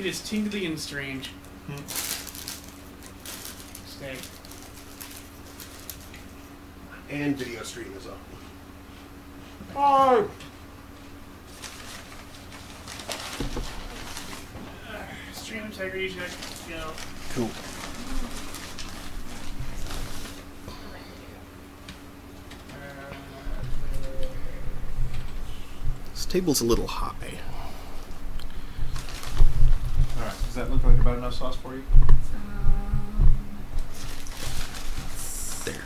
It is tingly and strange. Stay. And video stream is up. Oh! Stream integrity check. Go. Cool. This table's a little high. Alright, does that look like about enough sauce for you? There.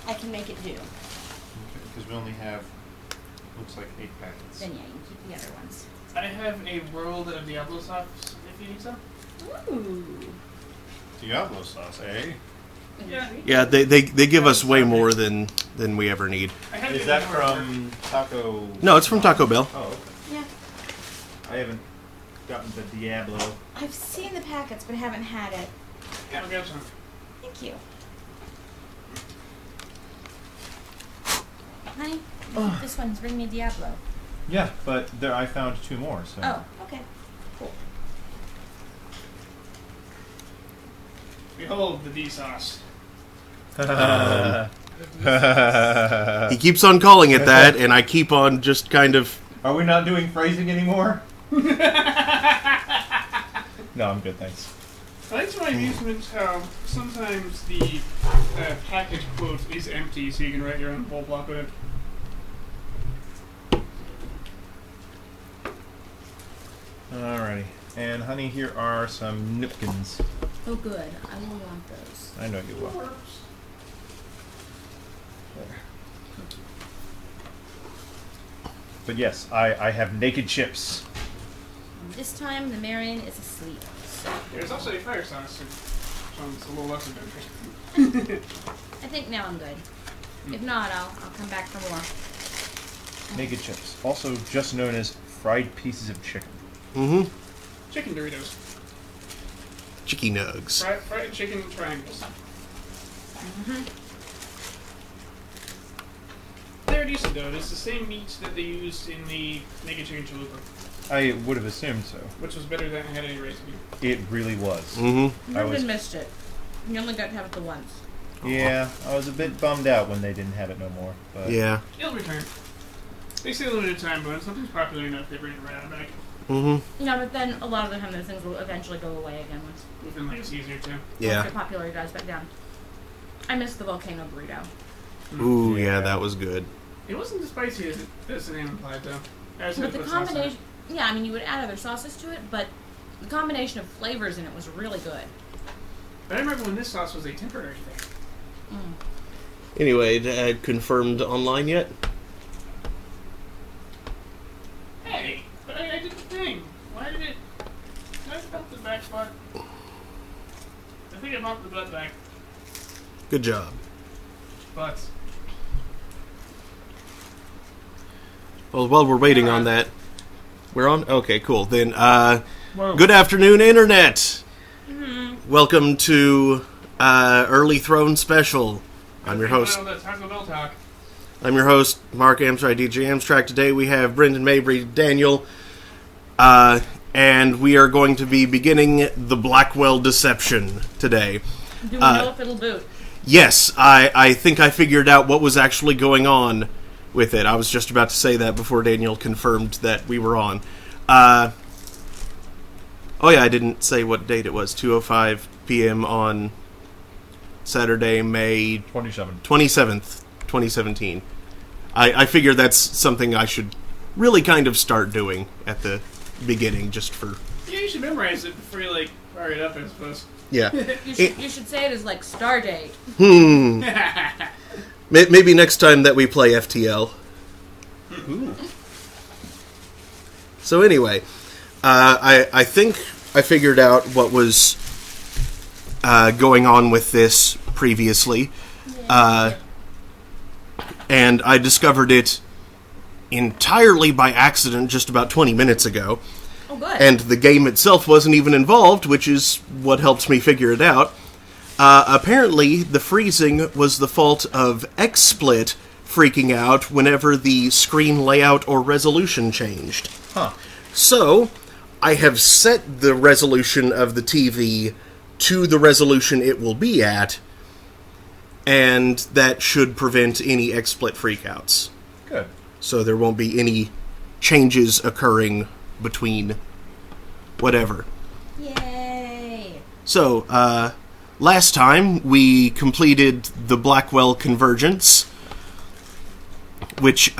I can make it do. Okay, because we only have, looks like 8 packets. Then yeah, you can keep the other ones. I have a world of Diablo sauce if you need some. Ooh. Diablo sauce, eh? Yeah. Yeah, they give us way more than we ever need. I have Is it that in from Taco? No, it's from Taco Bell. Oh, okay. Yeah. I haven't gotten the Diablo. I've seen the packets, but haven't had it. Yeah, I'll grab some. Thank you. Honey, this one's Bring Me Diablo. Yeah, but there I found 2 more. So. Oh, okay. Cool. Behold the D sauce. He keeps on calling it that, and I keep on just kind of... Are we not doing phrasing anymore? No, I'm good, thanks. I like to my amusement how sometimes the package quote is empty, so you can write your own whole block with it. Alrighty. And honey, here are some nipkins. Oh, good. I will want those. I know you will. There. But yes, I have naked chips. And this time, the Marion is asleep. So There's also a fire sauce, which sounds a little less adventurous. I think now I'm good. If not, I'll come back for more. Naked chips, also just known as fried pieces of chicken. Mm-hmm. Chicken Doritos. Chicky nugs. Fried chicken triangles. They're decent though. It's the same meat that they used in the naked chicken chalupa, I would have assumed so. which was better than it had any recipe. It really was. Mm-hmm. I was- Brendan missed it. You only got to have it the once. Yeah, I was a bit bummed out when they didn't have it no more. But Yeah. It'll return. They say limited time, but when something's popular enough, they bring it right out back. Mm-hmm. No, but then a lot of the time those things will eventually go away again once Within like a season or two. Yeah. the popularity dies back down. I missed the volcano burrito. Ooh, yeah, that was good. It wasn't as spicy as the name implied, though. I just had But to the put sauce on it. combination, yeah, I mean, you would add other sauces to it, but the combination of flavors in it was really good. But I remember when this sauce was a temporary thing. Anyway, confirmed online yet? Hey, but I did the thing. Why did it? Did I bump the back spot? I think I bumped the butt back. Good job. But Well, while we're waiting on that, we're on? Okay, cool. Then, whoa. good afternoon, Internet! Welcome to Early Throne Special. I'm your host. Well, that's Taco Bell talk. I'm your host, Mark Amstrad, DJ Amstrack. Today we have Brendan Mabry, Daniel, and we are going to be beginning the Blackwell Deception today. Do we know if it'll boot? Yes, I think I figured out what was actually going on with it. I was just about to say that before Daniel confirmed that we were on. Oh yeah, I didn't say what date it was. 2:05 p.m. on Saturday, May 27th, 2017. I figure that's something I should really kind of start doing at the beginning, just for... Yeah, you should memorize it before you, like, fire it up, I suppose. Yeah. You should say it as like star date. Maybe next time that we play FTL. Ooh. So anyway, I think I figured out what was going on with this previously, and I discovered it entirely by accident just about 20 minutes ago. Oh, good. And the game itself wasn't even involved, which is what helped me figure it out. Apparently, the freezing was the fault of XSplit freaking out whenever the screen layout or resolution changed. Huh. So, I have set the resolution of the TV to the resolution it will be at, and that should prevent any XSplit freakouts. Good. So there won't be any changes occurring between whatever. Yay! So, last time we completed the Blackwell convergence, which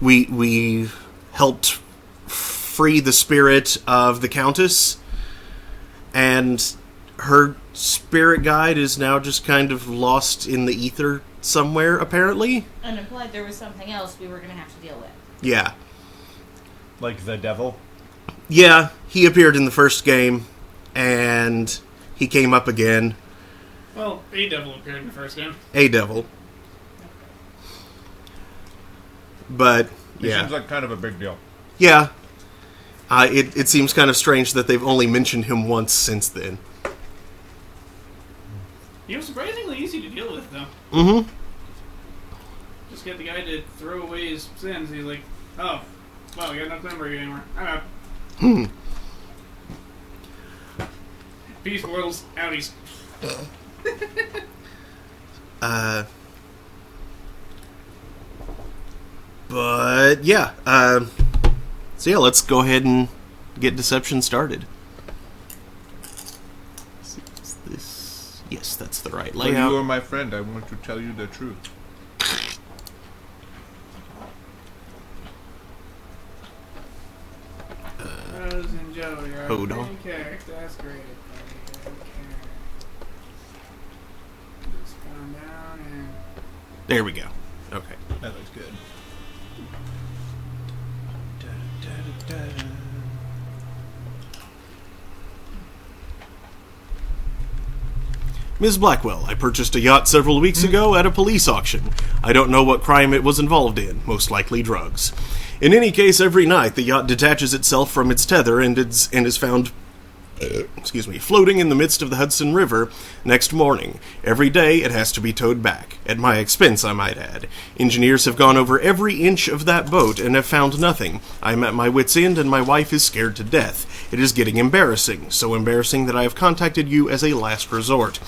we helped free the spirit of the Countess, and her spirit guide is now just kind of lost in the ether somewhere, apparently. And implied there was something else we were going to have to deal with. Yeah. Like the devil? Yeah, he appeared in the first game, and he came up again. Well, a devil appeared in the first game. A devil. But, It yeah. seems like kind of a big deal. Yeah. It seems kind of strange that they've only mentioned him once since then. He was surprisingly easy to deal with, though. Mm-hmm. Just get the guy to throw away his sins. He's like, oh, well, we got no number anymore. I'm out. Peace, worlds, outies. But, yeah. So, yeah, let's go ahead and get Deception started. Is this... Yes, that's the right When layout. you are my friend, I want to tell you the truth. Rose and Joey are Hold main on. character. That's great. Okay. Just come down and... There we go. Okay. That looks good. Ms. Blackwell, I purchased a yacht several weeks ago at a police auction. I don't know what crime it was involved in, most likely drugs. In any case, every night the yacht detaches itself from its tether and is found floating in the midst of the Hudson River next morning. Every day it has to be towed back, at my expense, I might add. Engineers have gone over every inch of that boat and have found nothing. I'm at my wit's end and my wife is scared to death. It is getting embarrassing, so embarrassing that I have contacted you as a last resort.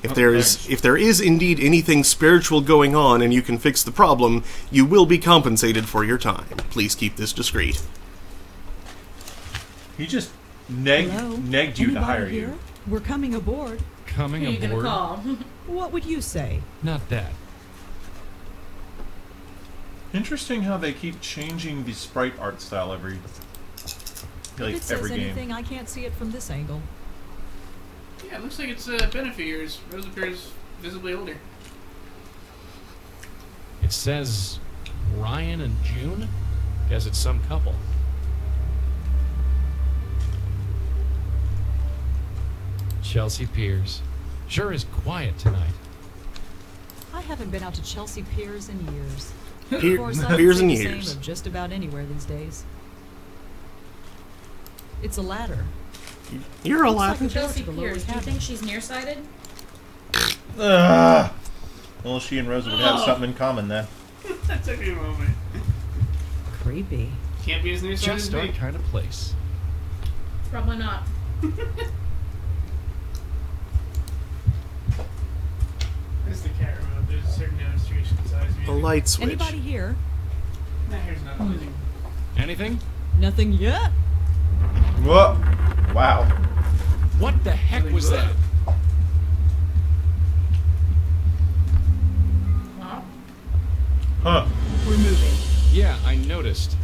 If there is indeed anything spiritual going on and you can fix the problem, you will be compensated for your time. Please keep this discreet. He just Hello? negged you to Anybody hire here? you. We're coming aboard. Coming Who are you going to aboard? call? What would you say? Not that. Interesting how they keep changing the sprite art style every If it says every game. anything, I can't see it from this angle. Yeah, it looks like it's been a few years. Rose appears visibly older. It says Ryan and June? Guess it's some couple. Chelsea Piers. Sure is quiet tonight. I haven't been out to Chelsea Piers in years. Piers Of course, I Piers would and say the years. same of just about anywhere these days. It's a ladder. You're a Looks like laughing. a door Chelsea to the lower Piers, do you cabin. think she's nearsighted? Ugh. Well, she and Rosa would have Oh. something in common then. That took me a moment. Creepy. Can't be as nearsighted as Just our me. kind of place. Probably not. That's the cat remote. There's a certain demonstration size. A light switch. Anybody here? Nah, here's nothing. Anything? Nothing yet. Whoa! Wow. What the heck was that? Huh? Huh. We're moving. Yeah, I noticed.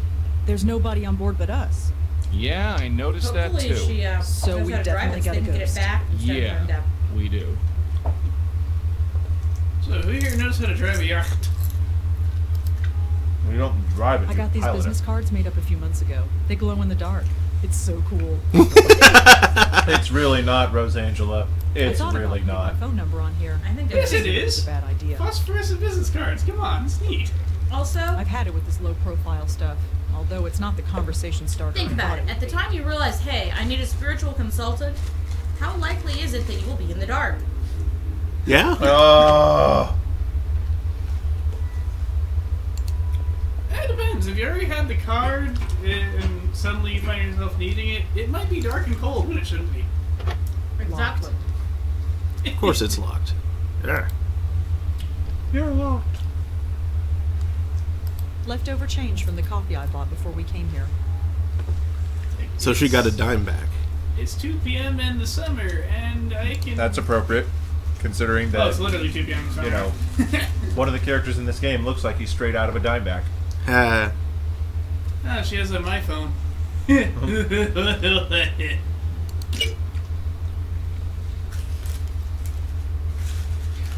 There's nobody on board but us. Yeah, I noticed that Hopefully too. she So knows we how to drive definitely it so got they a can get it ghost. back instead of Yeah, burned up. we do. So who here knows how to drive a yacht? We don't drive it. I got these pilot business cards made up a few months ago. They glow in the dark. It's so cool. It's really not, Rosangela. It's I thought really about putting not. my phone number on here. I think Yes, that's it It's is. a bad idea. Phosphorescent business cards. Come on, it's neat. Also, I've had it with this low-profile stuff, although it's not the conversation starter. think I about thought it. would At the be. time you realize, hey, I need a spiritual consultant, how likely is it that you will be in the dark? Yeah? Oh. Because if you already had the card and suddenly you find yourself needing it, it might be dark and cold when it shouldn't be. Exactly. Of course it's locked. Yeah. You're locked. Leftover change from the coffee I bought before we came here. So she got a dime back. It's 2 p.m. in the summer, and I can... That's appropriate, considering that, Oh, it's literally 2 p.m. in the summer. you know, one of the characters in this game looks like he's straight out of a dime back. Ah. Oh, she has a my phone.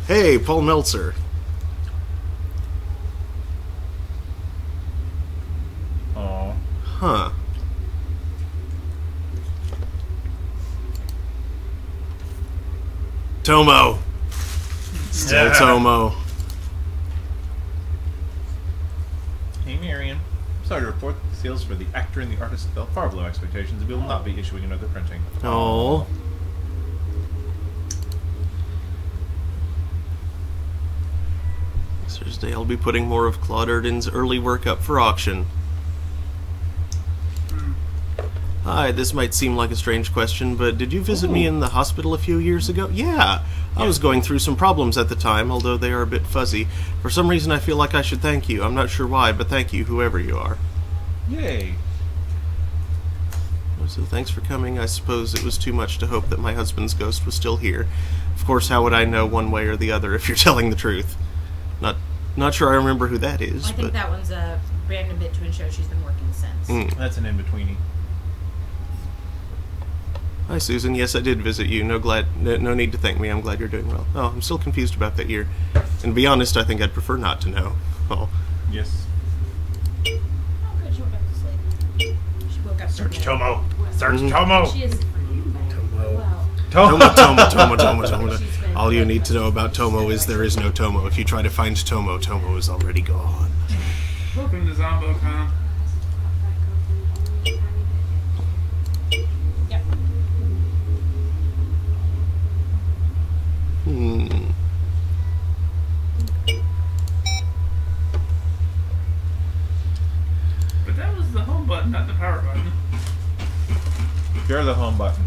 Hey, Paul Meltzer. Aw. Huh. Tomo. Still Yeah. Tomo. Hey, Marion. I'm sorry to report that the sales for the actor and the artist fell far below expectations. We will not be issuing another printing. Oh. Thursday, I'll be putting more of Claude Erden's early work up for auction. Hi, this might seem like a strange question, but did you visit me in the hospital a few years ago? Yeah, I was going through some problems at the time, although they are a bit fuzzy. For some reason, I feel like I should thank you. I'm not sure why, but thank you, whoever you are. Yay. So thanks for coming. I suppose it was too much to hope that my husband's ghost was still here. Of course, how would I know one way or the other if you're telling the truth? Not sure I remember who that is, I think but... that one's a random bit to show she's been working since. That's an in-betweenie. Hi, Susan. Yes, I did visit you. No need to thank me. I'm glad you're doing well. Oh, I'm still confused about that year. And to be honest, I think I'd prefer not to know. Oh. Yes. Oh, good. She went back to sleep. She woke up. Search for a minute. Tomo. Search Mhm. Tomo. She is. Well, Tomo. All you need to know about Tomo is there is no Tomo. If you try to find Tomo, Tomo is already gone. Welcome to ZomboCon. yep. But that was the home button, not the power button. You're the home button.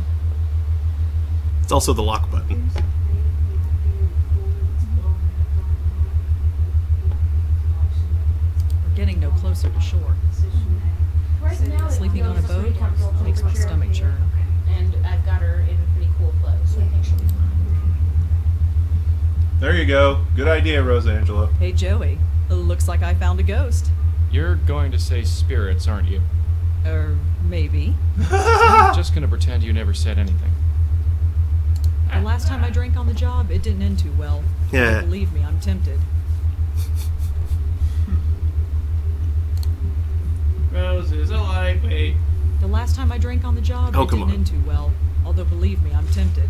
It's also the lock button. We're getting no closer to shore. Right now, it Sleeping on a feels boat pretty comfortable to makes my prepare stomach for churn. And I've got her in pretty cool clothes, so I think she'll be fine. There you go. Good idea, Rosa Angela. Hey, Joey. Looks like I found a ghost. You're going to say spirits, aren't you? Or maybe. I'm just going to pretend you never said anything. The last time I drank on the job, it didn't end too well. Yeah. Believe me, I'm tempted. Roses a lightweight. The last time I drank on the job, Oh, it come didn't on. end too well. Although, believe me, I'm tempted.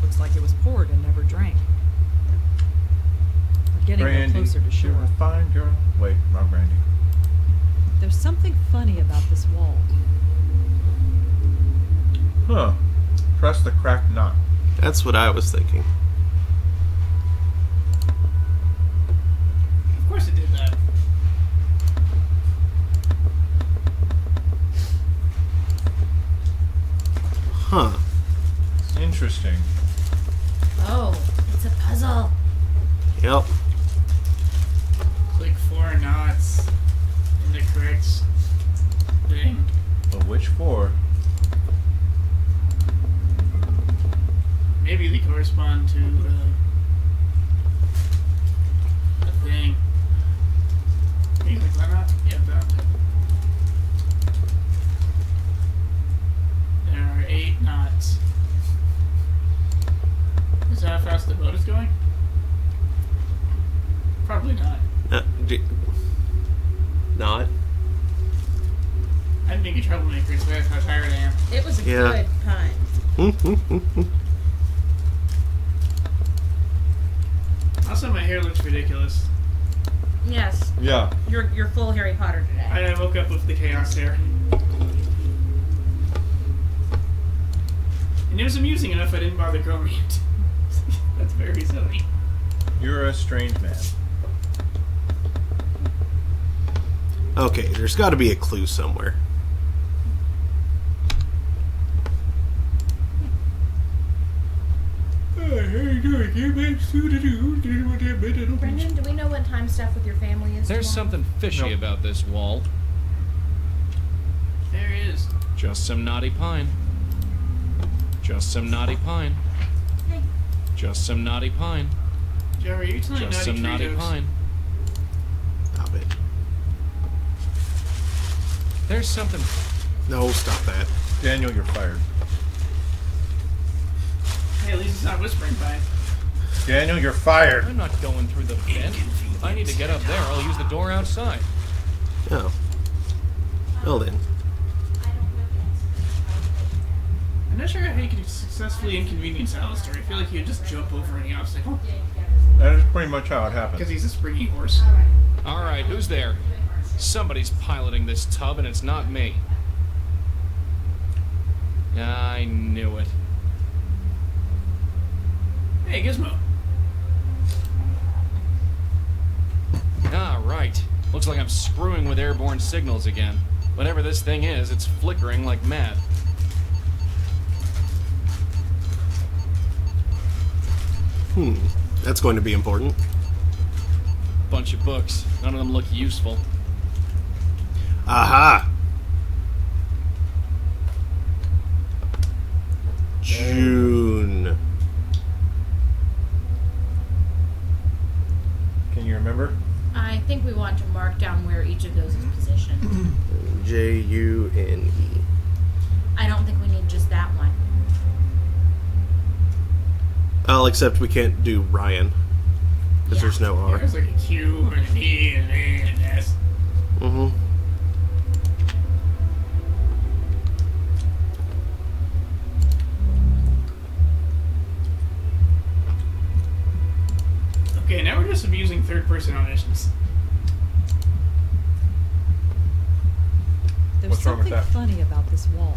Looks like it was poured and never drank. We're getting no Brandy, closer to you're shore. a fine girl. Wait, wrong Brandy. There's something funny about this wall. Huh. Press the cracked knot. That's what I was thinking. Of course it did that. Huh. Interesting. Oh, it's a puzzle. Yep. Click 4 knots in the correct thing. Of which 4? Maybe they correspond to a thing. Can you click that knot? Yeah, that. There are 8 knots. Is that how fast the boat is going? Probably not. Not. I'm being a troublemaker, so that's how tired I am. It was a Yeah. good pun. Also, my hair looks ridiculous. Yes, Yeah. you're full Harry Potter today. I woke up with the chaos hair. And it was amusing enough I didn't bother combing it. That's very silly. You're a strange man. Okay, there's got to be a clue somewhere. Brendan, do we know what time stuff with your family is There's tomorrow? something fishy about this wall. There is. Just some naughty pine. Just some naughty pine. Hey. Just some naughty pine. Jerry, you telling Just some naughty jokes? pine. Stop it. There's something. No, stop that. Daniel, you're fired. Hey, at least it's not whispering by. Daniel, you're fired. I'm not going through the vent. If I need to get up there, I'll use the door outside. Oh. Well then. I'm not sure how you can successfully inconvenience Alistair. I feel like he'd just jump over any obstacle. That is pretty much how it happens. Because he's a springy horse. All right, who's there? Somebody's piloting this tub, and it's not me. I knew it. Hey, Gizmo. Ah, right. Looks like I'm screwing with airborne signals again. Whatever this thing is, it's flickering like mad. That's going to be important. Bunch of books. None of them look useful. Aha! June. Can you remember? I think we want to mark down where each of those is positioned. June. I don't think we need just that one. Well, except we can't do Ryan. Because there's no R. There's like a Q and an E and an A and an S. Mm-hmm. Okay, now we're just abusing third-person omniscience. There's What's wrong with something that? funny about this wall.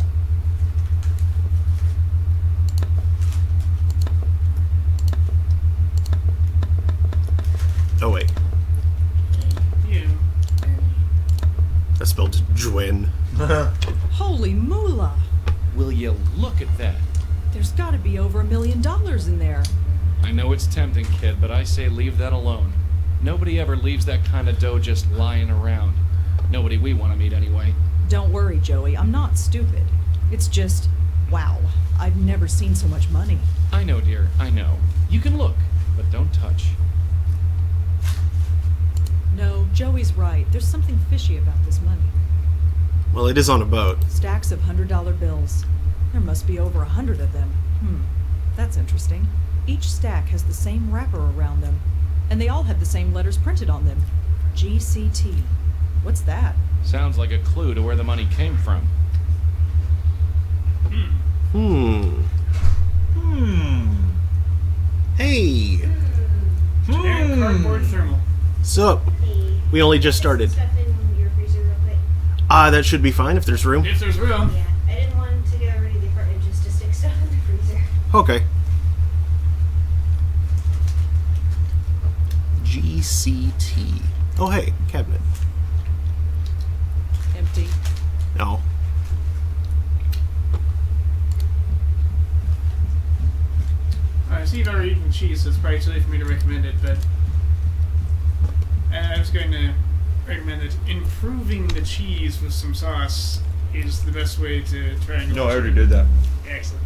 Oh, wait. You. I spelled Juen. Holy moolah! Will you look at that? There's gotta be over $1 million in there. I know it's tempting, kid, but I say leave that alone. Nobody ever leaves that kind of dough just lying around. Nobody we want to meet anyway. Don't worry, Joey, I'm not stupid. It's just, wow, I've never seen so much money. I know, dear, I know. You can look, but don't touch. No, Joey's right. There's something fishy about this money. Well, it is on a boat. Stacks of $100 bills. There must be over 100 of them. That's interesting. Each stack has the same wrapper around them, and they all have the same letters printed on them. GCT. What's that? Sounds like a clue to where the money came from. Hey! Generic cardboard thermal. So, we only just started. Stuff in your freezer real quick. That should be fine if there's room. If there's room. Yeah, I didn't want to get rid of the apartment just to stick stuff in the freezer. Okay. GCT. Oh, hey, cabinet. Empty. No. I see you've already eaten cheese, so it's probably too late for me to recommend it, but I was going to recommend that improving the cheese with some sauce is the best way to try and... No, I already did that. Excellent.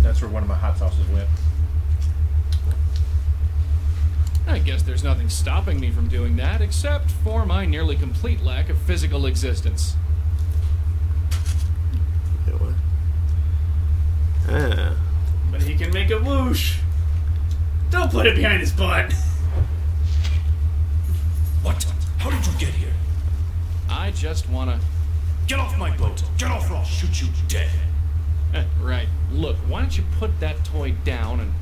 That's where one of my hot sauces went. I guess there's nothing stopping me from doing that, except for my nearly complete lack of physical existence. You know what? Ah. But he can make a whoosh. Don't put it behind his butt. What? How did you get here? I just wanna... Get off my boat! Get off or I'll shoot you dead! Right. Look, why don't you put that toy down and...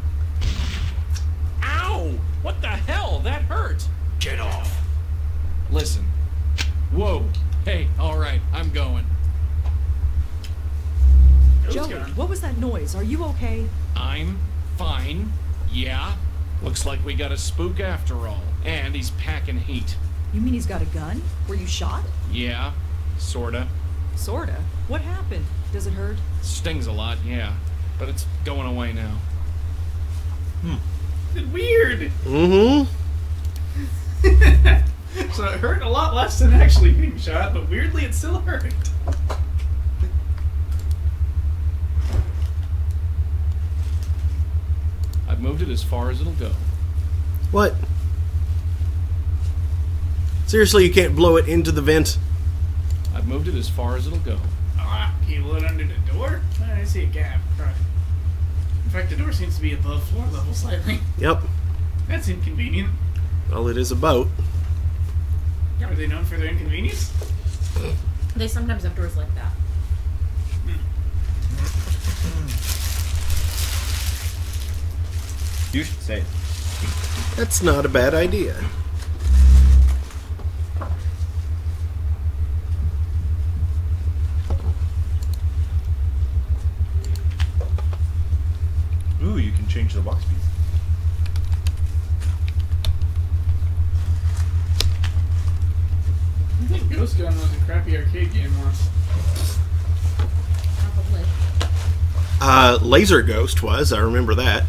Ow! What the hell? That hurt! Get off! Listen. Whoa. Hey, alright, I'm going. Joey, what was that noise? Are you okay? I'm fine. Yeah. Looks like we got a spook after all. And he's packing heat. You mean he's got a gun? Were you shot? Yeah, sorta. Sorta. What happened? Does it hurt? Stings a lot, yeah. But it's going away now. It's weird. Mm-hmm. So it hurt a lot less than actually being shot, but weirdly it still hurt. I've moved it as far as it'll go. What? Seriously, you can't blow it into the vent? I've moved it as far as it'll go. Can you blow it under the door? I see a gap. Right. In fact, the door seems to be above floor level slightly. Yep. That's inconvenient. Well, it is a boat. Are they known for their inconvenience? They sometimes have doors like that. You should say it. That's not a bad idea. Ooh, you can change the walk speed. I think Ghost Gun was a crappy arcade game once. Probably. Laser Ghost was, I remember that.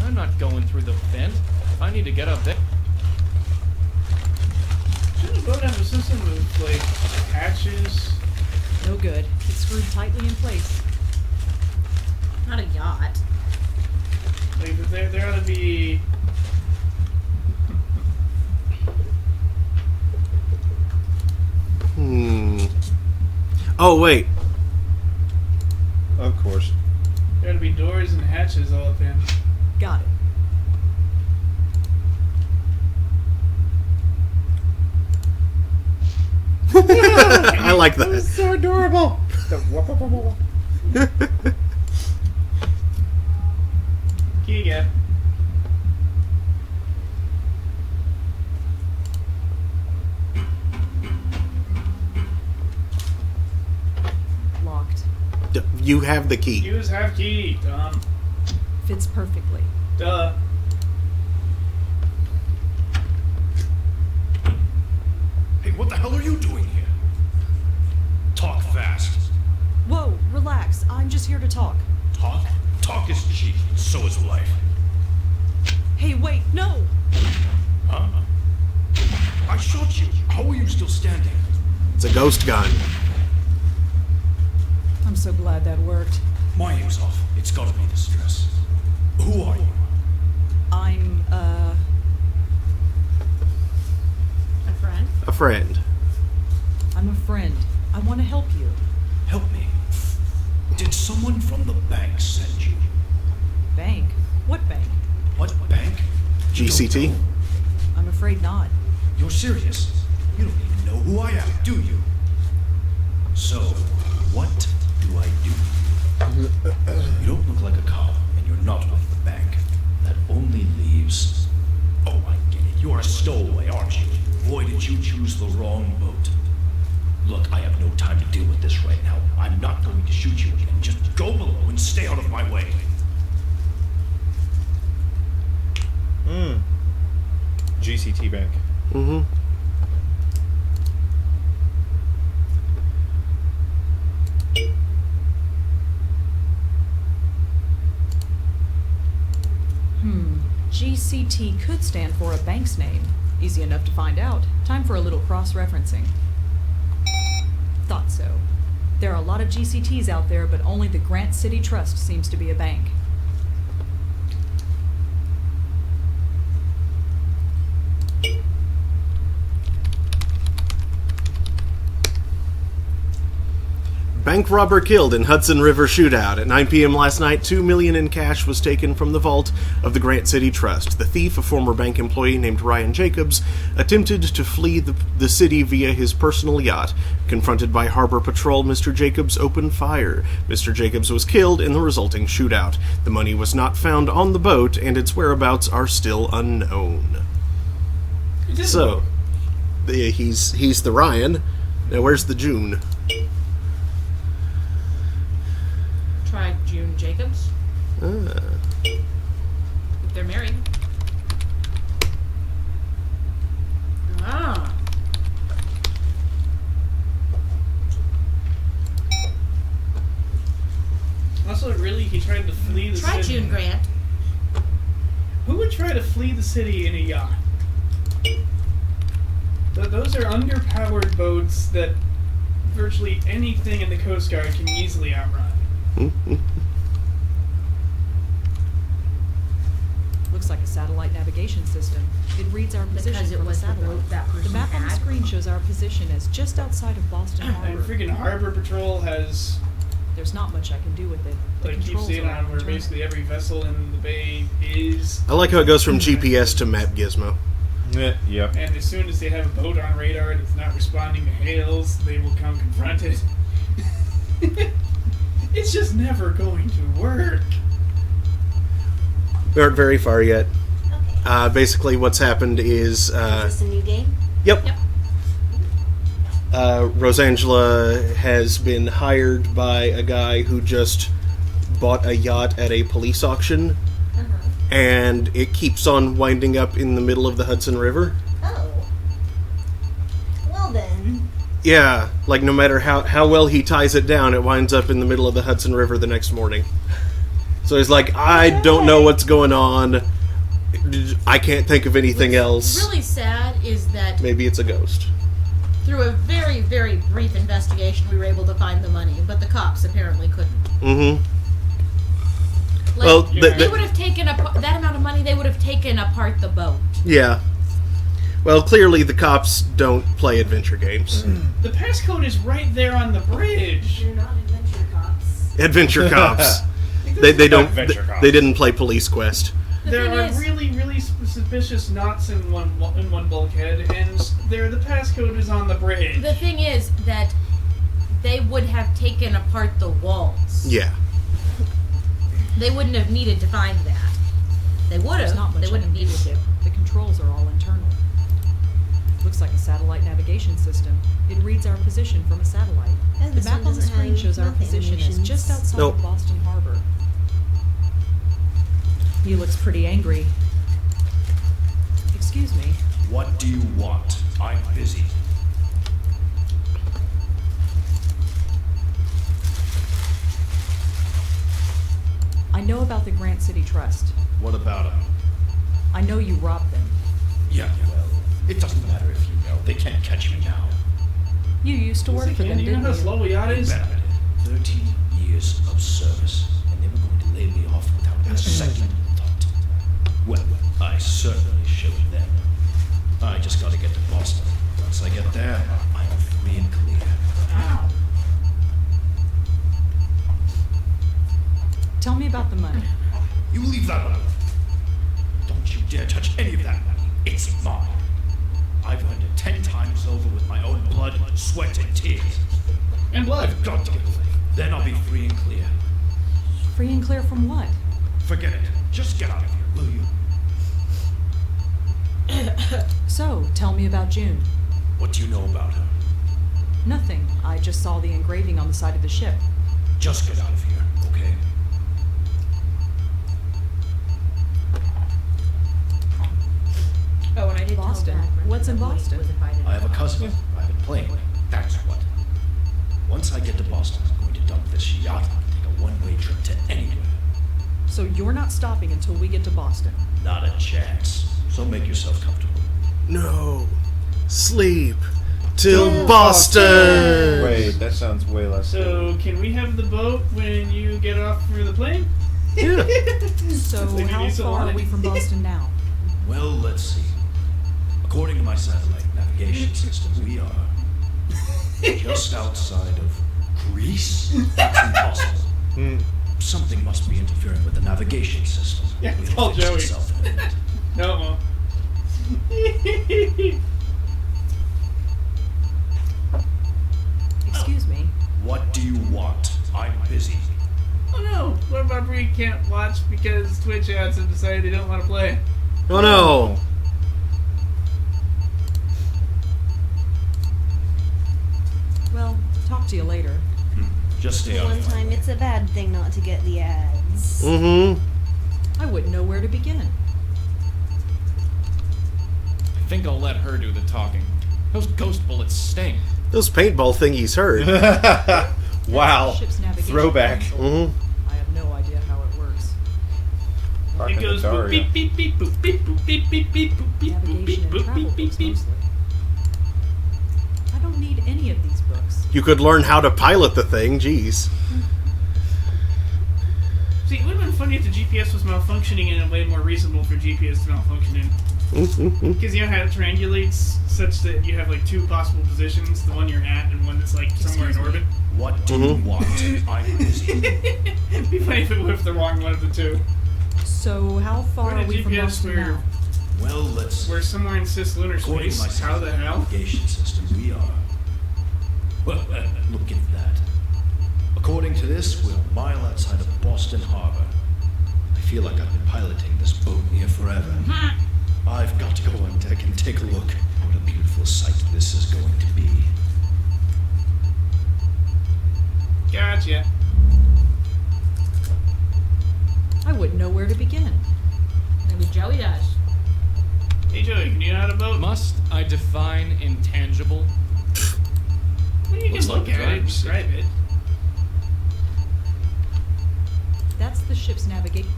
I'm not going through the vent. If I need to get up there. Shouldn't a boat have a system of, like, hatches? No good. It's screwed tightly in place. Not a yacht. Like, there ought to be... Oh, wait. Of course. There ought to be doors and hatches all up in. Got it. I like that. So adorable. Key gap. Locked. You have the key. Use have key, Tom. Fits perfectly. Duh. Hey, what the hell are you doing here? Talk fast. Whoa, relax. I'm just here to talk. Talk? Talk is cheap. So is life. Hey, wait, no! Huh? I shot you. How are you still standing? It's a ghost gun. I'm so glad that worked. My aim's off. It's gotta be the stress. Who are you? I'm, A friend? A friend. I'm a friend. I want to help you. Help me. Did someone from the bank send you? Bank? What bank? What bank? You don't GCT? know? I'm afraid not. You're serious? You don't even know who I am, do you? So, what do I do? You don't look like a cop, and you're not with the bank. That only leaves... Oh, I get it. You're a stowaway, aren't you? Boy, did you choose the wrong boat. Look, I have no time to deal with this right now. I'm not going to shoot you again. Just go below and stay out of my way. GCT Bank. Mm-hmm. GCT could stand for a bank's name. Easy enough to find out. Time for a little cross-referencing. Thought so. There are a lot of GCTs out there, but only the Grant City Trust seems to be a bank. Bank robber killed in Hudson River shootout. At 9 p.m. last night, $2 million in cash was taken from the vault of the Grant City Trust. The thief, a former bank employee named Ryan Jacobs, attempted to flee the city via his personal yacht. Confronted by Harbor Patrol, Mr. Jacobs opened fire. Mr. Jacobs was killed in the resulting shootout. The money was not found on the boat, and its whereabouts are still unknown. So, he's the Ryan. Now, where's the June? Try June Jacobs. If they're married. June Grant. Who would try to flee the city in a yacht? Those are underpowered boats that virtually anything in the Coast Guard can easily outrun. Looks like a satellite navigation system. It reads our position Because it from a was the satellite. boat that person The map on the had. screen shows our position as just outside of Boston And Harbor. freaking Harbor Patrol has, There's not much I can do with it. The like, keep controls seeing are all on where internal. basically every vessel in the bay is. I like how it goes from GPS to map gizmo. Yep. And as soon as they have a boat on radar that's not responding to hails, they will come confront it. It's just never going to work. We aren't very far yet. Okay. Basically, what's happened is... Is this a new game? Yep. Yep. Rosangela has been hired by a guy who just bought a yacht at a police auction, and it keeps on winding up in the middle of the Hudson River. Oh. Well then. Yeah, like no matter how well he ties it down, it winds up in the middle of the Hudson River the next morning. So he's like, I don't know what's going on. I can't think of anything else. What's really sad is that Maybe it's a ghost. through a very, very brief investigation, we were able to find the money, but the cops apparently couldn't. Mm-hmm. Like, Well, they would have taken that amount of money. They would have taken apart the boat. Yeah. Well, clearly the cops don't play adventure games. The passcode is right there on the bridge. You're not adventure cops. Adventure cops. They don't. Adventure cops. They didn't play Police Quest. The There thing are is, really, really suspicious knots in one bulkhead, and the passcode is on the bridge. the thing is that they would have taken apart the walls. Yeah. They wouldn't have needed to find that. They would There's not have. much They I wouldn't can have do needed with to. it. The controls are all internal. Looks like a satellite navigation system. It reads our position from a satellite. Oh, The this map one on the doesn't screen have shows our map position as animations. just outside Nope. of Boston Harbor. He looks pretty angry. Excuse me. What do you want? I'm busy. I know about the Grant City Trust. What about him? I know you robbed them. Yeah, well, it doesn't matter if you know. They can't catch me now. You used to work for them, Do you know didn't how you? slow a yacht is? Bet I did. 13 years of service, and they were going to lay me off without a second thought. Well, I certainly showed them. I just gotta get to Boston. Once I get there, I'm free and clear. Ow. Tell me about the money. You leave that alone. Don't you dare touch any of that money. It's mine. I've earned it 10 times over with my own blood, sweat, and tears. And blood. I've got to get away. Then I'll be free and clear. Free and clear from what? Forget it. Just get out of here, will you? So, tell me about June. What do you know about her? Nothing. I just saw the engraving on the side of the ship. Just get out of here, okay? Oh, and I did Boston. tell Blackburn What's that in the police Boston? was invited I have a to cousin, Boston. private plane. That's what. Once I get to Boston, I'm going to dump this yacht and take a one-way trip to anywhere. So you're not stopping until we get to Boston. Not a chance. So make yourself comfortable. No. Sleep till Boston. Wait, that sounds way less. So, can we have the boat when you get off for the plane? Yeah. So Like, how you need far are someone- we from Boston now? Well, let's see. According to my satellite navigation system, we are just outside of Greece. That's impossible. Something must be interfering with the navigation system. Yeah, It'll call fix Joey. itself in a minute. No, it won't. Excuse me. What do you want? I'm busy. Oh no! What about Bree can't watch because Twitch ads have decided they don't want to play? Oh no. Well, talk to you later. Just stay out One of my time, way. it's a bad thing not to get the ads. Mm-hmm. I wouldn't know where to begin. I think I'll let her do the talking. Those ghost bullets sting. Those paintball thingies hurt. Wow. Ship's navigation Throwback. console. Mm-hmm. I have no idea how it works. Parking It goes the boop Daria. beep beep beep boop beep boop beep beep beep boop beep boop Navigation beep and boop travel beep beep books beep. mostly. I don't need any of these books. You could learn how to pilot the thing. Jeez. See, it would have been funny if the GPS was malfunctioning in a way more reasonable for GPS to malfunction in. Because you know how it triangulates such that you have like two possible positions, the one you're at and one that's like somewhere in orbit. What do you want? I'm busy. It'd be funny if it was the wrong one of the two. So how far Or are the we from GPS Boston where- now? Well, let's We're somewhere in cislunar according to my space. How the hell? navigation system, we are. Well, look at that. According to this, we're a mile outside of Boston Harbor. I feel like I've been piloting this boat here forever. I've got to go on deck and take a look. What a beautiful sight this is going to be. Gotcha. I wouldn't know where to begin. Maybe Joey does. Hey Joey, can you know how to boat? Must I define intangible? Well, you Looks can like look the at it, driver's seat. describe it. That's the ship's navigation.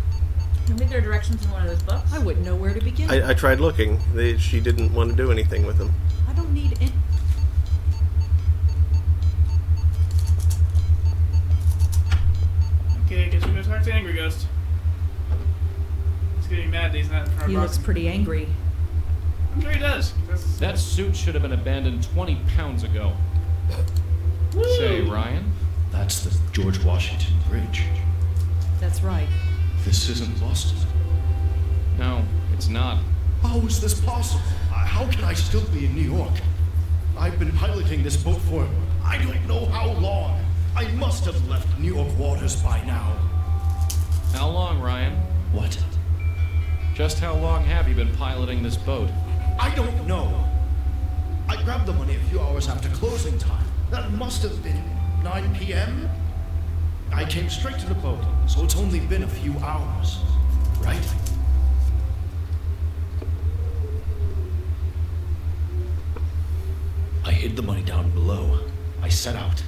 Maybe there are directions in one of those books. I wouldn't know where to begin. I tried looking. She didn't want to do anything with them. I don't need any. Okay, I guess we go talk to Angry Ghost. He's getting mad that he's not in front He of looks Boston. pretty angry. I'm sure he does. That suit should have been abandoned 20 pounds ago. Woo! Say, Ryan, That's the George Washington Bridge. That's right. This isn't Boston. no, it's not. How is this possible? How can I still be in New York? I've been piloting this boat for I don't know how long. I must have left New York waters by now. How long, Ryan? What? Just how long have you been piloting this boat? I don't know. I grabbed the money a few hours after closing time. That must have been 9 p.m. I came straight to the boat, so it's only been a few hours, right? I hid the money down below. I set out.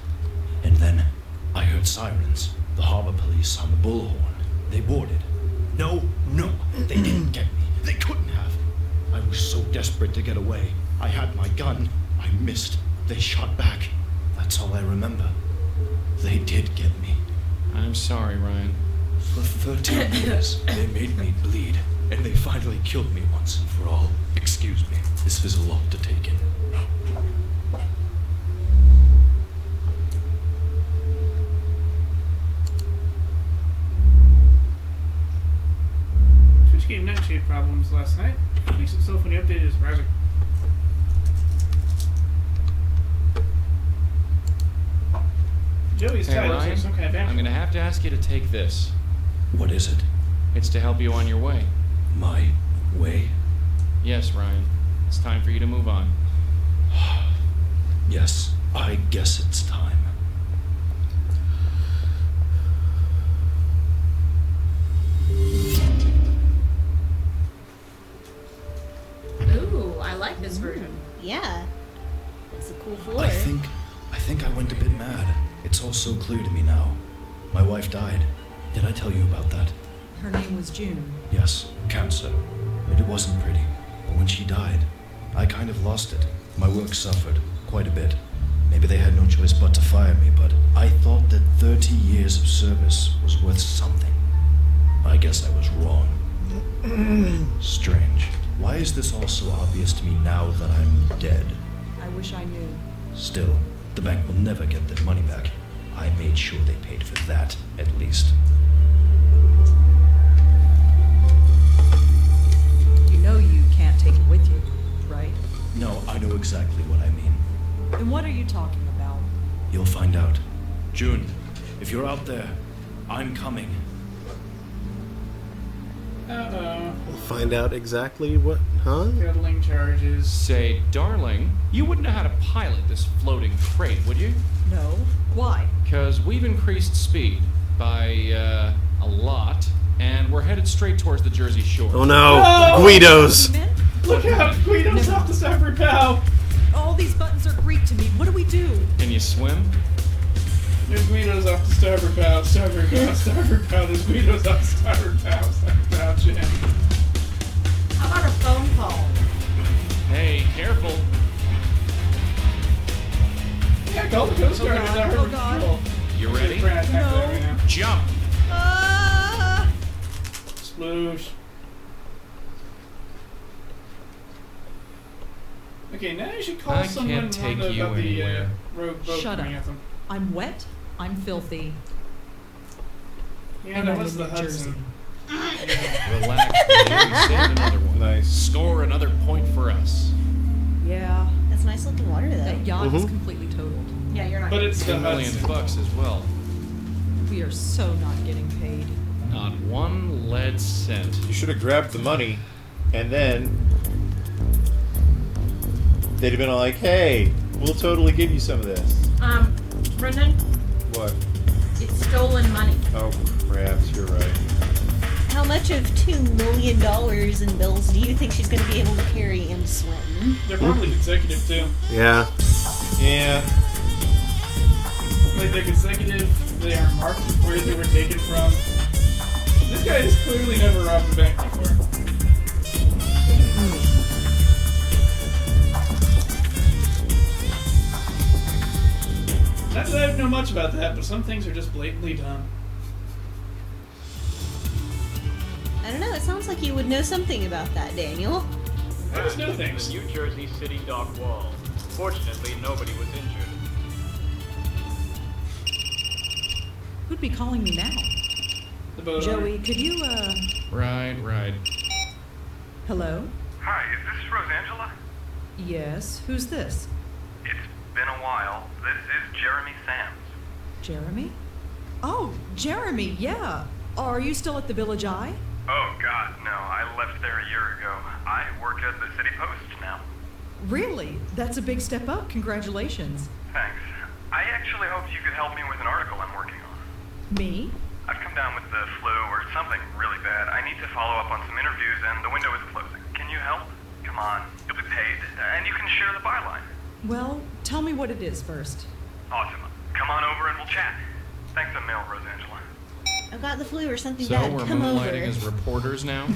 And then I heard sirens. The harbor police on the bullhorn. They boarded. No, they didn't get me. They couldn't have. I was so desperate to get away. I had my gun. I missed. They shot back. That's all I remember. They did get me. I'm sorry, Ryan. For 13 years, they made me bleed. And they finally killed me once and for all. Excuse me. This is a lot to take in. Switch game nightshade problems last night. Fixed itself when he updated his browser. Joey's Hey, tied looks like Ryan, some kind of I'm animal. gonna have to ask you to take this. What is it? It's to help you on your way. My way? Yes, Ryan. It's time for you to move on. Yes, I guess it's time. Ooh, I like this version. Yeah. It's a cool floor. I think I went a bit mad. It's all so clear to me now. My wife died. Did I tell you about that? Her name was June. Yes, cancer. It wasn't pretty. But when she died, I kind of lost it. My work suffered quite a bit. Maybe they had no choice but to fire me, but I thought that 30 years of service was worth something. I guess I was wrong. Strange. Why is this all so obvious to me now that I'm dead? I wish I knew. Still, the bank will never get their money back. I made sure they paid for that, at least. You know you can't take it with you, right? No, I know exactly what I mean. And what are you talking about? You'll find out. June, if you're out there, I'm coming. Uh-oh. We'll find out exactly what, huh? Cuddling charges. Say, darling, you wouldn't know how to pilot this floating crate, would you? No. Why? Because we've increased speed by, a lot, and we're headed straight towards the Jersey Shore. Oh no, No! Guidos! Men? Look out! Guido's off the suffer pal! All these buttons are Greek to me. What do we do? Can you swim? There's Guido's off the starboard bow, starboard bow, starboard bow. There's Guido's off the starboard bow, starboard bow, Jen. How about a phone call? Hey, careful. Yeah, call the Coast Guard. God, It's oh God. patrol. You ready? We're gonna attack them right now. Jump. Sploosh. Okay, now you should call I someone can't take about you the anywhere. rogue boat Shut coming up. at them. I'm wet. I'm filthy. Yeah, and that I'm was in the New Hudson. Jersey. Relax, baby. We saved another one. Nice. Score another point for us. Yeah, That's nice looking water, though. that yacht is completely totaled. Yeah, you're not. But it's the $2 million Hudson. bucks as well. We are so not getting paid. Not one lead cent. You should have grabbed the money, and then they'd have been like, "Hey, we'll totally give you some of this." Brendan, What? it's stolen money. Oh, perhaps you're right. How much of $2 million in bills do you think she's going to be able to carry and swim? They're probably consecutive too. Yeah. Yeah. Like they're consecutive, they are marked where they were taken from. This guy has clearly never robbed a bank before. Not that I don't know much about that, but some things are just blatantly dumb. I don't know, it sounds like you would know something about that, Daniel. I just know things. The New Jersey City dock wall. Fortunately, nobody was injured. Who'd be calling me now? The boat Joey, could you, Right. hello? Hi, is this Rosangela? Yes, who's this? It's been a while. This is Jeremy Sams. Jeremy? Oh, Jeremy, yeah. Are you still at the Village Eye? Oh, God, no. I left there a year ago. I work at the City Post now. Really? That's a big step up. Congratulations. Thanks. I actually hoped you could help me with an article I'm working on. Me? I've come down with the flu or something really bad. I need to follow up on some interviews and the window is closing. Can you help? Come on. You'll be paid. And you can share the byline. Well, tell me what it is first. Awesome. Come on over and we'll chat. Thanks a mil, Rosangela. I've got the flu or something So bad. we're Come over. moonlighting as reporters now?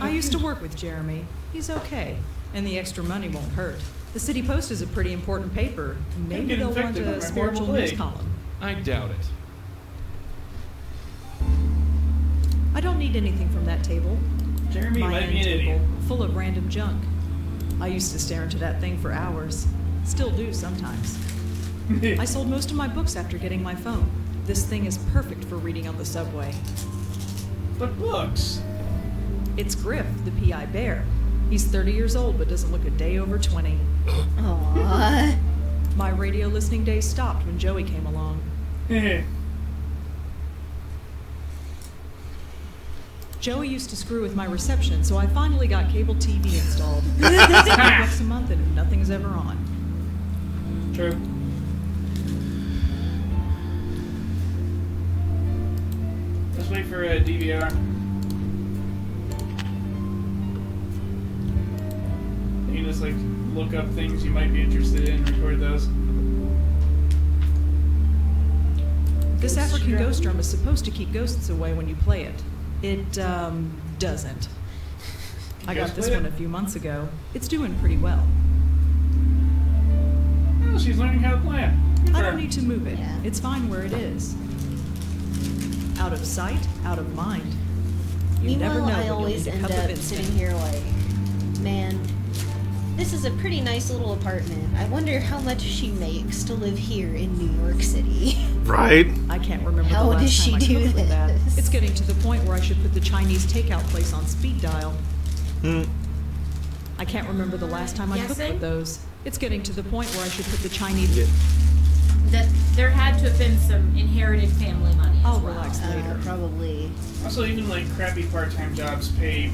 I used to work with Jeremy. He's okay. And the extra money won't hurt. The City Post is a pretty important paper. Maybe get they'll want infected by a my spiritual horrible news plague. column. I doubt it. I don't need anything from that table. Jeremy My might end be an table, idiot. full of random junk. I used to stare into that thing for hours. Still do sometimes. I sold most of my books after getting my phone. This thing is perfect for reading on the subway. But books. It's Griff, the PI bear. He's 30 years old but doesn't look a day over 20. Aww. My radio listening days stopped when Joey came along. Joey used to screw with my reception, so I finally got cable TV installed. It's $20 a month and nothing's ever on. True. Let's wait for a DVR. You can just like look up things you might be interested in, record those. This African ghost drum is supposed to keep ghosts away when you play it. It, doesn't. I got this one a few months ago. It's doing pretty well. Oh, she's learning how to play it. Good I for don't her. need to move it. Yeah. It's fine where it is. Out of sight, out of mind. You never know Meanwhile, I when you'll always need a end cup of up instant. sitting here like, man, this is a pretty nice little apartment. I wonder how much she makes to live here in New York City. Right? I can't remember How the last does she time I do cooked with that. this? It's getting to the point where I should put the Chinese takeout place on speed dial. I can't remember the last time I cooked Guessing? with those. It's getting to the point where I should put the Chinese. That there had to have been some inherited family money. As I'll well. relax later. Probably. Also, even like crappy part-time jobs pay.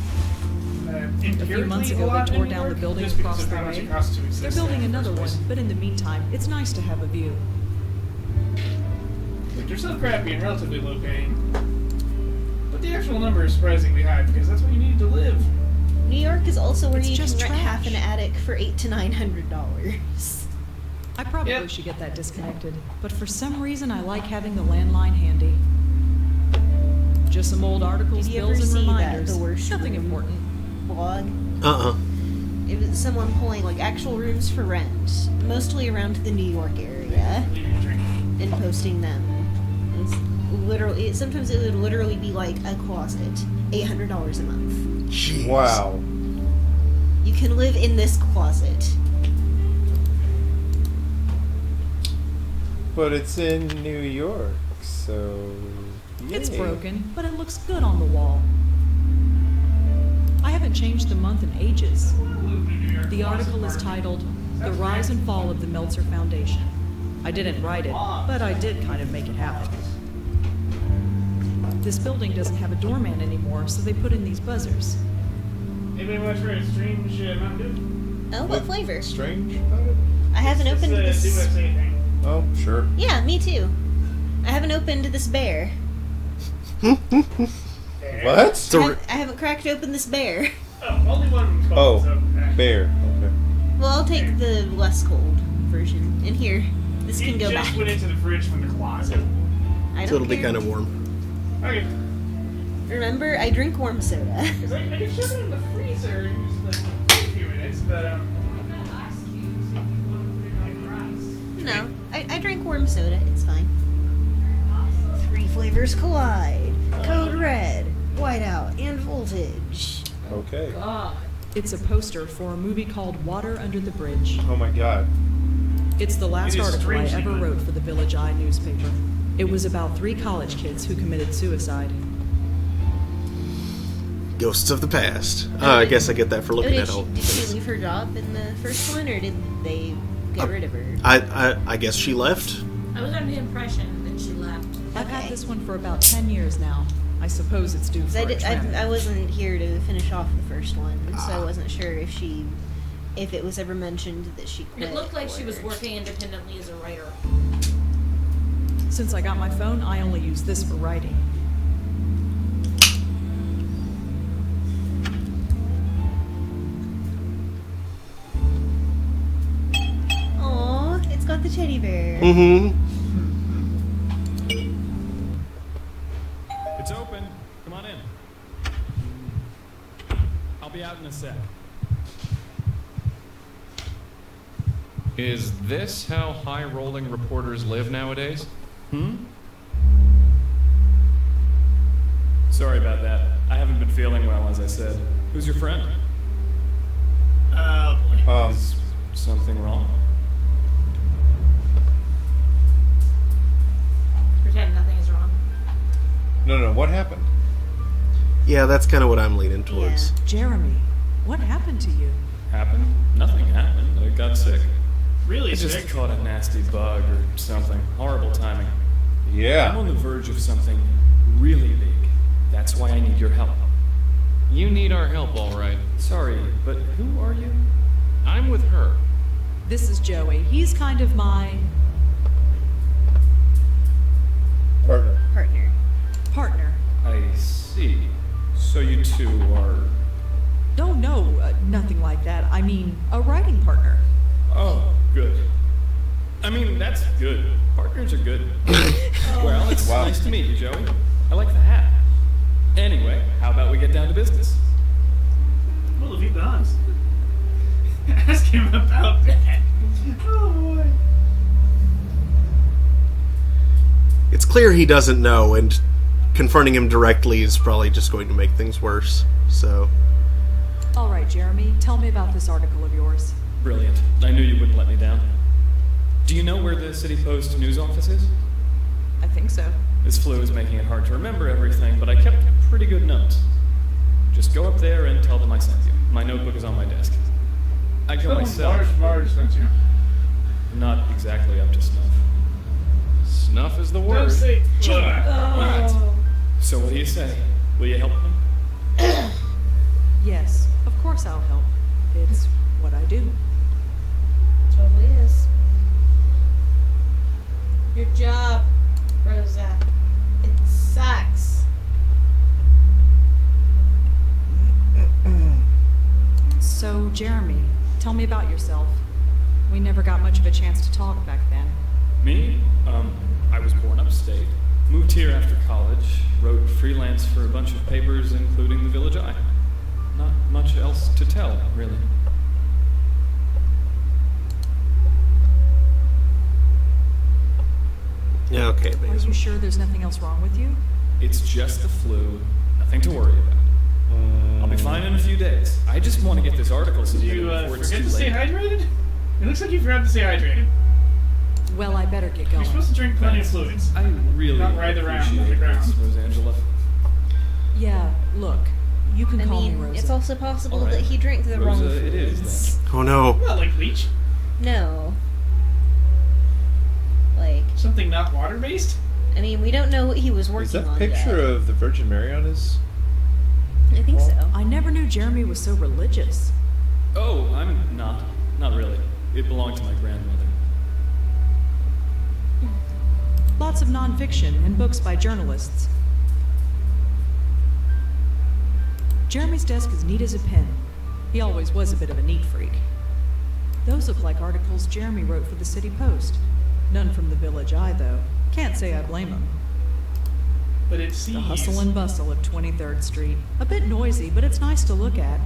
A few months ago, they tore down the building across the way. They're building another one, but in the meantime, it's nice to have a view. Like, they're still crappy and relatively low paying. But the actual number is surprisingly high because that's what you need to live. New York is also where It's you can just rent half an trash. attic for $800 to $900. I probably Yep. should get that disconnected, but for some reason I like having the landline handy. Just some old articles, Did you bills, ever and see that, reminders. The Worst Nothing Room important. blog? Uh-uh. It was someone pulling like actual rooms for rent, mostly around the New York area, and posting them. It's literally, sometimes it would literally be like a closet, $800 a month. Jeez. Wow. You can live in this closet. But it's in New York, so... It's yay. broken, but it looks good on the wall. I haven't changed the month in ages. The article is titled, The Rise and Fall of the Meltzer Foundation. I didn't write it, but I did kind of make it happen. This building doesn't have a doorman anymore, so they put in these buzzers. Anybody watch for a strange Mountain Dew? Oh, what flavor? Strange about it? I haven't It's opened the this. USA thing. Oh, sure. Yeah, me too. I haven't opened this bear. What? So, I haven't cracked open this bear. Oh, only one of them's cold. Oh, so, bear. Okay. Well, I'll take the less cold version. And here, this He can go just back. went into the fridge from the closet. I so don't it'll be care. kind of warm. Okay. Remember, I drink warm soda. Because I can shove it in the freezer in just like a few minutes, but No, I drink warm soda. It's fine. 3 flavors collide. Code red, whiteout, and voltage. Okay. It's a poster for a movie called Water Under the Bridge. Oh my god. It's the last It is article I strangely ever good. wrote for the Village Eye newspaper. It was about 3 college kids who committed suicide. Ghosts of the past. I guess I get that for looking did, at she, all. did she leave her job in the first one, or did they get rid of her? I guess she left. I was under the impression that she left. I've Okay. had this one for about 10 years now. I suppose it's due 'Cause for a trim. I wasn't here to finish off the first one, so I wasn't sure if it was ever mentioned that she quit. It looked like she or- was working independently as a writer. Since I got my phone, I only use this for writing. Aw, it's got the teddy bear. Mm-hmm. It's open. Come on in. I'll be out in a sec. Is this how high-rolling reporters live nowadays? Sorry about that. I haven't been feeling well, as I said. Who's your friend? boy. Is something wrong? Pretend nothing is wrong. No, what happened? Yeah, that's kind of what I'm leaning towards. Jeremy, what happened to you? Happened? Nothing happened. I got sick. Really I just sick. caught a nasty bug or something. Horrible timing. I'm Yeah. on the verge of something really big. That's why I need your help. You need our help, all right. Sorry, but who are you? I'm with her. This is Joey. He's kind of my Partner. Partner. partner. I see. So you two are... No, nothing like that. I mean, a writing partner. Oh, good. I mean, that's good. Partners are good. Well, it's Wow. nice to meet you, Joey. I like the hat. Anyway, how about we get down to business? Well, if he does, ask him about that. Oh boy. It's clear he doesn't know, and confronting him directly is probably just going to make things worse. So, All right, Jeremy, tell me about this article of yours. Brilliant. I knew you wouldn't let me down. Do you know where the City Post news office is? I think so. This flu is making it hard to remember everything, but I kept pretty good notes. Just go up there and tell them I sent you. My notebook is on my desk. I go myself. Marge, don't you? Not exactly up to snuff. Snuff is the Don't word. say. What? So what do you say? Will you help me? Yes, of course I'll help. It's what I do. Totally is. Your job, Rosa. It sucks. So, Jeremy, tell me about yourself. We never got much of a chance to talk back then. Me? I was born upstate. Moved here after college. Wrote freelance for a bunch of papers, including the Village Eye. Not much else to tell, really. Yeah, okay, Are Basil. you sure there's nothing else wrong with you? It's just the flu. Nothing to worry about. I'll be fine in a few days. I just want to get this article Did submitted you before it's forget too to stay late. hydrated? It looks like you forgot to stay hydrated. Well, I better get You're going. supposed to drink plenty of fluids. I really Not ride around on the appreciate ground. this, Rosangela. Yeah, look, you can I call me mean, Rosa. it's also possible Alright. that he drank the wrong Rosa, it is, foods. Oh no. Not like bleach. No. Like, Something not water-based? I mean, we don't know what he was working Is that on picture yet. of the Virgin Mary on his? I think so. I never knew Jeremy was so religious. Oh, I'm not. Not really. It belonged to my grandmother. Lots of nonfiction and books by journalists. Jeremy's desk is neat as a pin. He always was a bit of a neat freak. Those look like articles Jeremy wrote for the City Post. None from the Village Eye, though. Can't say I blame him. But it seems... The hustle and bustle of 23rd Street. A bit noisy, but it's nice to look at.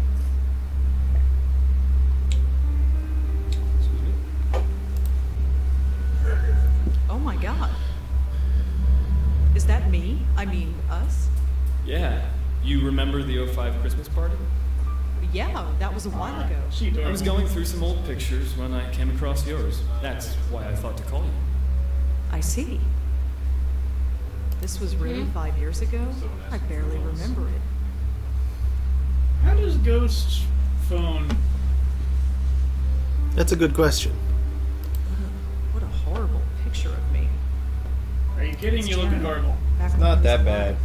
Excuse me? Oh my god. Is that me? I mean, us? Yeah. You remember the 05 Christmas party? Yeah, that was a while ago. She I was going through some old pictures when I came across yours. That's why I thought to call you. I see. This was really 5 years ago? I barely remember it. How does Ghost's phone... That's a good question. What a horrible picture of me. Are you kidding? It's You look Jeremy. adorable. Back It's when not I was that alive. bad.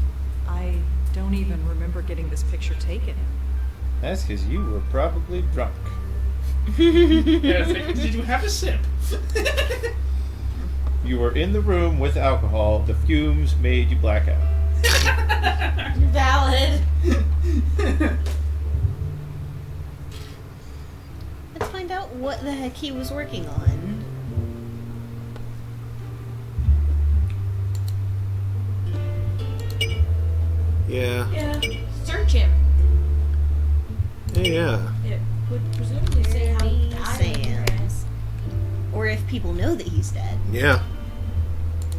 I don't even remember getting this picture taken. That's because you were probably drunk. Yeah, it's like, did you have a sip? You were in the room with alcohol. The fumes made you black out. Valid. Let's find out what the heck he was working on. Yeah. Yeah. Search him. Yeah. It would presumably say how he died. Sam's. Or if people know that he's dead. Yeah.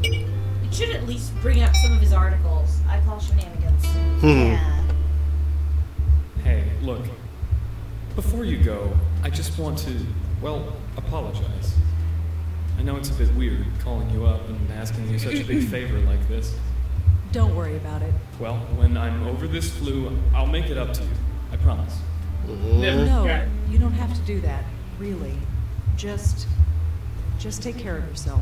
It should at least bring up some of his articles. I call shenanigans. Yeah. Hey, look. Before you go, I just want to, well, apologize. I know it's a bit weird calling you up and asking you such a big favor like this. Don't worry about it. Well, when I'm over this flu, I'll make it up to you. I promise. Never. No, Got it. you don't have to do that. Really. Just take care of yourself.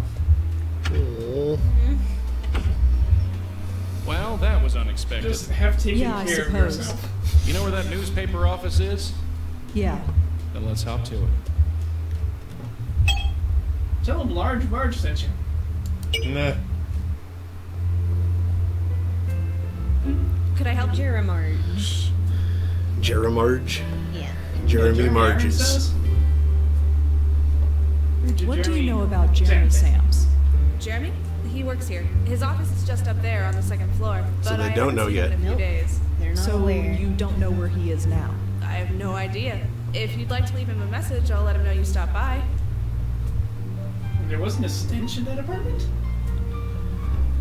Well, that was unexpected. Just have taken Yeah, I care of suppose. yourself. You know where that newspaper office is? Yeah. Then let's hop to it. Tell him Large Marge sent you. Nah. Could I help Jeramarge? Jeramarge. Yeah. Jeremy Aaron Marges. says? What do you know about Jeremy Sams? Jeremy? He works here. His office is just up there on the second floor. So But they I don't haven't know seen yet. him in a few Nope. days. They're not So aware. you don't know where he is now? I have no idea. If you'd like to leave him a message, I'll let him know you stopped by. There wasn't a stench in that apartment?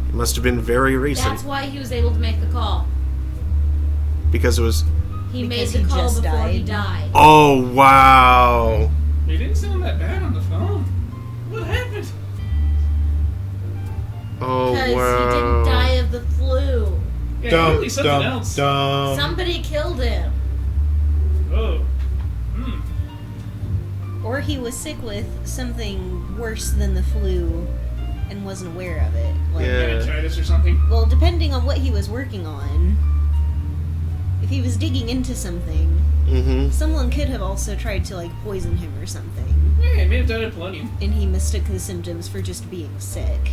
It must have been very recent That's why he was able to make the call. because it was. He Because made he the call just before he died. died. Oh wow! They didn't sound that bad on the phone. What happened? Oh Because wow! he didn't die of the flu. Yeah, Dump, clearly something dump, else. dump. Somebody killed him. Oh. Hmm. Or he was sick with something worse than the flu and wasn't aware of it. Like, Yeah. Meningitis or something. well, depending on what he was working on, if he was digging into something, Mm-hmm. someone could have also tried to, like, poison him or something. Yeah, he may have died of polonium. And he mistook the symptoms for just being sick.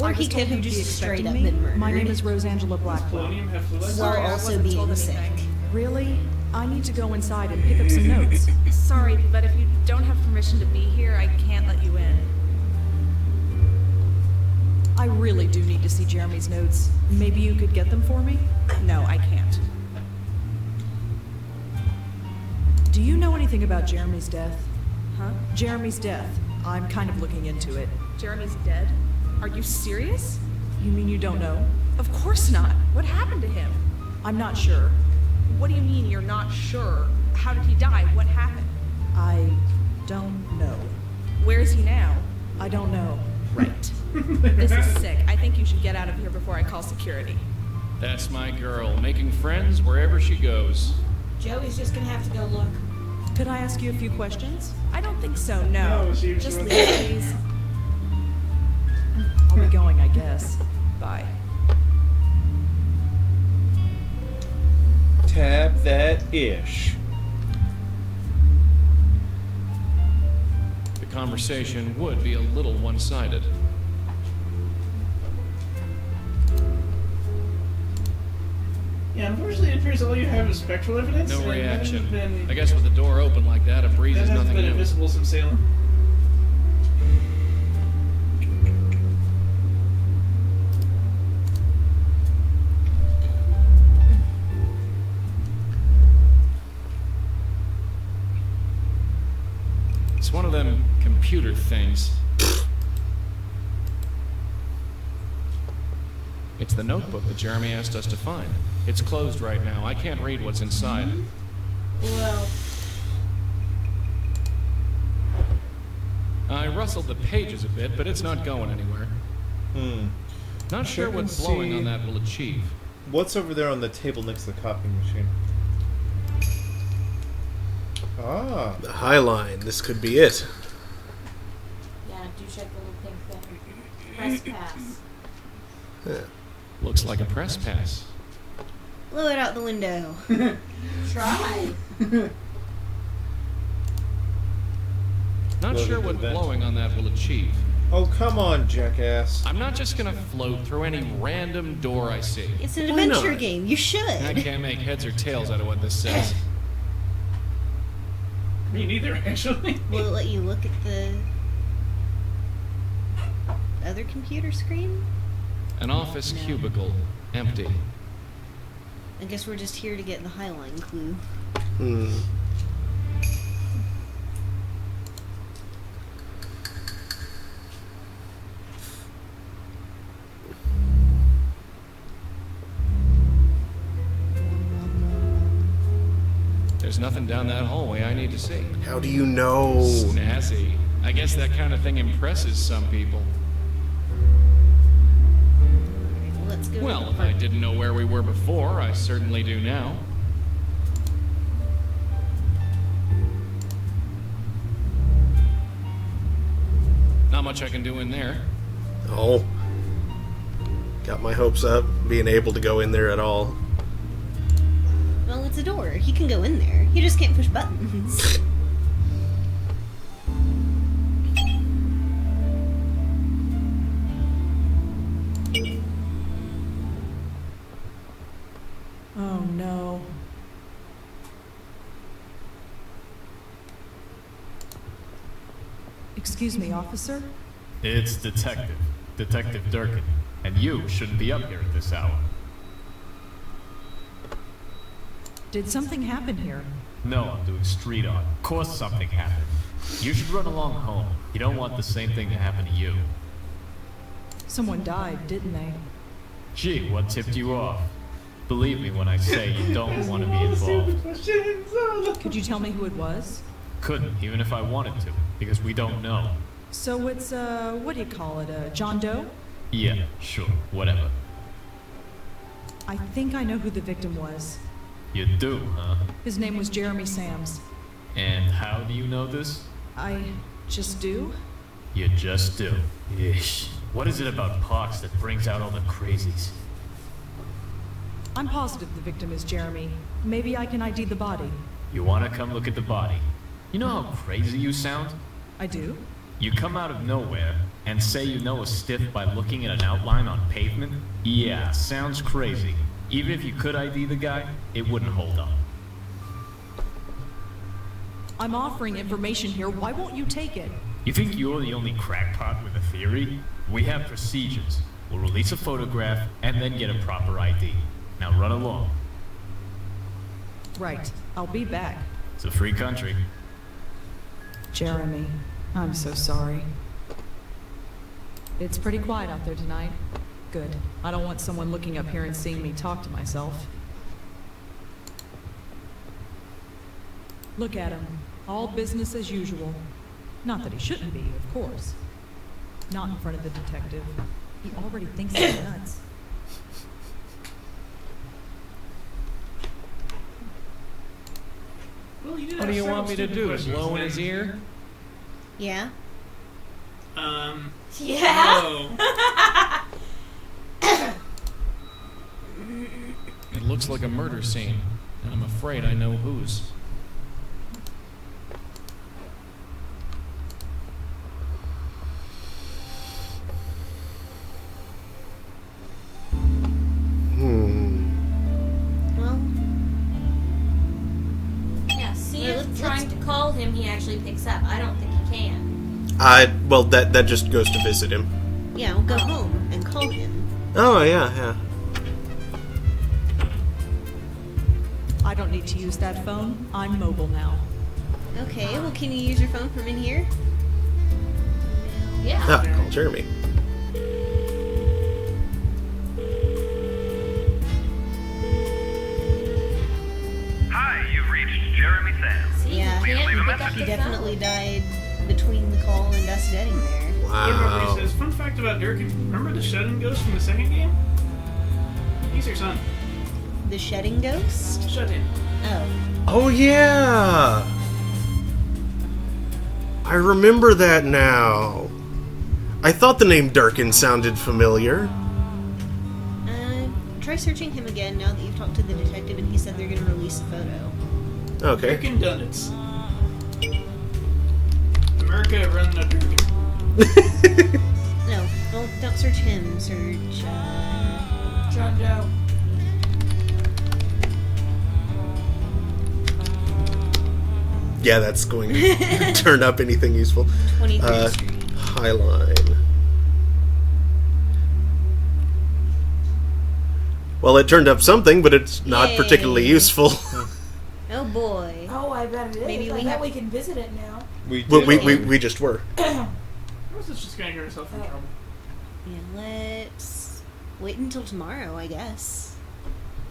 Or I he was could told have you'd be just straight expecting up me. been murdered. My name is Rosangela Does Blackwell. polonium have flu like While Sorry, I also wasn't told being sick. anything. Really? I need to go inside and pick up some notes. Sorry, but if you don't have permission to be here, I can't let you in. I really do need to see Jeremy's notes. Maybe you could get them for me? No, I can't. Do you know anything about Jeremy's death? Huh? Jeremy's death. I'm kind of looking into it. Jeremy's dead? Are you serious? You mean you don't know? Of course not. What happened to him? I'm not sure. What do you mean you're not sure? How did he die? What happened? I don't know. Where is he now? I don't know. Right. This is sick. I think you should get out of here before I call security. That's my girl, making friends wherever she goes. Joey's just gonna have to go look. Could I ask you a few questions? I don't think so, no. Just leave, please. I'll be going, I guess. Bye. Tab that ish. The conversation would be a little one-sided. Yeah, unfortunately, it appears all you have is spectral evidence. No and reaction. then I guess with the door open like that, a breeze that is hasn't nothing been new. invisible since Salem. It's one of them computer things. It's the notebook that Jeremy asked us to find. It's closed right now. I can't read what's inside. Well, I rustled the pages a bit, but it's not going anywhere. Not sure Check what and blowing see. on that will achieve. What's over there on the table next to the copying machine? Ah. The High Line. This could be it. yeah, do check the little pink thing. Press pass. Looks like a press pass. Blow it out the window. Try. Not Blow sure it what to vent. blowing on that will achieve. Oh, come on, jackass. I'm not just gonna float through any random door I see. It's an Why adventure not? game. You should. I can't make heads or tails out of what this says. Me neither, actually. Will it let you look at the other computer screen? An office cubicle, empty. I guess we're just here to get the Highline clue. There's nothing down that hallway I need to see. How do you know? Snazzy. I guess that kind of thing impresses some people. Well, let's go. Well, to if the I park. didn't know where we were before, I certainly do now. Not much I can do in there. Oh. Got my hopes up, being able to go in there at all. Well, it's a door. He can go in there. He just can't push buttons. Oh no. Excuse me, officer? It's Detective Durkin, and you shouldn't be up here at this hour. Did something happen here? No, I'm doing street art. Of course something happened. You should run along home. You don't want the same thing to happen to you. Someone died, didn't they? Gee, what tipped you off? Believe me when I say you don't want to be involved. Could you tell me who it was? Couldn't, even if I wanted to, because we don't know. So it's, what do you call it, John Doe? Yeah, sure, whatever. I think I know who the victim was. You do, huh? His name was Jeremy Sams. And how do you know this? I just do? You just do. Yeesh. What is it about parks that brings out all the crazies? I'm positive the victim is Jeremy. Maybe I can ID the body. You want to come look at the body? You know how crazy you sound? I do? You come out of nowhere and say you know a stiff by looking at an outline on pavement? Yeah, sounds crazy. Even if you could ID the guy, it wouldn't hold up. I'm offering information here. Why won't you take it? You think you're the only crackpot with a theory? We have procedures. We'll release a photograph and then get a proper ID. Now run along. Right. I'll be back. It's a free country. Jeremy, I'm so sorry. It's pretty quiet out there tonight. Good. I don't want someone looking up here and seeing me talk to myself. Look at him. All business as usual. Not that he shouldn't be, of course. Not in front of the detective. He already thinks he's nuts. Well, you did What have do you several want me to stupid do? questions Blow in then. his ear? Yeah. Yeah. No. It looks like a murder scene, and I'm afraid I know whose. Well, Yeah, see Well, if let's- trying to call him he actually picks up. I don't think he can. Well, that just goes to visit him. yeah, we'll go home and call him. Oh, yeah. I don't need to use that phone. I'm mobile now. Okay, well, can you use your phone from in here? Yeah. Ah, call Jeremy. Hi, you've reached Jeremy Sands. See, Yeah. he Please can't leave a pick up message. He the definitely phone. died between the call and us getting there. Wow. Says, fun fact about Durkin. Remember the shut-in ghost from the second game? He's your son. The shedding ghost? Shut-in. Oh. Oh, yeah. I remember that now. I thought the name Durkin sounded familiar. Try searching him again now that you've talked to the detective and he said they're going to release a photo. Okay. Durkin Donuts. America run the Durkin. No, don't search him. Search, John Doe. Yeah, that's going to turn up anything useful. 23rd Street. Highline. Well, it turned up something, but it's not Yay. particularly useful. Oh boy. Oh, I bet it is. Maybe I we bet have- we can visit it now. We Well, did. we just were. I was just gonna get herself in trouble. Yeah, let's wait until tomorrow, I guess.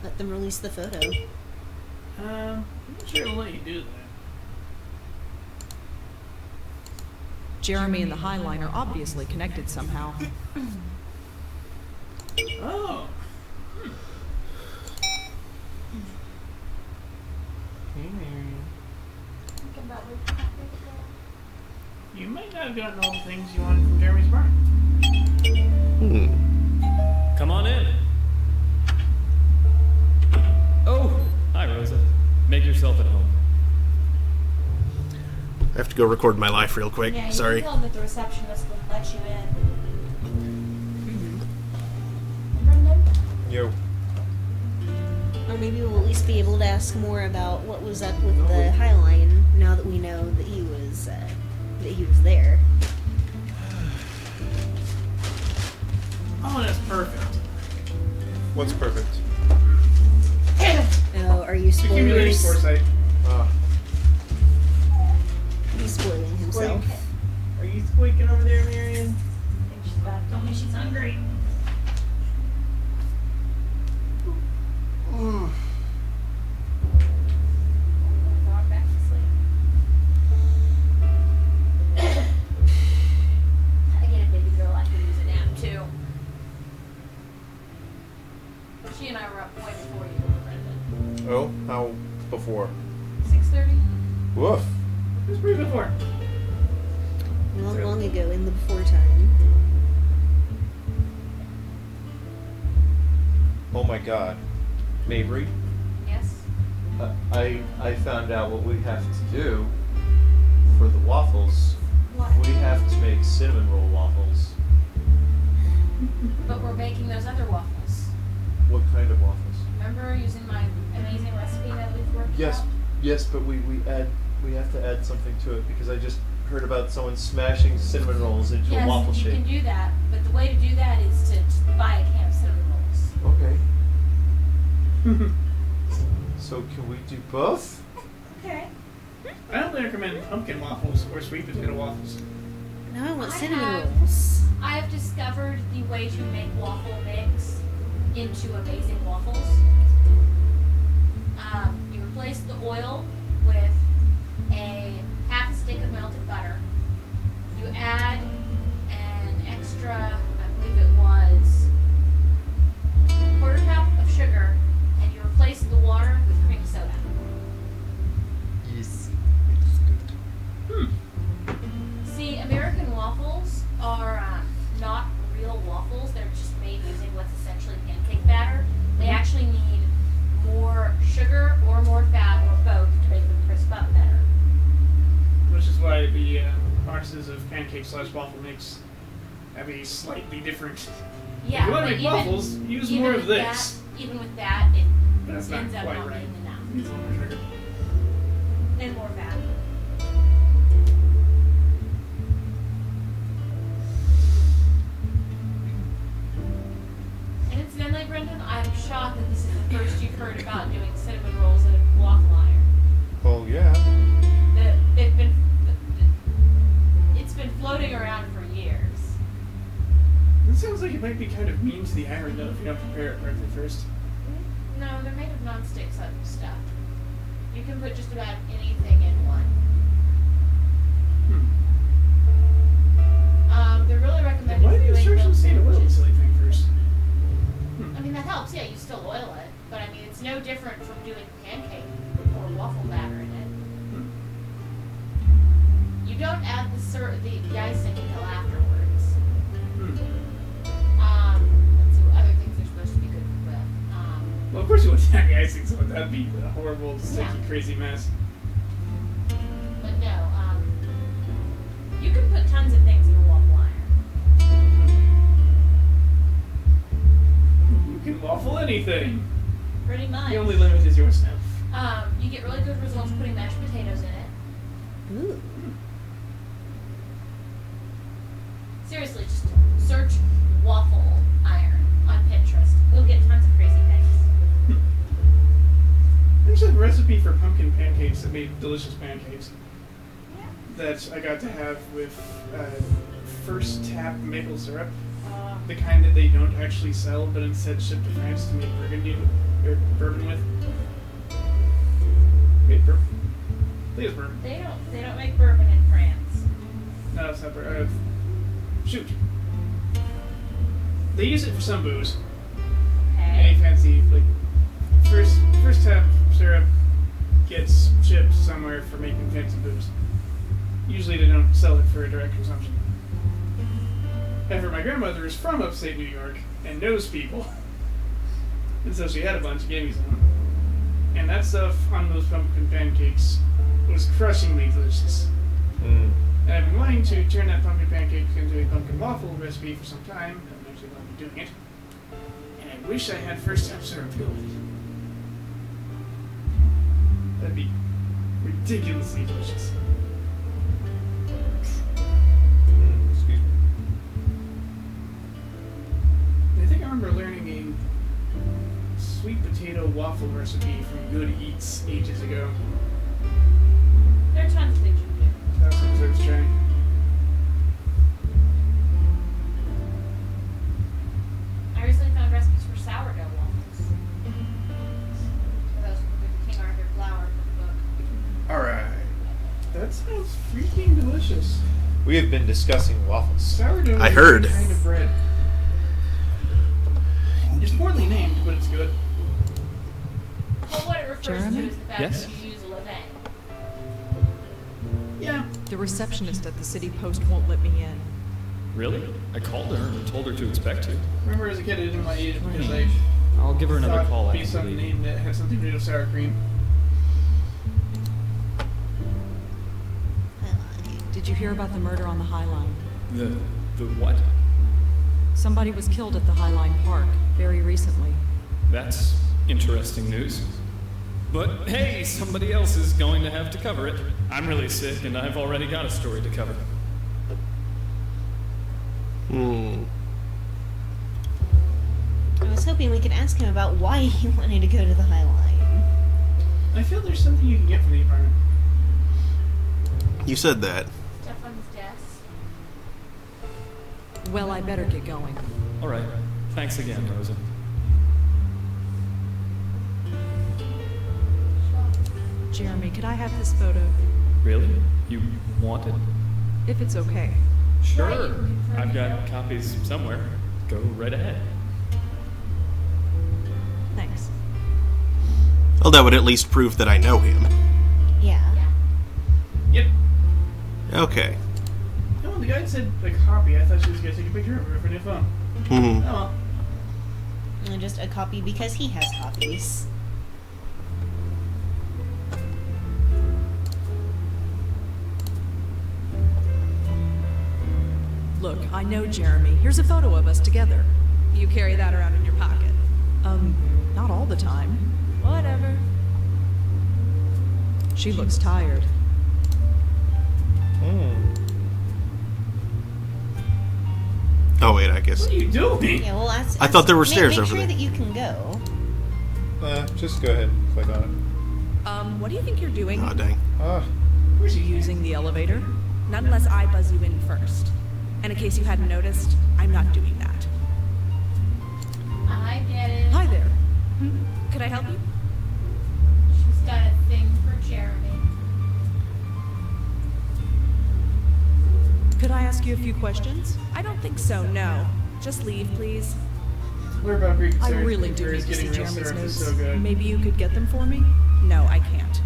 Let them release the photo. I'm not sure I'll let you do that. Jeremy and the Highline are obviously connected somehow. Oh. You might not have gotten all the things you wanted from Jeremy's bar. Come on in. Oh, hi, Rosa. Make yourself at home. I have to go record my life real quick. Yeah, you Sorry. can tell that the receptionist will let you in. Brendan? Yo. Or maybe we'll at least be able to ask more about what was up with the Highline now that we know that he was there. Oh, that's perfect. What's perfect? Oh, are you Accumulating spoilers? foresight. He's spoiling himself. Are you squeaking over there, Marion? I think she's back. Tell me she's hungry. Dog back to sleep. I get a baby girl. I can use a nap too. She and I were up way before you were, Brendan. Oh, how before? 6:30. Woof. It was pretty before. Long ago, in the before time. Oh my god. Mabry, Yes. I found out what we have to do for the waffles. What? We have to make cinnamon roll waffles. But we're baking those other waffles. What kind of waffles? Remember using my amazing recipe that we've worked Yes, out? yes, but we add we have to add something to it because I just heard about someone smashing cinnamon rolls into a waffle you shape. can do that, but the way to do that is to buy a can of cinnamon rolls. Okay. So can we do both? Okay. I don't recommend pumpkin waffles or sweet potato waffles. Now I want cinnamon rolls. I have discovered the way to make waffle mix into amazing waffles. You replace the oil with half a stick of melted butter. You add an extra, I believe it was, quarter cup of sugar, and you replace the water with cream soda. Yes. See, American waffles are not real waffles. They're just made using what's essentially pancake batter. They actually need more sugar or more fat or both to make them crisp up better. Which is why the boxes of pancake/waffle mix have a slightly different. Yeah, if you want but to make waffles, use even more with of this. Even with that, it That's not ends up quite not right. being enough. Needs a little more sugar. And more fat. And incidentally, Brendan, I'm shocked that this is the first you've heard about doing cinnamon rolls in a waffle iron. Oh yeah. It's been floating around for years. It sounds like it might be kind of mean to the iron though if you don't prepare it correctly first. No, they're made of non-stick stuff. You can put just about anything in one. They're really recommended. Why do you instructions say to oil the silly thing first? I mean, that helps. Yeah, you still oil it, but I mean, it's no different from doing pancake or waffle batter in it. You don't add the icing until afterwards. Let's see what other things are supposed to be good with. Well, of course you want to add the icing, so that'd be a horrible, sticky, crazy mess. But no, you can put tons of things in a waffle iron. You can waffle anything. Pretty much. The only limit is yours now. You get really good results putting mashed potatoes in it. Ooh. Seriously, just search waffle iron on Pinterest. You'll get tons of crazy things. There's a recipe for pumpkin pancakes that made delicious pancakes. Yeah. That I got to have with first tap maple syrup. The kind that they don't actually sell, but instead ship to France to make bourbon with. Wait, bourbon? I think it's bourbon. They don't make bourbon in France. No, it's not bourbon. Shoot. They use it for some booze. Any fancy, like, first tap syrup gets shipped somewhere for making fancy booze. Usually they don't sell it for direct consumption. However, my grandmother is from upstate New York and knows people. And so she had a bunch and gave me some. And that stuff on those pumpkin pancakes was crushingly delicious. And I've been wanting to turn that pumpkin pancake into a pumpkin waffle recipe for some time. I'm actually going to be doing it. And I wish I had first tap syrup to go with it. That'd be ridiculously delicious. Excuse me. I think I remember learning a sweet potato waffle recipe from Good Eats ages ago. There are tons of things you can do. That was deserves trying. I recently found recipes for sourdough waffles. For those with the King Arthur flour book. Alright. That sounds freaking delicious. We have been discussing waffles. Sourdough I is heard. a kind of bread. It's poorly named, but it's good. Well, what it refers Jeremy? to is the fact Yes? that you use a levain. Yeah. The receptionist at the city post won't let me in. Really? I called her and told her to expect you. Remember as a kid I didn't want to eat it because I I'll give her another thought call it'd be after some we leave. name that had something to do with sour cream. Did you hear about the murder on the High Line? The what? Somebody was killed at the High Line Park very recently. That's interesting news. But hey, somebody else is going to have to cover it. I'm really sick, and I've already got a story to cover. I was hoping we could ask him about why he wanted to go to the High Line. I feel there's something you can get from the apartment. You said that. Stuff on his desk. Well, I better get going. All right. Thanks again, Rosa. Jeremy, could I have this photo? Really? You want it? If it's okay. Sure. I've got copies somewhere. Go right ahead. Thanks. Well, that would at least prove that I know him. Yeah. Yep. Okay. No, when the guy said a copy, I thought she was going to take a picture of her for a new phone. Oh well. And just a copy because he has copies. Look, I know Jeremy. Here's a photo of us together. You carry that around in your pocket. Not all the time. Whatever. She looks tired. Oh wait, I guess. What are you doing? Yeah, well, I thought there were stairs make over sure there. that you can go. Just go ahead and click on What do you think you're doing? Oh dang. it. Where's you using the elevator? Not unless I buzz you in first. And in case you hadn't noticed, I'm not doing that. I get it. Hi there. Could I help you? She's got a thing for Jeremy. Could I ask you a few questions? I don't think so, no. Just leave, please. We're about Greek I syrup. really do It's need to see getting real Jeremy's syrup is notes. so good. Maybe you could get them for me? No, I can't.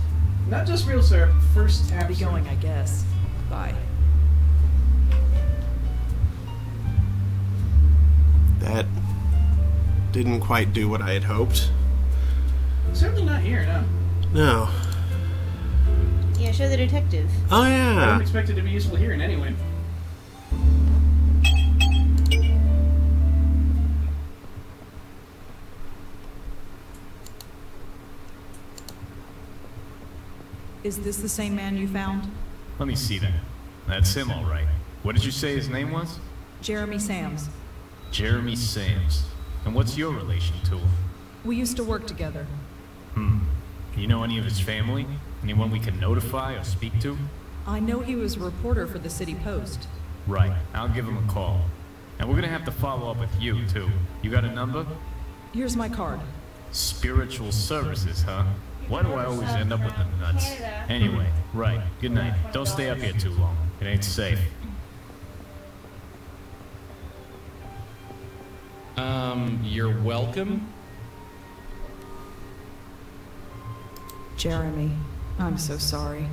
Not just real syrup, first tap I'll be syrup. going, I guess. Bye. That didn't quite do what I had hoped. Certainly not here, no. No. Yeah, show the detective. Oh I yeah. don't expect it to be useful here in any way. Is this the same man you found? Let me see that. That's him, all right. What did you say his name was? Jeremy Sams. Jeremy Sams. And what's your relation to him? We used to work together. You know any of his family? Anyone we can notify or speak to? I know he was a reporter for the City Post. Right. I'll give him a call. And we're gonna have to follow up with you, too. You got a number? Here's my card. Spiritual services, huh? Why do I always end up with the nuts? Anyway, right. Good night. Don't stay up here too long. It ain't safe. You're welcome? Jeremy, I'm so sorry.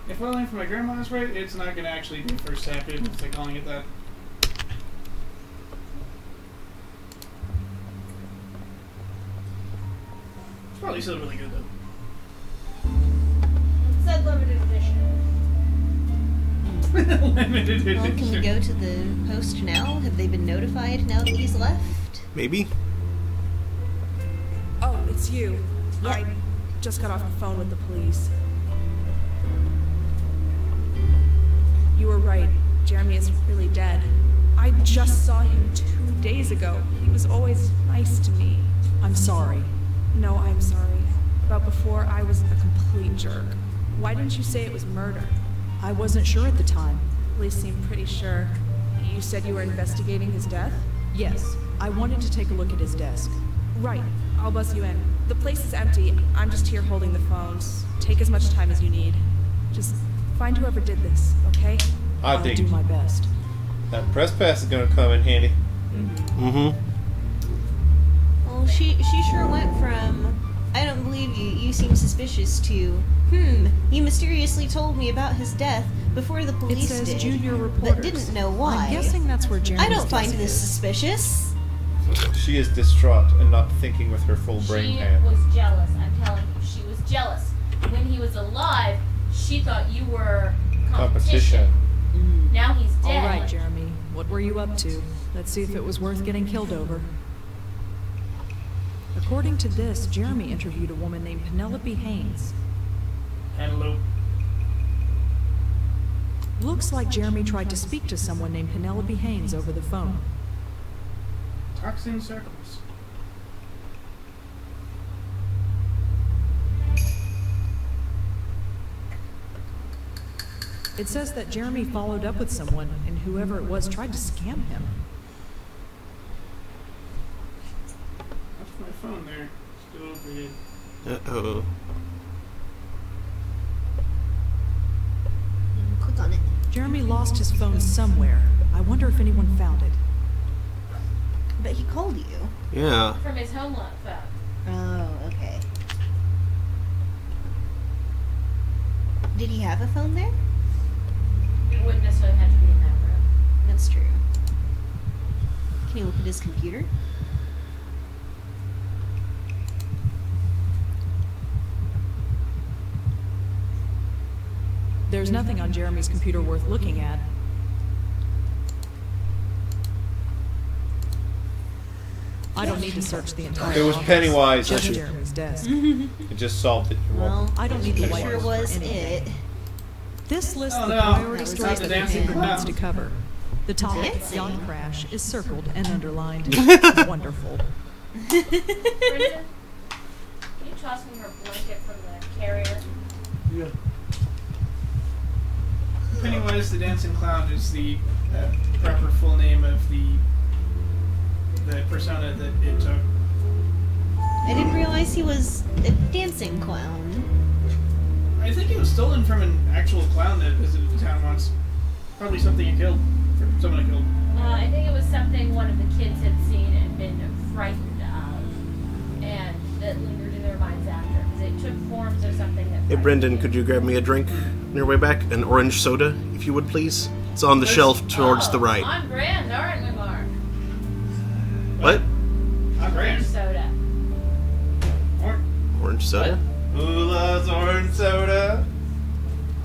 If I learn from my grandma's right, it's not going to actually be first tap in, if they're calling it that. It's probably still really good, though. It said limited edition. Limited edition. Well, can we go to the post now? Have they been notified now that he's left? Maybe. Oh, it's you. Yep. I just got off the phone with the police. You were right. Jeremy is really dead. I just saw him 2 days ago. He was always nice to me. I'm sorry. No, I'm sorry. But before, I was a complete jerk. Why didn't you say it was murder? I wasn't sure at the time. Police seem pretty sure. You said you were investigating his death? Yes, I wanted to take a look at his desk. Right. I'll buzz you in. The place is empty. I'm just here holding the phones. Take as much time as you need. Just find whoever did this, okay? I'll do my best. That press pass is going to come in handy. Mm-hmm. Well, she sure went from, I don't believe you, you seem suspicious, to, you mysteriously told me about his death before the police It says did, junior reporters. but didn't know why. I'm guessing that's where Jeremy's I don't find desk this is. suspicious. She is distraught and not thinking with her full brain She pan. was jealous, I'm telling you. She was jealous. When he was alive, she thought you were competition. Now he's dead. All right, Jeremy. What were you up to? Let's see if it was worth getting killed over. According to this, Jeremy interviewed a woman named Penelope Haynes. Antelope. Looks like Jeremy tried to speak to someone named Penelope Haynes over the phone. Talks in circles. It says that Jeremy followed up with someone, and whoever it was tried to scam him. That's my phone there. Still overhead. Uh-oh. Click on it. Jeremy lost his phone somewhere. I wonder if anyone found it. But he called you. Yeah. From his home phone. Oh, okay. Did he have a phone there? It wouldn't necessarily have to be in that room. That's true. Can you look at his computer? There's nothing on Jeremy's computer worth looking at. I don't need to search the entire It was office. Pennywise. Just Jeremy's desk. It just solved it. Well, I don't need the it white sure noise for was anything. it. This lists Oh, the no. priority That was stories the that the dancing paper clown. needs to cover. The topic, Dancing? yacht crash, is circled and underlined. Wonderful. Brendan, can you toss me her blanket from the carrier? Yeah. Pennywise the Dancing Clown is the proper full name of the persona that it took. I didn't realize he was a dancing clown. I think it was stolen from an actual clown that visited the town once. Probably something he killed. Or someone he killed. I think it was something one of the kids had seen and been frightened of, and that lingered in their minds after, because it took forms of something that. Hey, Brendan, could you grab me a drink on your way back? An orange soda, if you would, please. It's on the shelf towards the right. On brand, aren't we, Mark? What? I'm Orange soda. Orange soda? Who loves orange soda?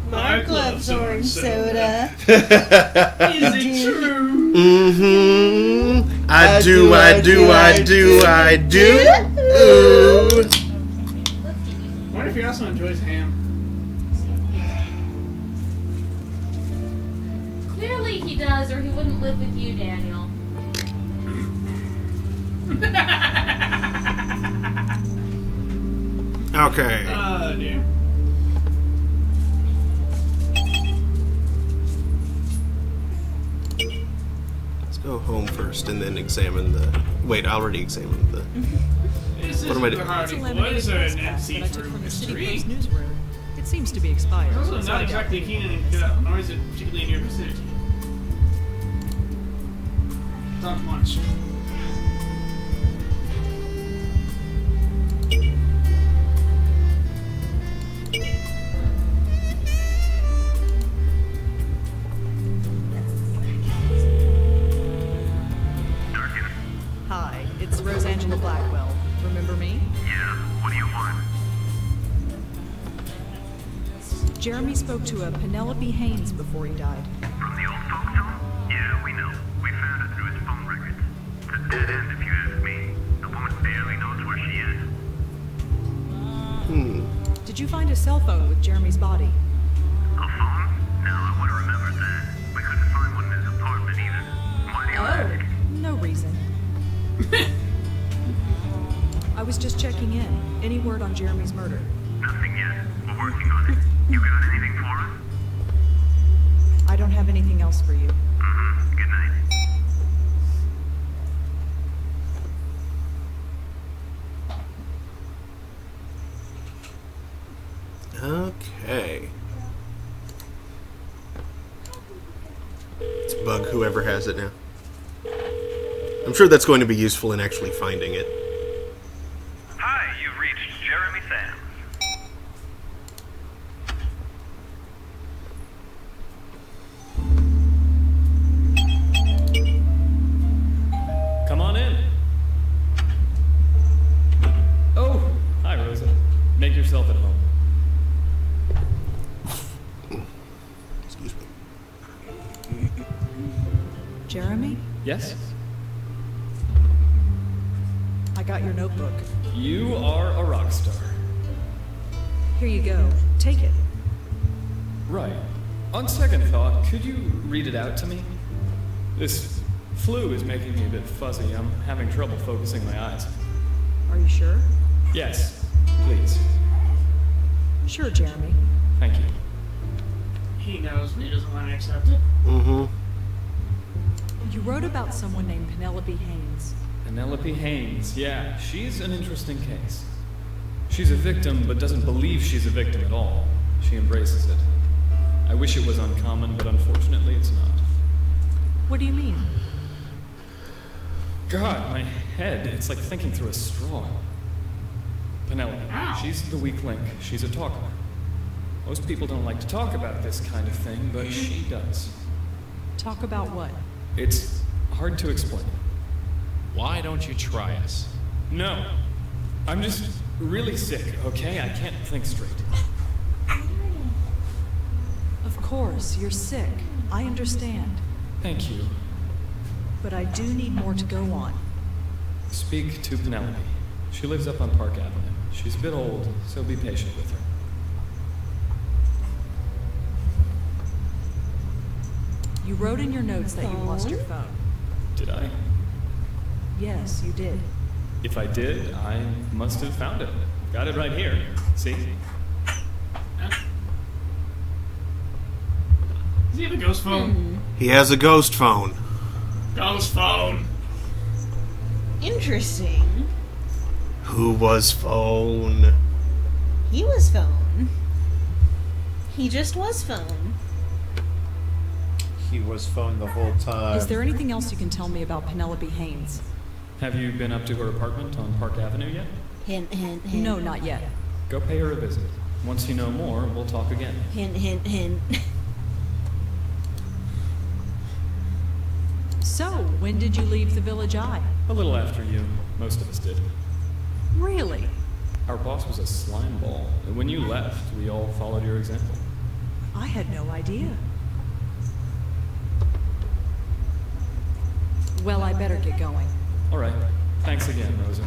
Mark loves orange soda. Is it true? Mm-hmm. I do. Ooh. I wonder if he also enjoys ham. Clearly he does, or he wouldn't live with you, Daniel. Okay. Oh, dear. Let's go home first and then examine the... Wait, I already examined the... This What am I isn't doing? the Hardy Boys or an MC that I took room from the City mystery. Post newsroom. It seems to be expired. Also, so I not doubt exactly it. keen and gut, nor is it particularly in your vicinity. Not much. Hi, it's Rosangela Blackwell. Remember me? Yeah, what do you want? Jeremy spoke to a Penelope Haynes before he died. From the old folks home? Yeah, we know. We found it through his phone records. It's a dead end if you ask me. The woman barely knows where she is. Did you find a cell phone with Jeremy's body? A phone? No, I would have remembered that. We couldn't find one in his apartment either. Why do you ask? No reason. I was just checking in. Any word on Jeremy's murder? Nothing yet. We're working on it. You got anything for us? I don't have anything else for you. Mm-hmm. Good night. Okay. Let's bug whoever has it now. I'm sure that's going to be useful in actually finding it. Hi, you've reached Jeremy Sands. Come on in. Oh, hi, Rosa. Make yourself at home. Jeremy? Yes? I got your notebook. You are a rock star. Here you go. Take it. Right. On second thought, could you read it out to me? This flu is making me a bit fuzzy. I'm having trouble focusing my eyes. Are you sure? Yes, please. Sure, Jeremy. Thank you. He knows, but he doesn't want to accept it. Mm-hmm. You wrote about someone named Penelope Haynes. Penelope Haynes, yeah, she's an interesting case. She's a victim, but doesn't believe she's a victim at all. She embraces it. I wish it was uncommon, but unfortunately it's not. What do you mean? God, my head, it's like thinking through a straw. Penelope, she's the weak link. She's a talker. Most people don't like to talk about this kind of thing, but she does. Talk about what? It's hard to explain. Why don't you try us? No. I'm just really sick, okay? I can't think straight. Of course, you're sick. I understand. Thank you. But I do need more to go on. Speak to Penelope. She lives up on Park Avenue. She's a bit old, so be patient with her. You wrote in your notes that you lost your phone. Did I? Yes, you did. If I did, I must have found it. Got it right here. See? Does he have a ghost phone? He has a ghost phone. Ghost phone. Interesting. Who was phone? He was phone. He just was phone. He was phone the whole time. Is there anything else you can tell me about Penelope Haynes? Have you been up to her apartment on Park Avenue yet? Hint, hint, hint. No, not yet. Go pay her a visit. Once you know more, we'll talk again. Hint, hint, hint. So, when did you leave the Village Eye? A little after you. Most of us did. Really? Our boss was a slime ball, and when you left, we all followed your example. I had no idea. Well, I better get going. All right. Thanks again, Rosa.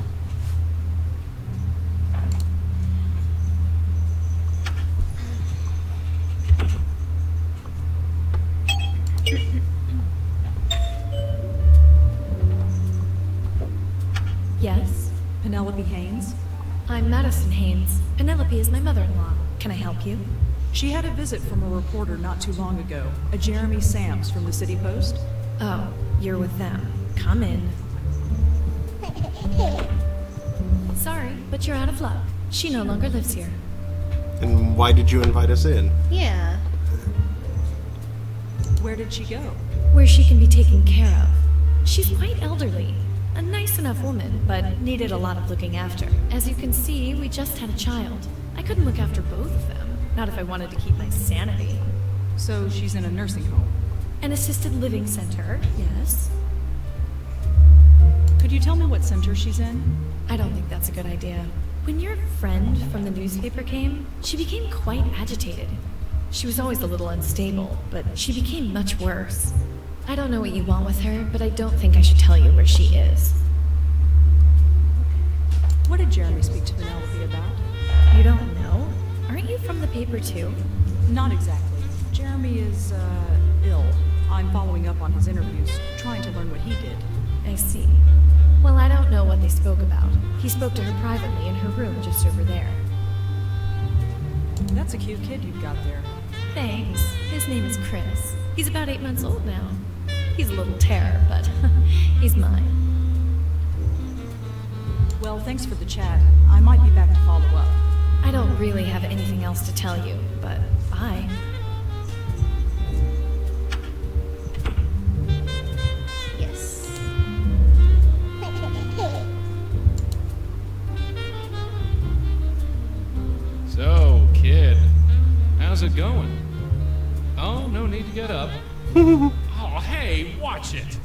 Yes? Penelope Haynes? I'm Madison Haynes. Penelope is my mother-in-law. Can I help you? She had a visit from a reporter not too long ago, a Jeremy Sams from the City Post. Oh, you're with them. Come in. Sorry, but you're out of luck. She no longer lives here. And why did you invite us in? Yeah. Where did she go? Where she can be taken care of. She's quite elderly. A nice enough woman, but needed a lot of looking after. As you can see, we just had a child. I couldn't look after both of them. Not if I wanted to keep my sanity. So she's in a nursing home? An assisted living center, yes. Could you tell me what center she's in? I don't think that's a good idea. When your friend from the newspaper came, she became quite agitated. She was always a little unstable, but she became much worse. I don't know what you want with her, but I don't think I should tell you where she is. What did Jeremy speak to Penelope about? You don't know? Aren't you from the paper too? Not exactly. Jeremy is, ill. I'm following up on his interviews, trying to learn what he did. I see. Well, I don't know what they spoke about. He spoke to her privately in her room just over there. That's a cute kid you've got there. Thanks. His name is Chris. He's about 8 months old now. He's a little terror, but he's mine. Well, thanks for the chat. I might be back to follow up. I don't really have anything else to tell you, but bye. Yes. So, kid, how's it going? Oh, no need to get up. Oh, hey, watch it.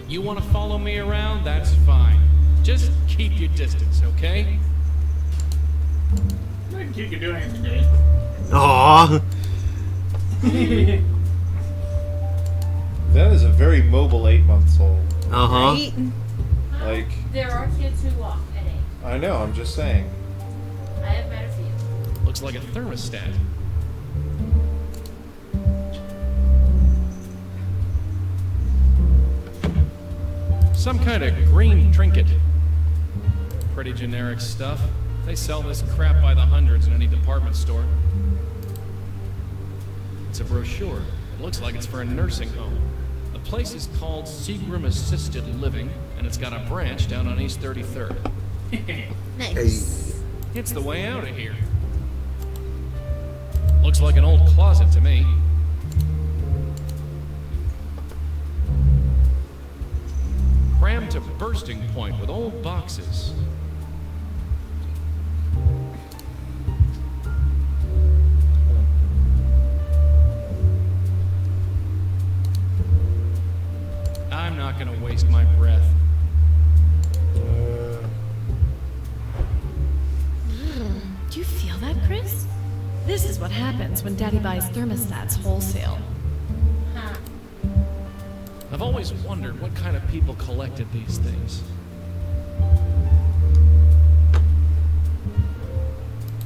You want to follow me around? That's fine. Just keep your distance, okay? I can keep you doing it today. Aww. That is a very mobile 8-month-old. Uh-huh. Right? Like, There are kids who walk at 8. I know, I'm just saying. I have met a few. Looks like a thermostat. Some kind of green trinket. Pretty generic stuff. They sell this crap by the hundreds in any department store. It's a brochure. It looks like it's for a nursing home. The place is called Seagram Assisted Living, and it's got a branch down on East 33rd. Nice. It's the way out of here. Looks like an old closet to me. Crammed to bursting point with old boxes. I'm not gonna waste my breath. Do you feel that, Chris? This is what happens when Daddy buys thermostats wholesale. Huh. I've always wondered what kind of people collected these things.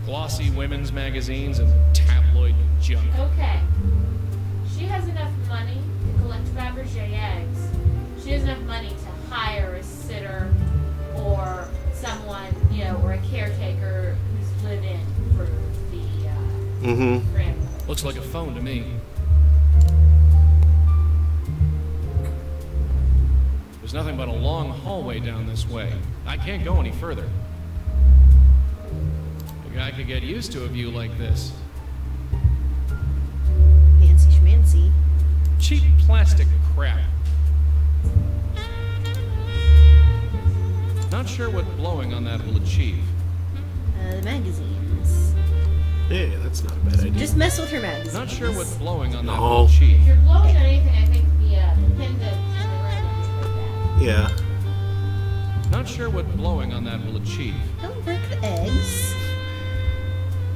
Glossy women's magazines and tabloid junk. Okay. She has enough money to collect Fabergé eggs. She has enough money to hire a sitter or someone, you know, or a caretaker who's lived in for the grandmother. Looks like a phone to me. There's nothing but a long hallway down this way. I can't go any further. A guy could get used to a view like this. Fancy schmancy. Cheap plastic crap. Not sure what blowing on that will achieve. The magazines. Yeah, that's not a bad idea. Just mess with her magazines. Not sure what blowing on that No. will achieve. If you're blowing on anything, I think the pendant in the room would be like that. Yeah. Not sure what blowing on that will achieve. Don't break the eggs.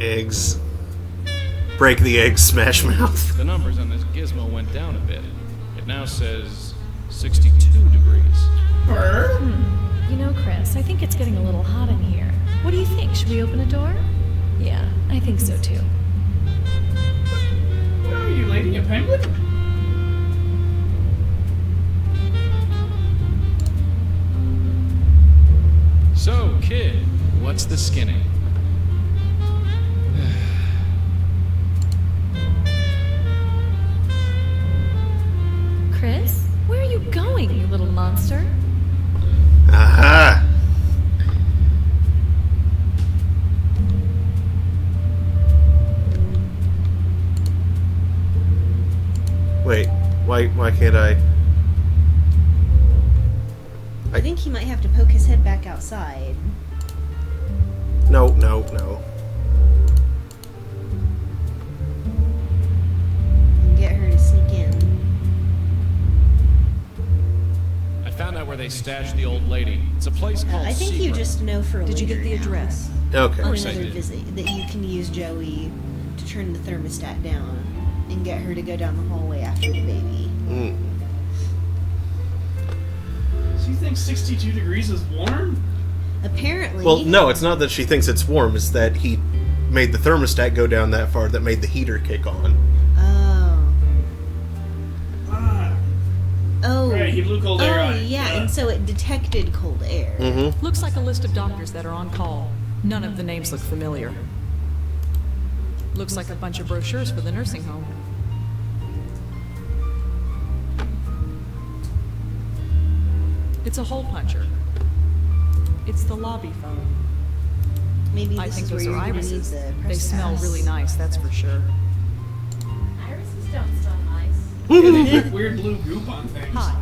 Eggs. Break the egg, Smash Mouth. The numbers on this gizmo went down a bit. It now says 62 degrees. You know, Chris, I think it's getting a little hot in here. What do you think? Should we open a door? Yeah, I think so too. What are you, lady? A penguin? So, kid, what's the skinny? Chris, where are you going, you little monster? Aha! Wait, why can't I? I think he might have to poke his head back outside. No. Get her to sneak in. I found out where they stashed the old lady. It's a place called I think you Seagram. just know for Did you get later the now. address? Okay. On course I another did. visit that you can use Joey to turn the thermostat down and get her to go down the hallway after the baby. So you think 62 degrees is warm? Apparently. Well, no, it's not that she thinks it's warm. It's that he made the thermostat go down that far that made the heater kick on. Oh. Right, he blew cold air on it. Yeah, and so it detected cold air. Looks like a list of doctors that are on call. None of the names look familiar. Looks like a bunch of brochures for the nursing home. It's a hole puncher. It's the lobby phone. Maybe I this think is where those you're are gonna need irises. the They smell press really pass. nice, that's for sure. Irises don't smell nice. They put weird blue goop on things. Hi.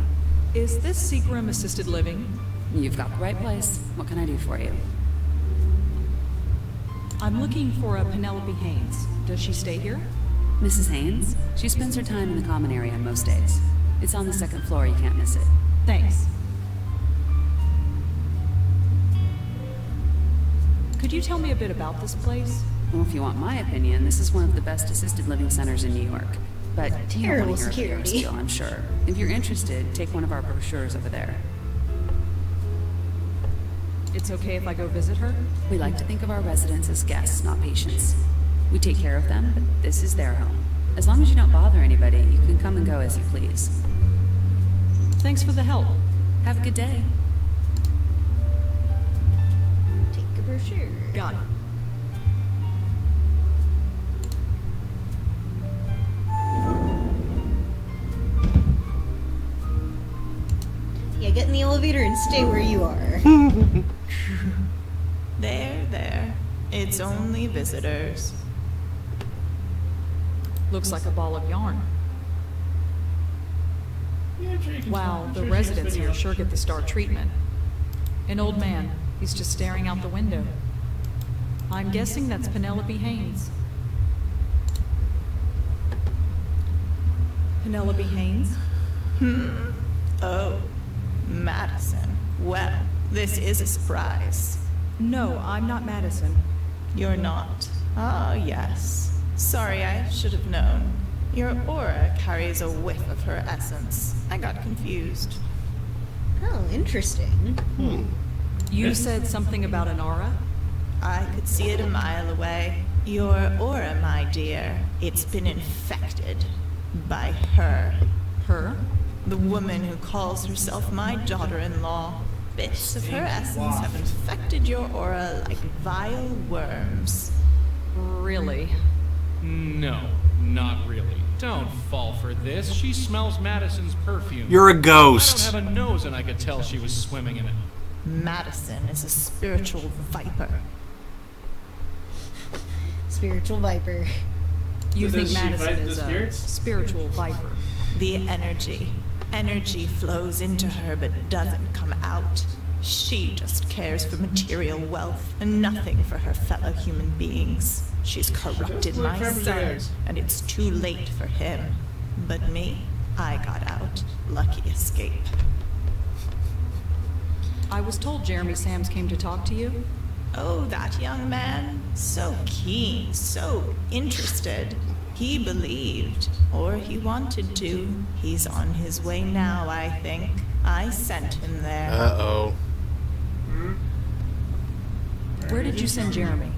Is this Seagram Assisted Living? You've got the right place. What can I do for you? I'm looking for a Penelope Haynes. Does she stay here? Mrs. Haynes? She spends her time in the common area on most days. It's on the second floor, you can't miss it. Thanks. Could you tell me a bit about this place? Well, if you want my opinion, this is one of the best assisted living centers in New York. But you don't want to hear a fair spiel, I'm sure. If you're interested, take one of our brochures over there. It's okay if I go visit her? We like to think of our residents as guests, not patients. We take care of them, but this is their home. As long as you don't bother anybody, you can come and go as you please. Thanks for the help. Have a good day. Take a brochure. Got it. Yeah, get in the elevator and stay where you are. There. It's only visitors. Looks like a ball of yarn. Wow, the residents here sure get the star treatment. An old man. He's just staring out the window. I'm guessing that's Penelope Haynes. Penelope Haynes? Oh, Madison. Well, this is a surprise. No, I'm not Madison. You're not. Ah, yes. Sorry, I should have known. Your aura carries a whiff of her essence. I got confused. Oh, interesting. You said something about an aura? I could see it a mile away. Your aura, my dear, it's been infected by her. Her? The woman who calls herself my daughter-in-law. Bits of her essence have infected your aura like vile worms. Really? No, not really. Don't fall for this. She smells Madison's perfume. You're a ghost. I don't have a nose and I could tell she was swimming in it. Madison is a spiritual viper. Spiritual viper. You So think does she Madison fight the is a spirits? spiritual viper? The energy flows into her but doesn't come out. She just cares for material wealth and nothing for her fellow human beings. She's corrupted my son, and it's too late for him. But me, I got out. Lucky escape. I was told Jeremy Sams came to talk to you. Oh, that young man. So keen, so interested. He believed, or he wanted to. He's on his way now, I think. I sent him there. Uh-oh. Where did you send Jeremy?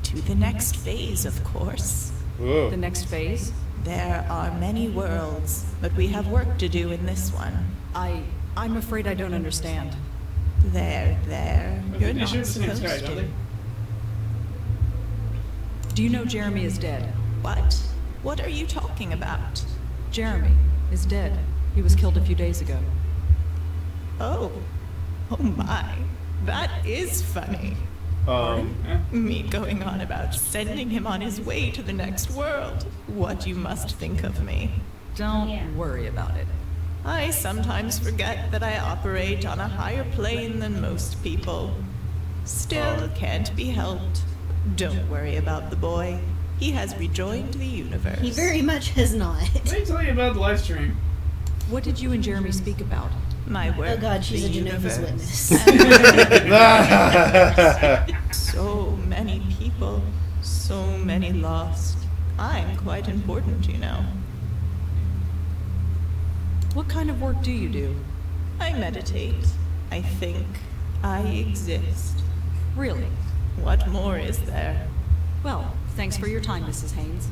To the next phase, of course. Whoa. The next phase? There are many worlds, but we have work to do in this one. I'm afraid I don't understand. There. You're They not shoot the same supposed sky, don't to. they? Do you know Jeremy is dead? What? What are you talking about? Jeremy is dead. He was killed a few days ago. Oh my. That is funny. Me going on about sending him on his way to the next world. What you must think of me. Don't worry about it. I sometimes forget that I operate on a higher plane than most people. Still can't be helped. Don't worry about the boy. He has rejoined the universe. He very much has not. Let me tell you about the live stream. What did you and Jeremy speak about? My work. Oh god, she's a the Jehovah's universe. Witness. So many people, so many lost. I'm quite important, you know. What kind of work do you do? I meditate. I think. I exist. Really? What more is there? Well, thanks for your time, Mrs. Haynes.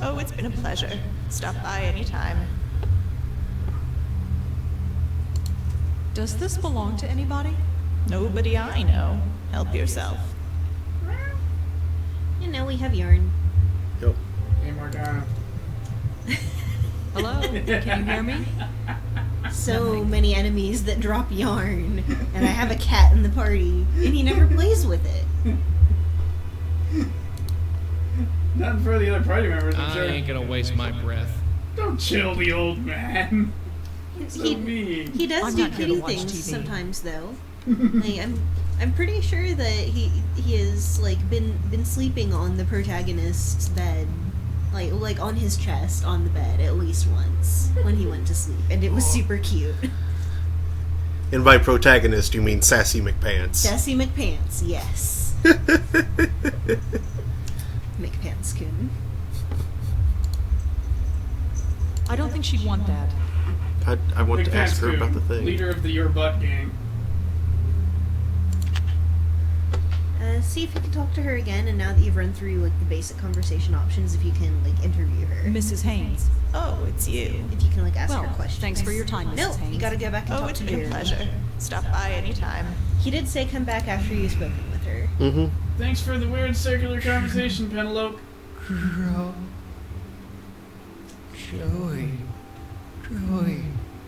Oh, it's been a pleasure. Stop by anytime. Does this belong to anybody? Nobody I know. Help yourself. You know, we have yarn. Yep. Hey, Morgana. Hello? Can you hear me? So many enemies that drop yarn. And I have a cat in the party, and he never plays with it. Not for the other party members, I'm I sure. ain't gonna waste my breath. Don't chill the old man. It's so mean. He does I'm do not here to kitty watch things TV. sometimes, though. Like, I'm pretty sure that he has like been sleeping on the protagonist's bed, like on his chest on the bed at least once when he went to sleep, and it was super cute. And by protagonist, you mean Sassy McPants. Sassy McPants, yes. McPants-kun. I don't think she'd want that. I want to ask her McPants-kun, about the thing. Leader of the Your Butt gang. See if you can talk to her again, and now that you've run through like the basic conversation options, if you can like interview her. Mrs. Haynes. Oh, it's you. If you can like ask Well, her questions. thanks for your time, Mrs. No, Haynes. you gotta go back and Oh, talk it's to been a Jeremy. pleasure. Stop by anytime. He did say come back after you've spoken with her. Mm-hmm. Thanks for the weird circular conversation, Penelope. Joey,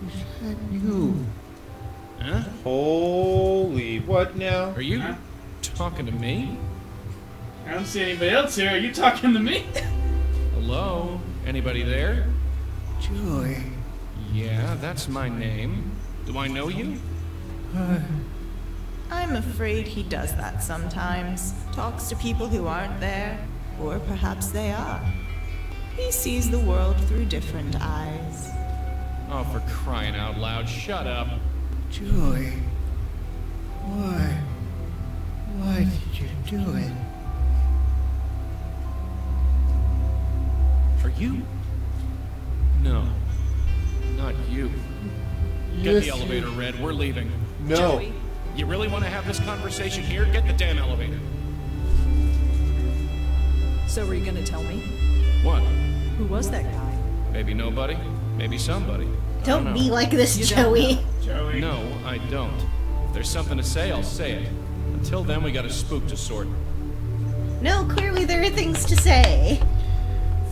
is that you? Huh? Holy, what now? Are you talking to me? I don't see anybody else here. Are you talking to me? Hello? Anybody there? Joey. Yeah, that's my name. Do I know you? I'm afraid he does that sometimes. Talks to people who aren't there, or perhaps they are. He sees the world through different eyes. Oh, for crying out loud, shut up. Joey. Why? Why did you do it? Are you? No. Not you. Get Yes, the elevator, Red. We're leaving. No. Joey, you really want to have this conversation here? Get the damn elevator. So were you gonna tell me? What? Who was that guy? Maybe nobody. Maybe somebody. I Don't know. be like this, You don't Joey. know. Joey. No, I don't. If there's something to say, I'll say it. Until then, we got a spook to sort. No, clearly there are things to say.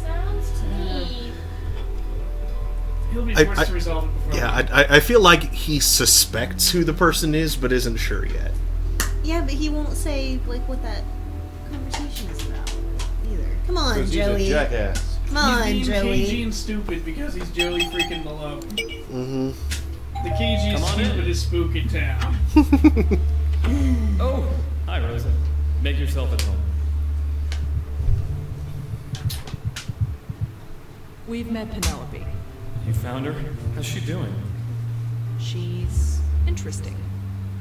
Sounds to me. He'll be forced to resolve it before. Yeah, I feel like he suspects who the person is, but isn't sure yet. Yeah, but he won't say like what that conversation is about either. Come on, Because he's Joey. a jackass. Come on, he's being Joey. cagey and stupid because he's Joey freaking Malone. Mm-hmm. The cagey Come on in. stupidest spook in town. Oh, hi, Rosa. Make yourself at home. We've met Penelope. You found her? How's she doing? She's interesting.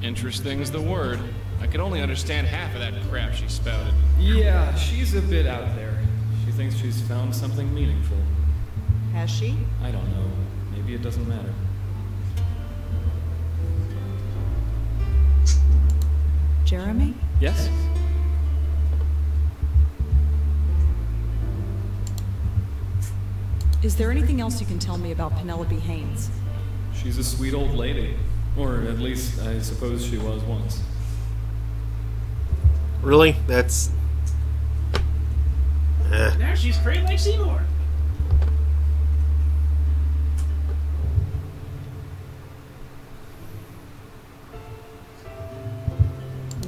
Interesting's the word. I could only understand half of that crap she spouted. Yeah, she's a bit out there. She thinks she's found something meaningful. Has she? I don't know. Maybe it doesn't matter. Jeremy? Yes? Is there anything else you can tell me about Penelope Haynes? She's a sweet old lady. Or at least, I suppose she was once. Really? That's... Now she's great like Seymour.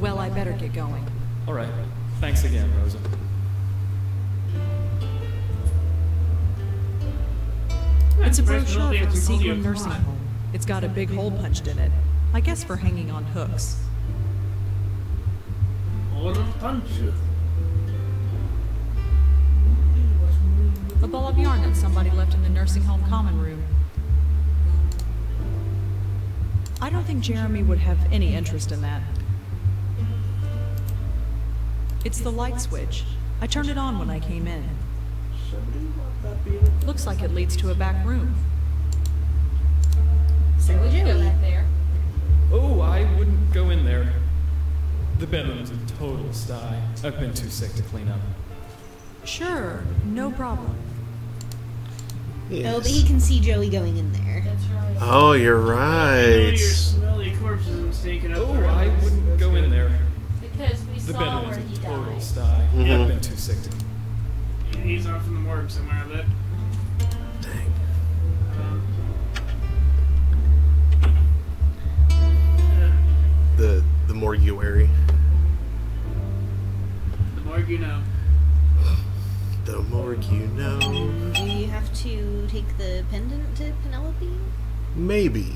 Well, I better get going. All right. Thanks again, Rosa. It's a Penelope brochure had for the some Seagram polio. nursing home. It's got a big hole punched in it. I guess for hanging on hooks. All of punch. A ball of yarn that somebody left in the nursing home common room. I don't think Jeremy would have any interest in that. It's the light switch. I turned it on when I came in. Looks like it leads to a back room. So would Go Joey. back there. Oh, I wouldn't go in there. The bedroom's a total sty. I've been too sick to clean up. Sure, no problem. No, but he can see Joey going in there. That's right. Oh, you're I know right. your smelly corpses and stinking up Oh, the I room. wouldn't go in there. Because we The saw bedroom's where he a total died. sty. Mhm. I've been too sick to. He's off in the morgue somewhere, I bet. Dang. The mortuary. The morgue you know. The morgue, you know. Do you have to take the pendant to Penelope? Maybe.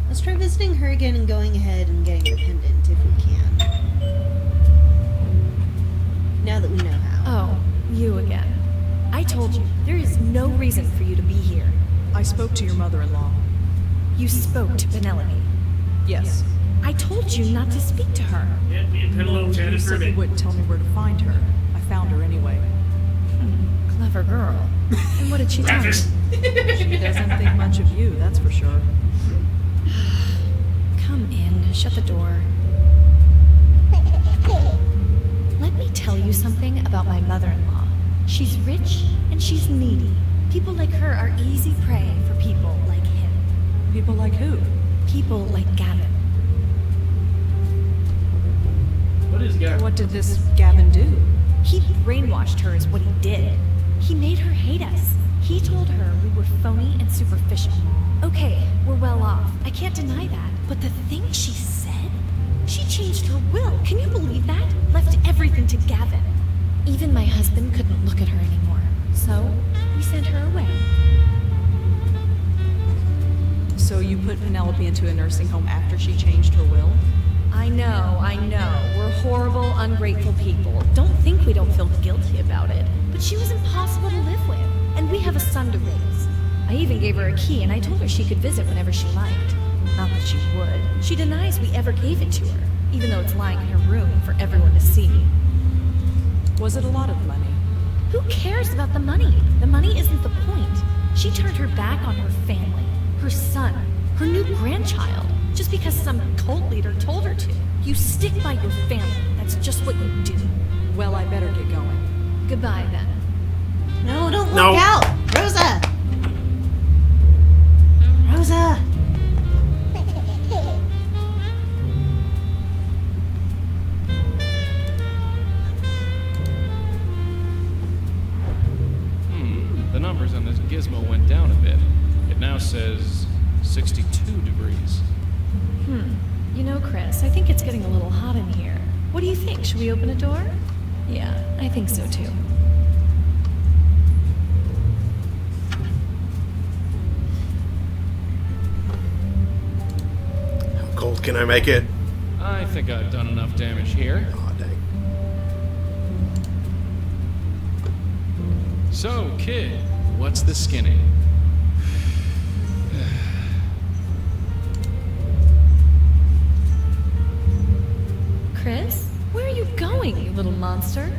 Let's try visiting her again and going ahead and getting the pendant if we can. Now that we know how. Oh, you again. I told you, there is no reason for you to be here. I spoke to your mother-in-law. You spoke to Penelope. Yes. I told you not to speak to her. Yeah, me and Penelope You chatted for a said you bit. wouldn't tell me where to find her. I found her anyway. Clever girl. And what did she tell you? She doesn't think much of you, that's for sure. Come in. Shut the door. Let me tell you something about my mother-in-law. She's rich and she's needy. People like her are easy prey for people like him. People like who? People like Gavin. What is Gavin? What did this Gavin do? He brainwashed her is what he did. He made her hate us. He told her we were phony and superficial. Okay, we're well off. I can't deny that. But the thing she said? She changed her will. Can you believe that? Left everything to Gavin. Even my husband couldn't look at her anymore. So, we sent her away. So you put Penelope into a nursing home after she changed her will? I know. We're horrible, ungrateful people. Don't think we don't feel guilty about it. But she was impossible to live with. And we have a son to raise. I even gave her a key and I told her she could visit whenever she liked. Not that she would. She denies we ever gave it to her, even though it's lying in her room for everyone to see. Was it a lot of money? Who cares about the money? The money isn't the point. She turned her back on her family, her son, her new grandchild, just because some cult leader told her to. You stick by your family. That's just what you do. Well, I better get going. Goodbye, then. No, don't walk out! Rosa! Rosa! The numbers on this gizmo went down a bit. It now says 62 degrees. You know, Chris, I think it's getting a little hot in here. What do you think? Should we open a door? Yeah, I think so too. How cold can I make it? I think I've done enough damage here. Aw, dang. So, kid, what's the skinny? Chris, where are you going, you little monster?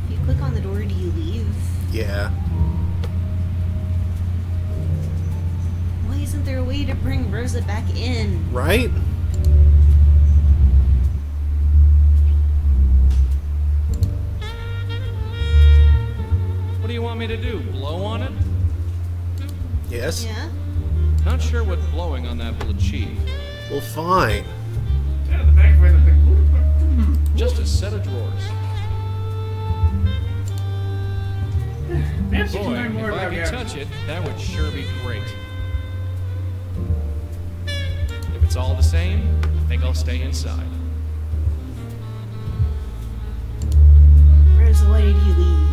If you click on the door, do you leave? Yeah. Why isn't there a way to bring Rosa back in? Right? What do you want me to do? Blow on it? Yes? Yeah? Not sure what blowing on that will achieve. Well, fine. Yeah, the back where the big. Just a set of drawers. Perhaps you can Boy, learn more if I about could Gavin. touch it, that would sure be great. If it's all the same, I think I'll stay inside. Rosa, why did you leave?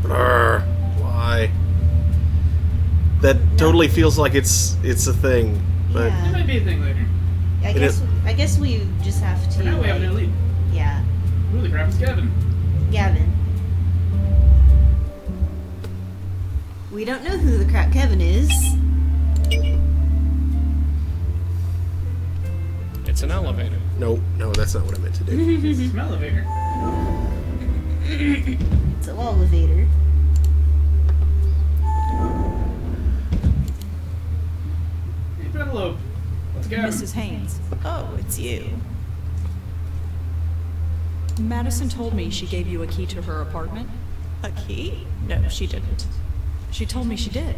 Brr, why? That totally feels like it's a thing, but It might be a thing later. I guess we just have to. For now, we have no lead. Yeah, Who the crap is Gavin? Gavin. We don't know who the crap Kevin is. It's an elevator. no, that's not what I meant to do. It's an elevator. It's a elevator. Hey, Penelope. What's Gavin? Mrs. Haynes. Oh, it's you. Madison told me she gave you a key to her apartment. A key? No, she didn't. She told me she did.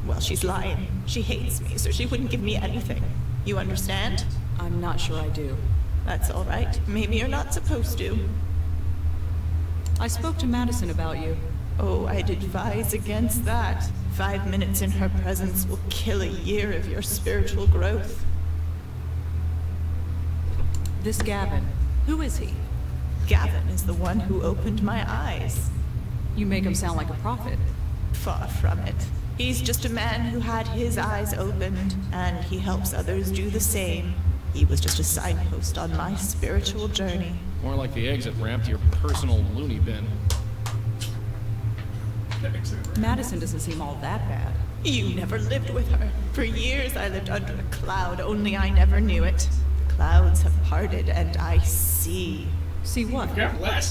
Well, she's lying. She hates me, so she wouldn't give me anything. You understand? I'm not sure I do. That's all right. Maybe you're not supposed to. I spoke to Madison about you. Oh, I'd advise against that. 5 minutes in her presence will kill a year of your spiritual growth. This Gavin, who is he? Gavin is the one who opened my eyes. You make him sound like a prophet. Far from it. He's just a man who had his eyes opened, and he helps others do the same. He was just a signpost on my spiritual journey. More like the exit ramp to your personal loony bin. Madison doesn't seem all that bad. You never lived with her. For years I lived under a cloud, only I never knew it. The clouds have parted, and I see. See what?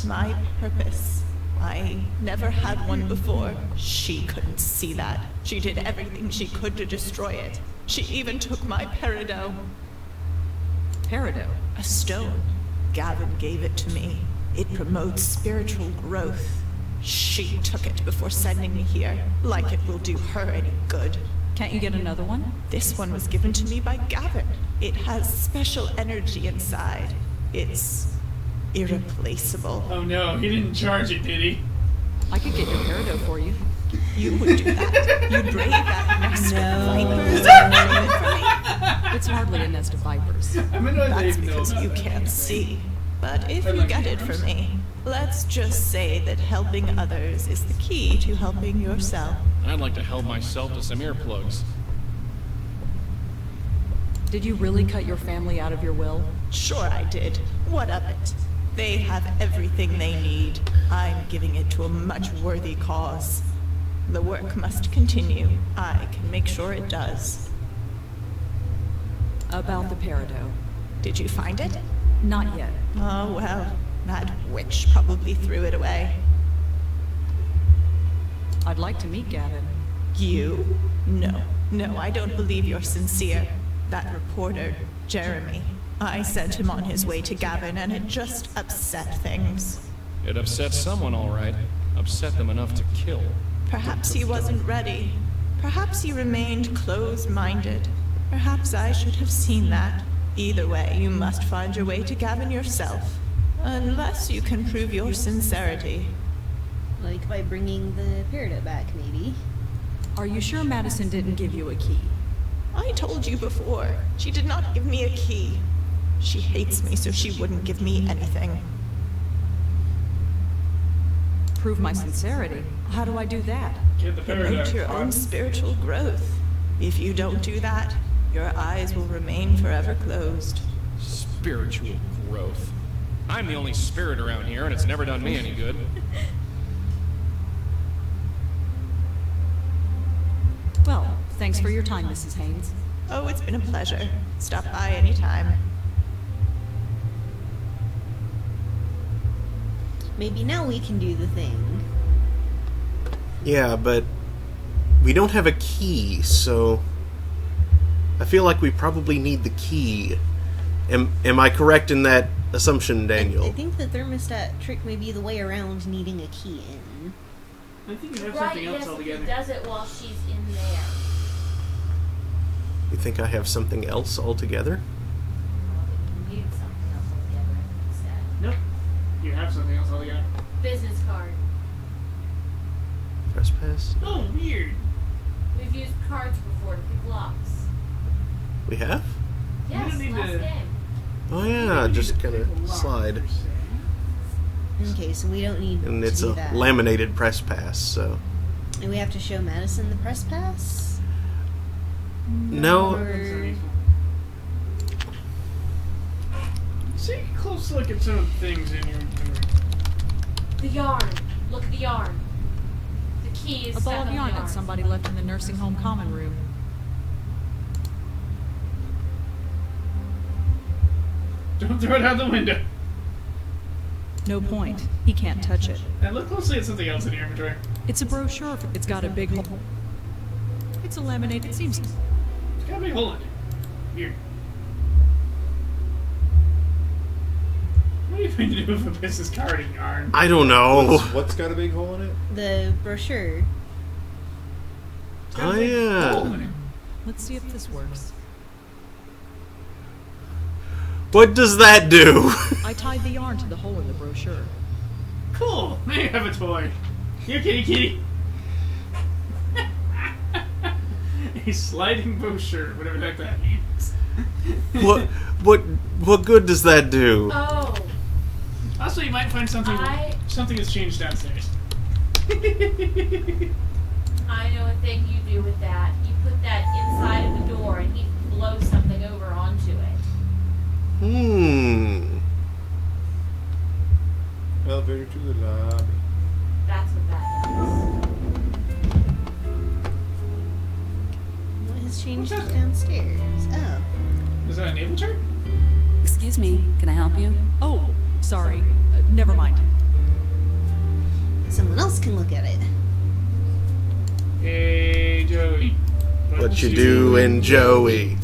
My purpose. I never had one before. She couldn't see that. She did everything she could to destroy it. She even took my peridot. Peridot? A stone. Gavin gave it to me. It promotes spiritual growth. She took it before sending me here, like it will do her any good. Can't you get another one? This one was given to me by Gavin. It has special energy inside. It's irreplaceable. Oh no, he didn't charge it, did he? I could get your peridot for you. You would do that. You'd brave that nest of vipers and leave it for me. It's hardly a nest of vipers. That's because you can't see. But if you get it for me, let's just say that helping others is the key to helping yourself. I'd like to help myself to some earplugs. Did you really cut your family out of your will? Sure I did. What of it? They have everything they need. I'm giving it to a much worthy cause. The work must continue. I can make sure it does. About the peridot. Did you find it? Not yet. Oh, well, that witch probably threw it away. I'd like to meet Gavin. You? No, I don't believe you're sincere. That reporter, Jeremy, I sent him on his way to Gavin, and it just upset things. It upset someone, all right. Upset them enough to kill. Perhaps he wasn't ready. Perhaps he remained closed-minded. Perhaps I should have seen that. Either way, you must find your way to Gavin yourself. Unless you can prove your sincerity. Like by bringing the peridot back, maybe. Are you sure Madison didn't give you a key? I told you before. She did not give me a key. She hates me, so she wouldn't give me anything. Prove my sincerity? How do I do that? Promote your own spiritual growth. If you don't do that, your eyes will remain forever closed. Spiritual growth. I'm the only spirit around here, and it's never done me any good. Well, thanks for your time, Mrs. Haynes. Oh, it's been a pleasure. Stop by anytime. Maybe now we can do the thing. Yeah, but we don't have a key, so I feel like we probably need the key. Am I correct in that assumption, Daniel? I think the thermostat trick may be the way around needing a key in. I think you have Right, something else yes, altogether. he does it while she's in there. You think I have something else altogether? You need something else altogether instead. Nope. You have something else altogether. Business card. Trespass? Oh, weird. We've used cards before to pick locks. We have? Yes, don't need last to- game. Oh yeah, just kind of slide. Okay, so we don't need And to it's do a that. laminated press pass, so... And we have to show Madison the press pass? No. Or... Take a close look at some of the things in your inventory. The yarn. Look at the yarn. The key is A stuck ball on of the yarn that somebody left in the nursing home common room. Don't throw it out the window. No point. He can't touch it. And look closely at something else in your inventory. It's a brochure. It's got a big hole. It's a laminated seams. It's got a big hole in it. Weird. What are you going to do with a business card in yarn? I don't know. What's got a big hole in it? The brochure. Oh yeah. Let's see if this works. What does that do? I tied the yarn to the hole in the brochure. Cool. Now you have a toy. Here, kitty. A sliding brochure, whatever the heck that means. What good does that do? Oh. Also, you might find something has changed downstairs. I know a thing you do with that. You put that inside of the door and he blows something over onto it. Elevator to the lobby. That's what that does. What has changed downstairs? Oh. Is that a naval chart? Excuse me, can I help you? Oh, sorry. Never mind. Someone else can look at it. Hey, Joey. What you doing, Joey?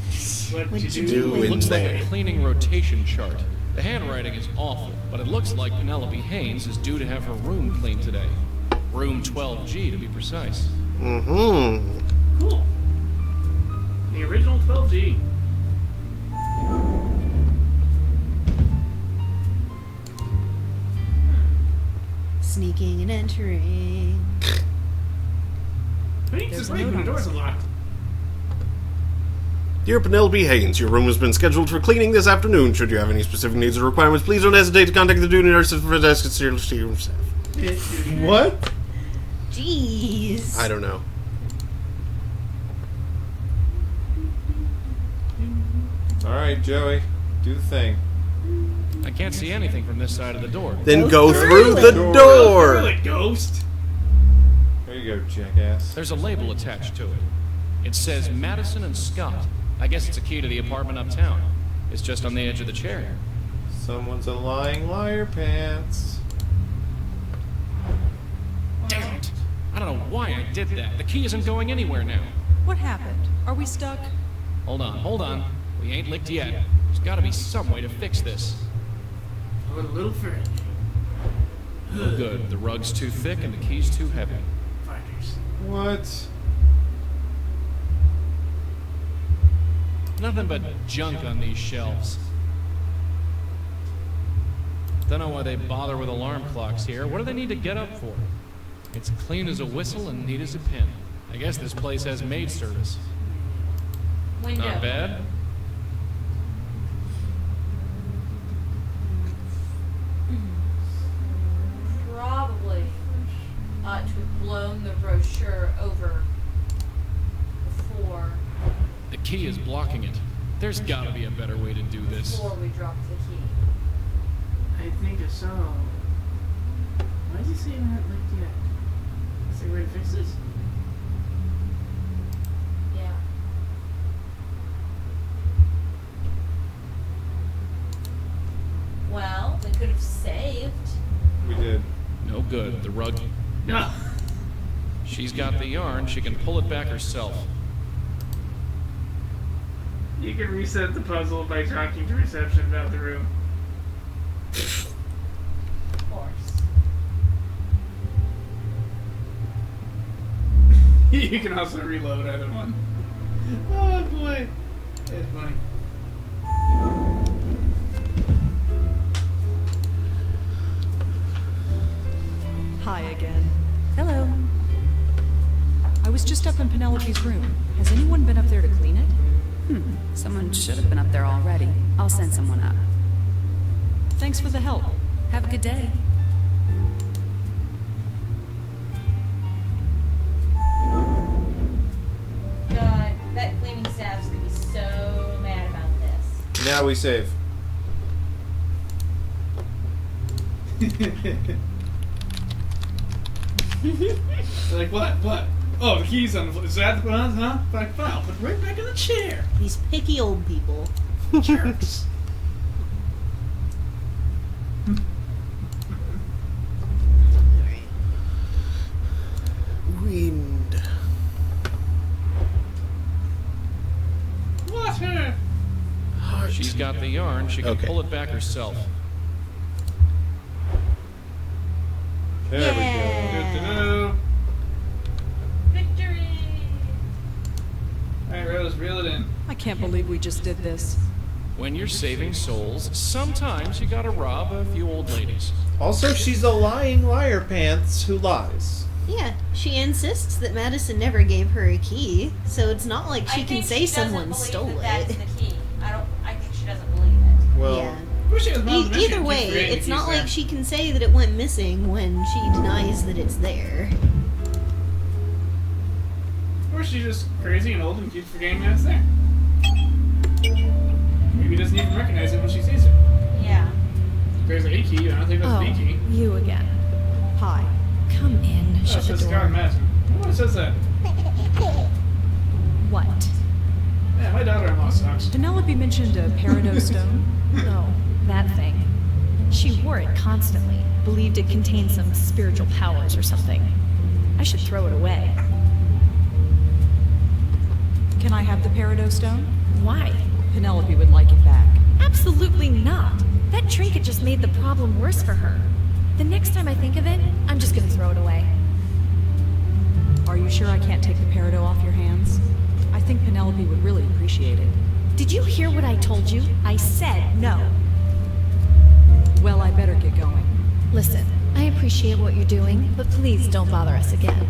What you It doing looks like there? a cleaning rotation chart. The handwriting is awful, but it looks like Penelope Haynes is due to have her room cleaned today. Room 12G, to be precise. Mm-hmm. Cool. The original 12G. Sneaking and entering. Who needs to break when the doors are locked? Dear Penelope Haynes, your room has been scheduled for cleaning this afternoon. Should you have any specific needs or requirements, please don't hesitate to contact the duty nurse for the desk staff. What? Jeez. I don't know. Alright, Joey. Do the thing. I can't see anything from this side of the door. Then go through the door. Through it, ghost. There you go, jackass. There's a label attached to it. It says Madison and Scott. I guess it's a key to the apartment uptown. It's just on the edge of the chair. Someone's a lying liar pants. Damn it! I don't know why I did that. The key isn't going anywhere now. What happened? Are we stuck? Hold on. We ain't licked yet. There's gotta be some way to fix this. A little further. No good. The rug's too thick and the key's too heavy. Finders. What? Nothing but junk on these shelves. Don't know why they bother with alarm clocks here. What do they need to get up for? It's clean as a whistle and neat as a pin. I guess this place has maid service. Window. Not bad. Probably ought to have blown the brochure over before The key is blocking it. There's gotta be a better way to do this. before we dropped the key. I think so. Why did you say not licked yet? Is there a way to fix this? Yeah. Well, we could have saved. We did. No good. The rug. No. She's got the yarn. She can pull it back herself. You can reset the puzzle by talking to reception about the room. Of course. You can also reload either one. Oh boy. That's funny. Hi again. Hello. I was just up in Penelope's room. Has anyone been up there to clean it? Someone should have been up there already. I'll send someone up. Thanks for the help. Have a good day. God, that cleaning staff's gonna be so mad about this. Now we save. Like what? What? Oh, the key's on the floor. Is that the one? Huh? Like, fine, put it right back in the chair. These picky old people. Jerks. Wind. Water. She's got the yarn. She can pull it back herself. There we go. Victory! Alright, Rose, reel it in. I can't believe we just did this. When you're saving souls, sometimes you gotta rob a few old ladies. Also, she's a lying liar pants who lies. Yeah, she insists that Madison never gave her a key, so it's not like she I can think say she doesn't someone believe stole that it. That's the key. I think she doesn't believe it. Well, Yeah. Wish it was Mom Mission. Either Keep way, creating it's keys not there. like she can say that it went missing when she denies that it's there. she's just crazy and old and keeps forgetting that it's there. Maybe doesn't even recognize it when she sees it. Yeah. There's a key. I don't think that's Oh, the key. you again. Hi. Come in. Oh, Shut it the says door. Scott Madison. What says that? What? Yeah, my daughter-in-law sucks. Penelope mentioned a peridot stone. Oh, that thing. She wore it constantly. Believed it contained some spiritual powers or something. I should throw it away. Can I have the peridot stone? Why? Penelope would like it back. Absolutely not. That trinket just made the problem worse for her. The next time I think of it, I'm just gonna throw it away. Are you sure I can't take the peridot off your hands? I think Penelope would really appreciate it. Did you hear what I told you? I said no. Well, I better get going. Listen, I appreciate what you're doing, but please don't bother us again.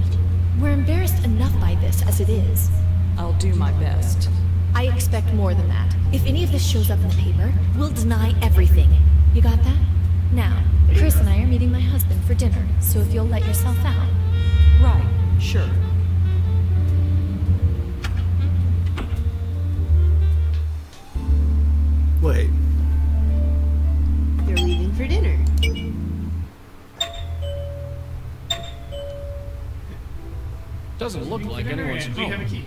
We're embarrassed enough by this as it is. I'll do my best. I expect more than that. If any of this shows up in the paper, we'll deny everything. You got that? Now, Chris and I are meeting my husband for dinner, so if you'll let yourself out. Right, sure. Wait. They're leaving for dinner. Doesn't look like anyone's Do you have a home. key?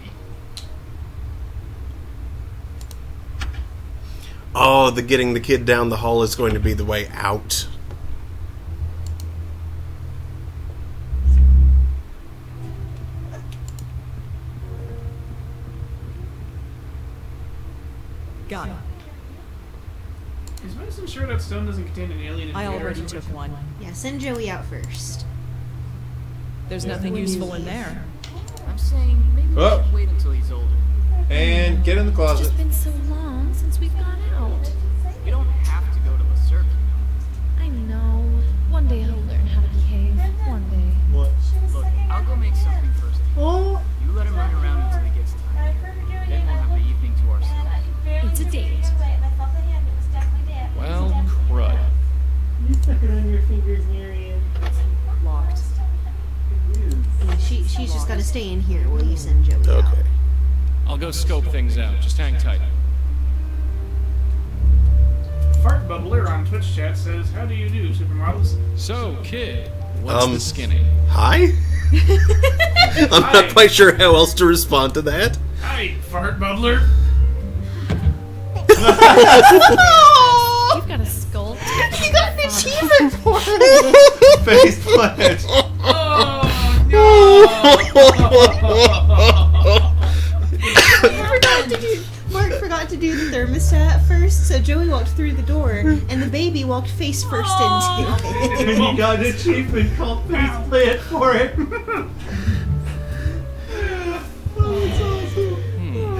Oh, the getting the kid down the hall is going to be the way out. Got it. Is Madison sure that stone doesn't contain an alien? I invader or already something? took one. Yeah, send Joey out first. There's nothing useful in there. I'm saying maybe we Oh. should wait until he's older. And get in the It's closet. just been so long since we've gone out. You don't have to go to a circuit. I know. One day I'll learn how to behave. One day. What? Look, I'll go make something first. Oh. You let him run around until he gets tired. Then we'll have the evening to ourselves. It's a date. Well, crud. You stuck it on your fingers, Marion. Locked. Yeah, she's just got to stay in here while you send Joey out. Okay. I'll go scope things out. Just hang tight. Fart Bubbler on Twitch chat says, "How do you do, supermodels?" So, kid, what's the skinny? Hi? I'm not quite sure how else to respond to that. Hi, Fart Bubbler. You've got a skull. You got an achievement for it. Face plant. Mark forgot to do the thermostat first, so Joey walked through the door, and the baby walked face first into And it. he got an achievement called face plant for it.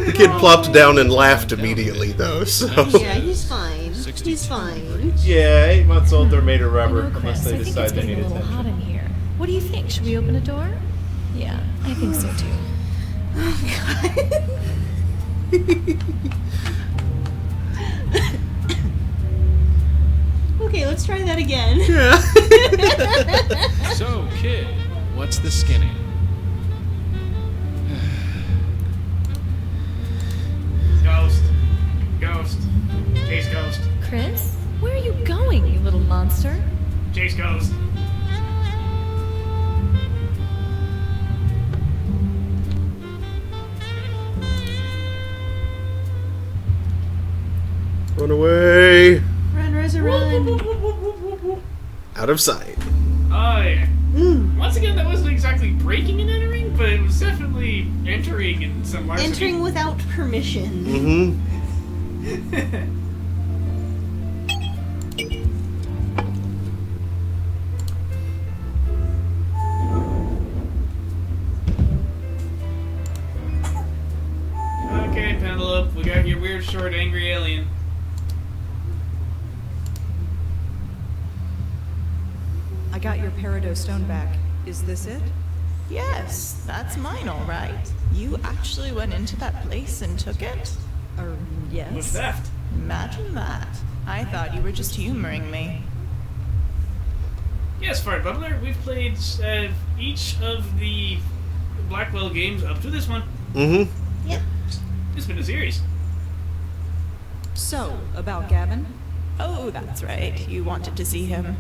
The kid plopped down and laughed immediately, though, so... Yeah, he's fine. He's fine. Yeah, 8 months old, they're made of rubber, You know, unless Chris, they I think decide it's they getting need a little attention. hot in here. What do you think? Should we open a door? Yeah, I think so too. Okay, let's try that again. So, kid, what's the skinny? Ghost. Ghost. Chase Ghost. Chris, where are you going, you little monster? Chase Ghost. Run away! Run, Rosa, run. Out of sight. Oh, yeah. Once again, that wasn't exactly breaking and entering, but it was definitely entering in some larceny. Entering without permission. Mm-hmm. Okay, Penelope, we got your weird, short, angry alien. I got your peridot stone back. Is this it? Yes, that's mine, all right. You actually went into that place and took it? Yes. What's theft? Imagine that. I thought you were just humoring me. Yes, Fart Bubbler, we've played each of the Blackwell games up to this one. Mm-hmm. Yep. It's been a series. So, about Gavin? Oh, that's right. You wanted to see him.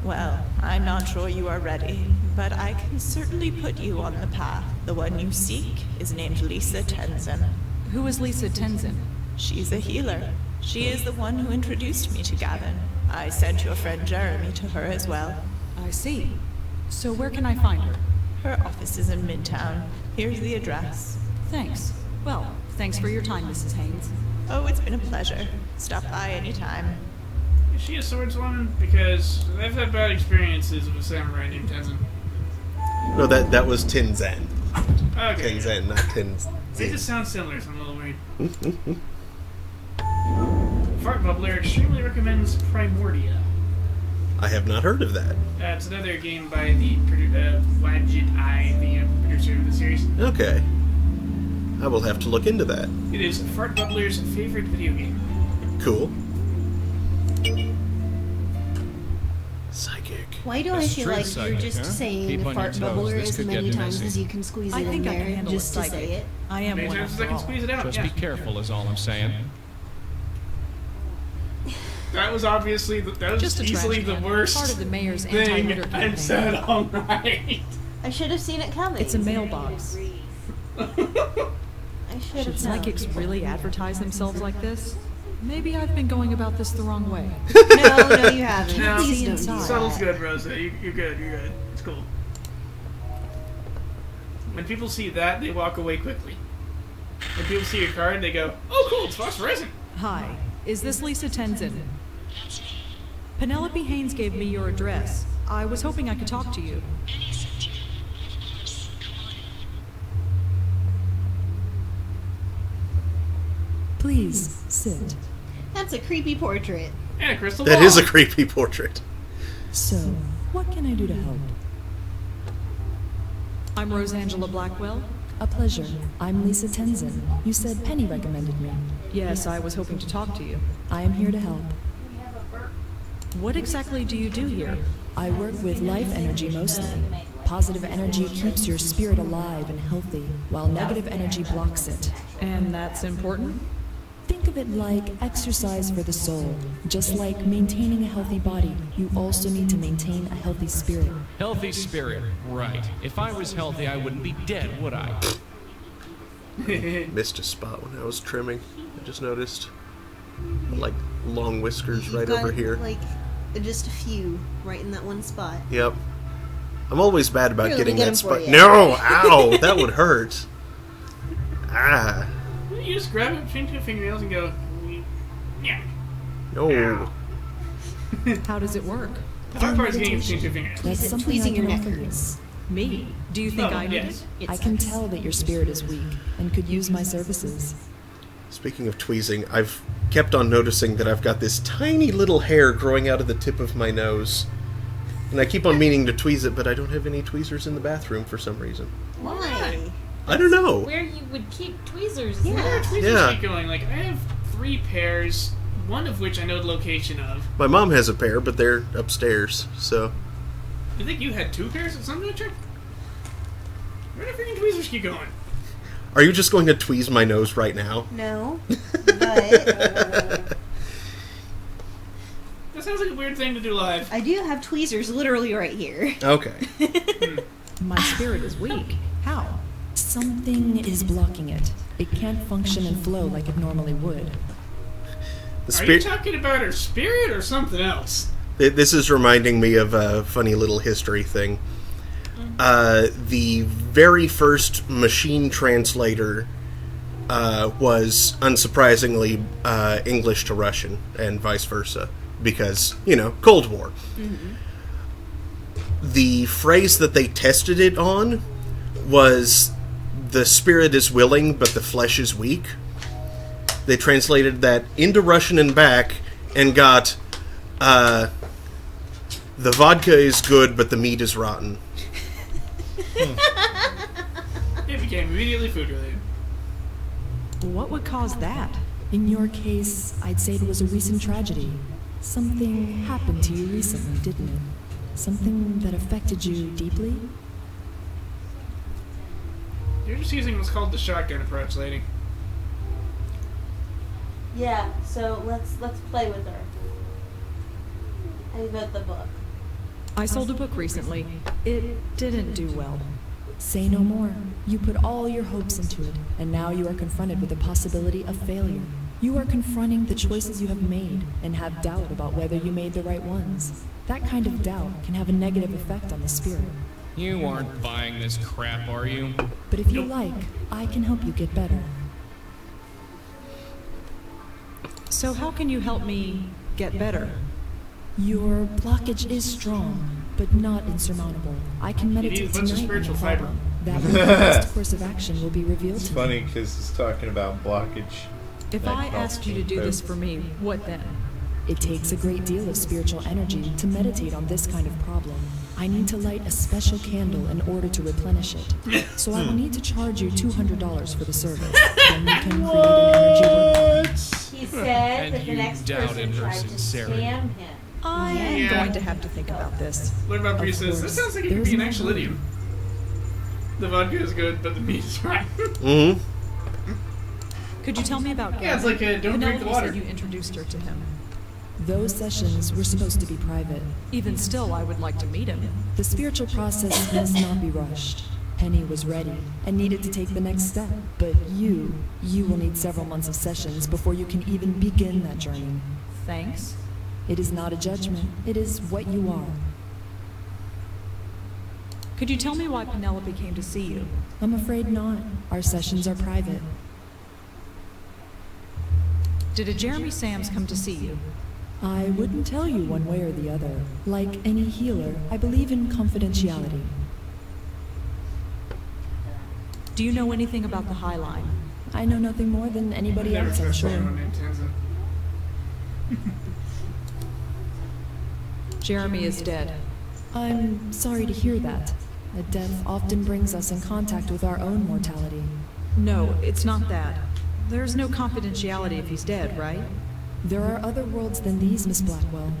Well, I'm not sure you are ready, but I can certainly put you on the path. The one you seek is named Lisa Tenzin. Who is Lisa Tenzin? She's a healer. She is the one who introduced me to Gavin. I sent your friend Jeremy to her as well. I see. So where can I find her? Her office is in Midtown. Here's the address. Thanks. Well, thanks for your time, Mrs. Haynes. Oh, it's been a pleasure. Stop by anytime. Is she a swordswoman? Because I've had bad experiences with a samurai named Tenzin. No, that was Tenzin. Okay. Tenzin, not Tenzin. They just sound similar, so I'm a little worried. Fart Bubbler extremely recommends Primordia. I have not heard of that. It's another game by the Wadjet, the producer of the series. Okay. I will have to look into that. It is Fart Bubbler's favorite video game. Cool. Psychic. Why do I feel like you're just saying fart bubbler as many times as you can squeeze it in there just to say it? I am many one times as after I can all. squeeze it out. Just Yeah. be careful is all I'm saying. That was obviously that was Just a easily trash the can. worst Part of the mayor's thing anti-litter I've campaign. said all night. I should have seen it coming. It's a mailbox. I should Should have known. psychics really advertise themselves like this? Maybe I've been going about this the wrong way. No, you haven't. No, Please don't do that. subtle's good, Rosa. You're good. You're good. It's cool. When people see that, they walk away quickly. When people see your card, they go, "Oh, cool! It's phosphorescent." Hi, is this Lisa Tenzin? Penelope Haynes gave me your address. I was hoping I could talk to you. Please, sit. That's a creepy portrait. And a crystal That ball. is a creepy portrait. So, what can I do to help? I'm Rosangela Blackwell. A pleasure. I'm Lisa Tenzin. You said Penny recommended me. Yes, I was hoping to talk to you. I am here to help. What exactly do you do here? I work with life energy mostly. Positive energy keeps your spirit alive and healthy, while negative energy blocks it. And that's important? Think of it like exercise for the soul. Just like maintaining a healthy body, you also need to maintain a healthy spirit. Healthy spirit, right. If I was healthy, I wouldn't be dead, would I? Missed a spot when I was trimming. I just noticed. Like long whiskers You've right got, over here. Like, just a few right in that one spot. Yep. I'm always bad about Here, let getting me get that 'em spot. for you. No! Ow! That would hurt. Ah. You just grab it between two fingernails and go, yeah. No. How does it work? The hard part is getting it between two fingernails. That's something tweezing I your can neck offer you. hurts. Me? Do you think Oh, I need yes. it? I can tell that your spirit is weak and could use my services. Speaking of tweezing, I've kept on noticing that I've got this tiny little hair growing out of the tip of my nose. And I keep on meaning to tweeze it, but I don't have any tweezers in the bathroom for some reason. Why? I don't know. Where you would keep tweezers. Yeah. Tweezers Yeah. keep going. Like, I have 3 pairs, one of which I know the location of. My mom has a pair, but they're upstairs, so... I think you had 2 pairs at some juncture? Where do freaking tweezers keep going? Are you just going to tweeze my nose right now? No, but That sounds like a weird thing to do live. I do have tweezers literally right here. Okay. My spirit is weak. How? Something is blocking it. It can't function and flow like it normally would. The Are you spirit... talking about her spirit or something else? This is reminding me of a funny little history thing. The very first machine translator was, unsurprisingly, English to Russian, and vice versa. Because, Cold War. Mm-hmm. The phrase that they tested it on was, the spirit is willing, but the flesh is weak. They translated that into Russian and back, and got, the vodka is good, but the meat is rotten. It became immediately food related. What would cause that? In your case, I'd say it was a recent tragedy. Something happened to you recently, didn't it? Something that affected you deeply? You're just using what's called the shotgun approach, lady. Yeah, so let's play with her. I got the book. I sold a book recently. It didn't do well. Say no more. You put all your hopes into it, and now you are confronted with the possibility of failure. You are confronting the choices you have made and have doubt about whether you made the right ones. That kind of doubt can have a negative effect on the spirit. You aren't buying this crap, are you? But if you like, I can help you get better. So how can you help me get better? Your blockage is strong, but not insurmountable. I can You need meditate a bunch of tonight on the spiritual fiber. problem. That way the next course of action will be revealed It's to funny me. because it's talking about blockage. If I asked you to do this for me, what then? It takes a great deal of spiritual energy to meditate on this kind of problem. I need to light a special candle in order to replenish it. So I will need to charge you $200 for the service. Then you can create an energy work. He said And that the you next doubted person her tried to sincerity. scam him. I am going to have to think about this. What about Bree Of says, this course. sounds like it could There's be an no actual hurry. idiom. The vodka is good, but the meat is right. Mm-hmm. Could you tell me about Yeah, it's like a don't drink the Penelope water. said you introduced her to him. Those sessions were supposed to be private. Even still, I would like to meet him. The spiritual process must not be rushed. Penny was ready and needed to take the next step. But you will need several months of sessions before you can even begin that journey. Thanks. It is not a judgment. It is what you are. Could you tell me why Penelope came to see you? I'm afraid not. Our sessions are private. Did a Jeremy Sams come to see you? I wouldn't tell you one way or the other. Like any healer, I believe in confidentiality. Do you know anything about the High Line? I know nothing more than anybody Never else, I'm trust sure. anyone named Tenzin. Jeremy is dead. I'm sorry to hear that. A death often brings us in contact with our own mortality. No, it's not that. There's no confidentiality if he's dead, right? There are other worlds than these, Miss Blackwell.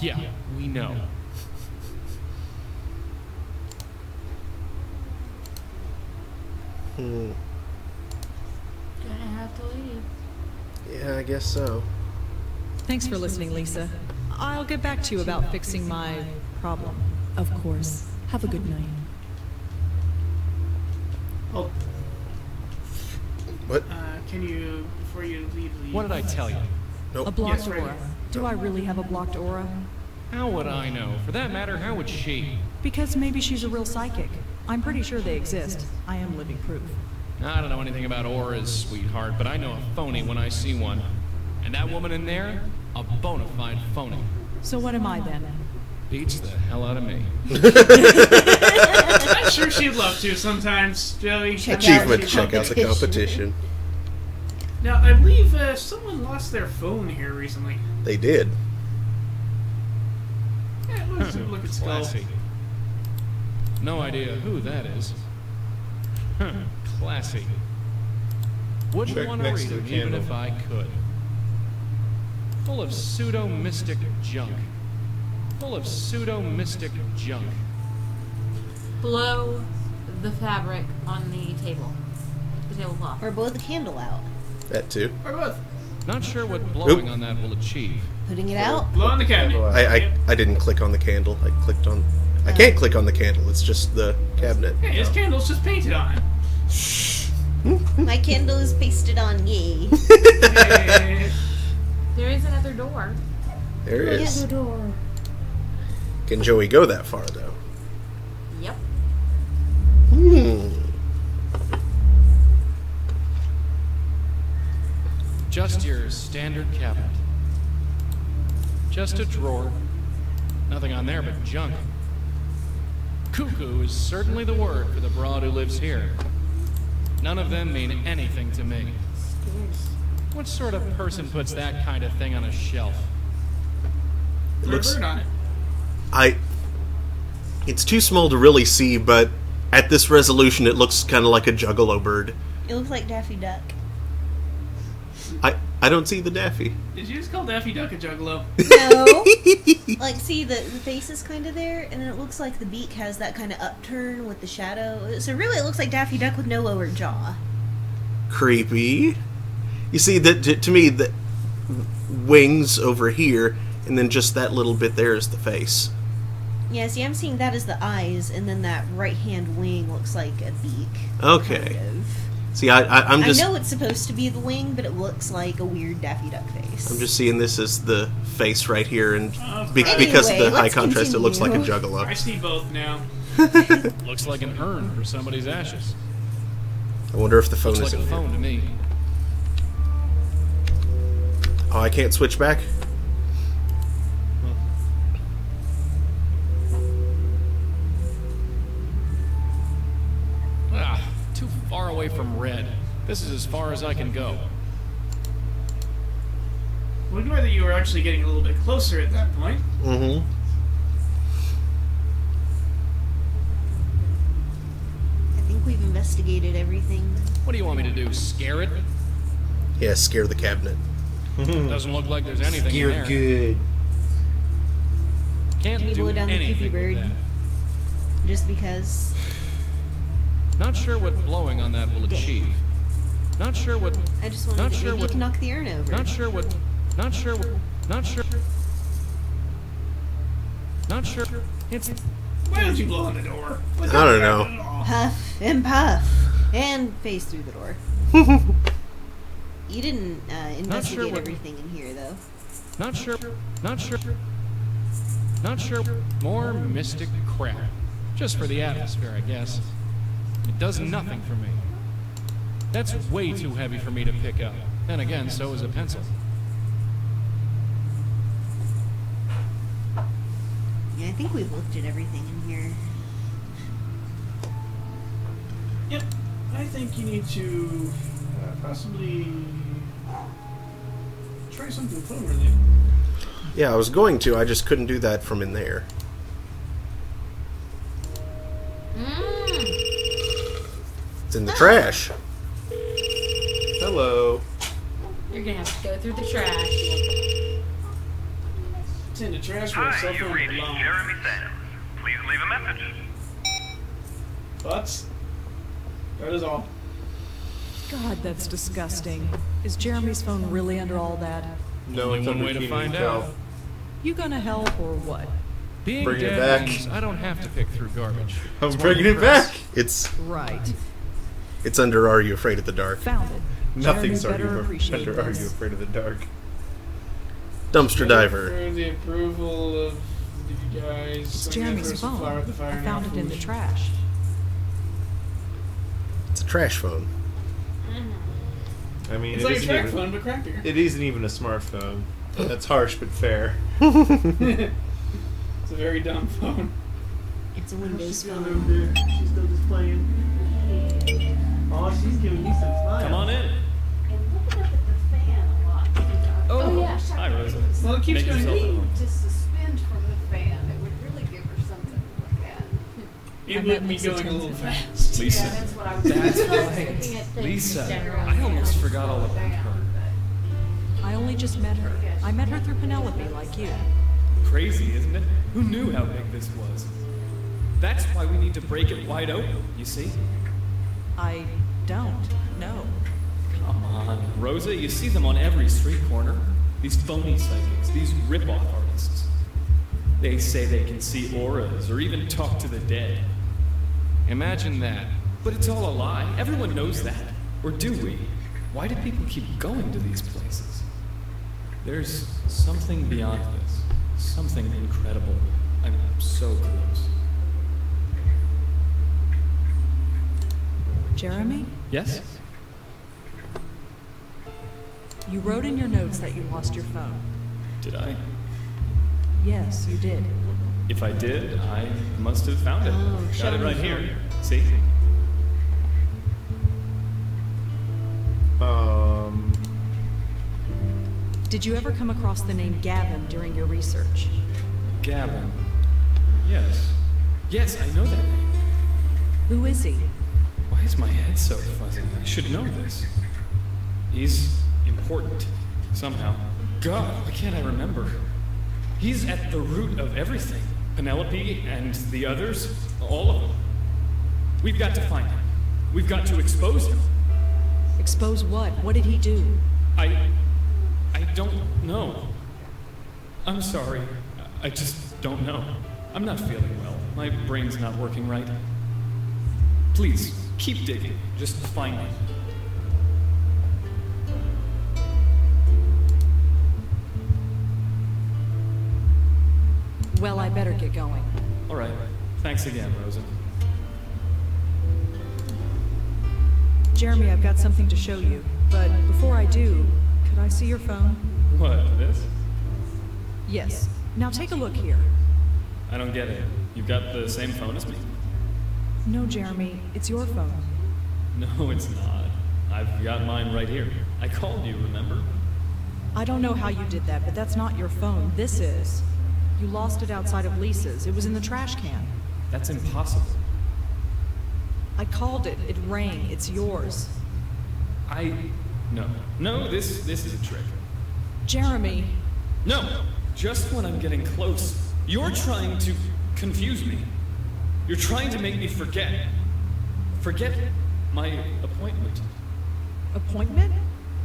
Yeah, we know. Hmm. Gonna have to leave. Yeah, I guess so. Thanks for listening, Lisa. I'll get back to you about fixing my problem. Of course. Have a good night. Oh, What? can you, before you leave, What did I tell you? Nope. A blocked Yes, right. aura. Do I really have a blocked aura? How would I know? For that matter, how would she? Because maybe she's a real psychic. I'm pretty sure they exist. I am living proof. I don't know anything about auras, sweetheart, but I know a phony when I see one. And that woman in there, a bona fide phony. So what am I then? Beats the hell out of me. I'm sure she'd love to sometimes, Joey. Achievement, check out the competition. Now, I believe someone lost their phone here recently. They did. Yeah, let's look at Skull. Classy. No idea who that is. Huh, classy. Wouldn't Check want to next read to the it even candle. if I could. Full of pseudo-mystic junk. Full of pseudo-mystic junk. Blow the fabric on the table. The tablecloth. Or blow the candle out. That too. Or both. Not sure what blowing on that will achieve. Putting it out? Blow on the cabinet. I didn't click on the candle. I clicked on. I can't click on the candle. It's just the cabinet. Hey, his candle's just painted on. My candle is pasted on, yay. There is another door. There it is. The door. Can Joey go that far though? Yep. Just your standard cabinet. Just a drawer. Nothing on there but junk. Cuckoo is certainly the word for the broad who lives here. None of them mean anything to me. What sort of person puts that kind of thing on a shelf? It looks. Bird on it. It's too small to really see, but at this resolution, it looks kind of like a juggalo bird. It looks like Daffy Duck. I don't see the Daffy. Did you just call Daffy Duck a juggalo? No. Like, see, the face is kind of there, and then it looks like the beak has that kind of upturn with the shadow. So really, it looks like Daffy Duck with no lower jaw. Creepy. You see, that to me, the wings over here, and then just that little bit there is the face. Yeah, see, I'm seeing that as the eyes, and then that right-hand wing looks like a beak. Okay. Kind of. See, I'm just... I know it's supposed to be the wing, but it looks like a weird Daffy Duck face. I'm just seeing this as the face right here, and Anyway, because of the high let's contrast, it looks like a continue. juggalo. I see both now. Looks like an urn for somebody's ashes. I wonder if the phone Looks is like a in phone here. to me. Oh, I can't switch back? Ah, too far away from red. This is as far as I can go. Would whether you were actually getting a little bit closer at that point. Mm-hmm. I think we've investigated everything. What do you want me to do? Scare it? Yeah, scare the cabinet. Doesn't look like there's anything You're in there. good. Can't Can you do blow down the anything poopy with bird? that. Just because. Not sure what blowing on that will achieve. Not sure what. I just wanted Not to sure maybe what. you can knock the urn over. Not sure what. Not sure what. Not sure. Not sure. It's. Why don't you blow on the door? I don't know. Huff and puff. And face through the door. You didn't investigate what- everything in here, though. Not sure. Not sure. Not sure. More mystic crap. Just for the atmosphere, I guess. It does nothing for me. That's way too heavy for me to pick up. Then again, so is a pencil. Yeah, I think we've looked at everything in here. Yep. I think you need to possibly try something phone related. Yeah, I was going to. I just couldn't do that from in there. It's in the trash. Hello. You're gonna have to go through the trash. It's in the trash where a cell Hi, you phone reached belongs. Jeremy Thanos. Please leave a message. Butts. That is all. God, that's disgusting. Is Jeremy's phone really under all that? No, Only it's one under way to Keenan find and Kel. out. You gonna help or what? Being Bring it dead back. means I don't have to pick through garbage. I'm It's bringing one it press. back. It's Right. under Are You Afraid of the Dark? Found it. Nothing's Jeremy better appreciate under Are You this. Afraid of the Dark? Dumpster diver. For the approval of you guys. It's I'm gonna Jeremy's throw some phone. flour at the fire I found now. it in the trash. It's a trash phone. I mean, It's it like a isn't track even, phone, but crappier. It isn't even a smartphone. That's harsh but fair. It's a very dumb phone. It's a Windows She's still phone. over there. She's still just playing. Oh, she's giving me some smiles. Come on in. Oh, yeah. Hi, Rosa. Well, it keeps Make going. yourself at home. To suspend from the fan, it would really give her something to look at. It would be going a little fast. Lisa. Yeah, that's what I was That's looking at right. things Lisa. in general. I almost forgot all about her. I only just met her. I met her through Penelope, like you. Crazy, isn't it? Who knew how big this was? That's why we need to break it wide open, you see? I don't know. Come on, Rosa, you see them on every street corner. These phony psychics, these rip-off artists. They say they can see auras or even talk to the dead. Imagine that. But it's all a lie. Everyone knows that. Or do we? Why do people keep going to these places? There's something beyond this. Something incredible. I'm so close. Jeremy? Yes? You wrote in your notes that you lost your phone. Did I? Yes, you did. If I did, I must have found it. Oh, Got show it me right the here. phone. See? Did you ever come across the name Gavin during your research? Gavin. Yes. Yes, I know that name. Who is he? Why is my head so fuzzy? I should know this. He's important. somehow. God, why can't I remember? He's at the root of everything. Penelope and the others, all of them. We've got to find him. We've got to expose him. Expose what? What did he do? I don't know. I'm sorry. I just don't know. I'm not feeling well. My brain's not working right. Please, keep digging. Just find him. Well, I better get going. All right. Thanks again, Rosa. Jeremy, I've got something to show you. But before I do, could I see your phone? What, this? Yes. Now take a look here. I don't get it. You've got the same phone as me? No, Jeremy, it's your phone. No, it's not. I've got mine right here. I called you, remember? I don't know how you did that, but that's not your phone. This is. You lost it outside of Lisa's. It was in the trash can. That's impossible. I called it. It rang. It's yours. No, this is a trick. Jeremy. No! Just when I'm getting close, you're trying to confuse me. You're trying to make me forget. Forget my appointment. Appointment?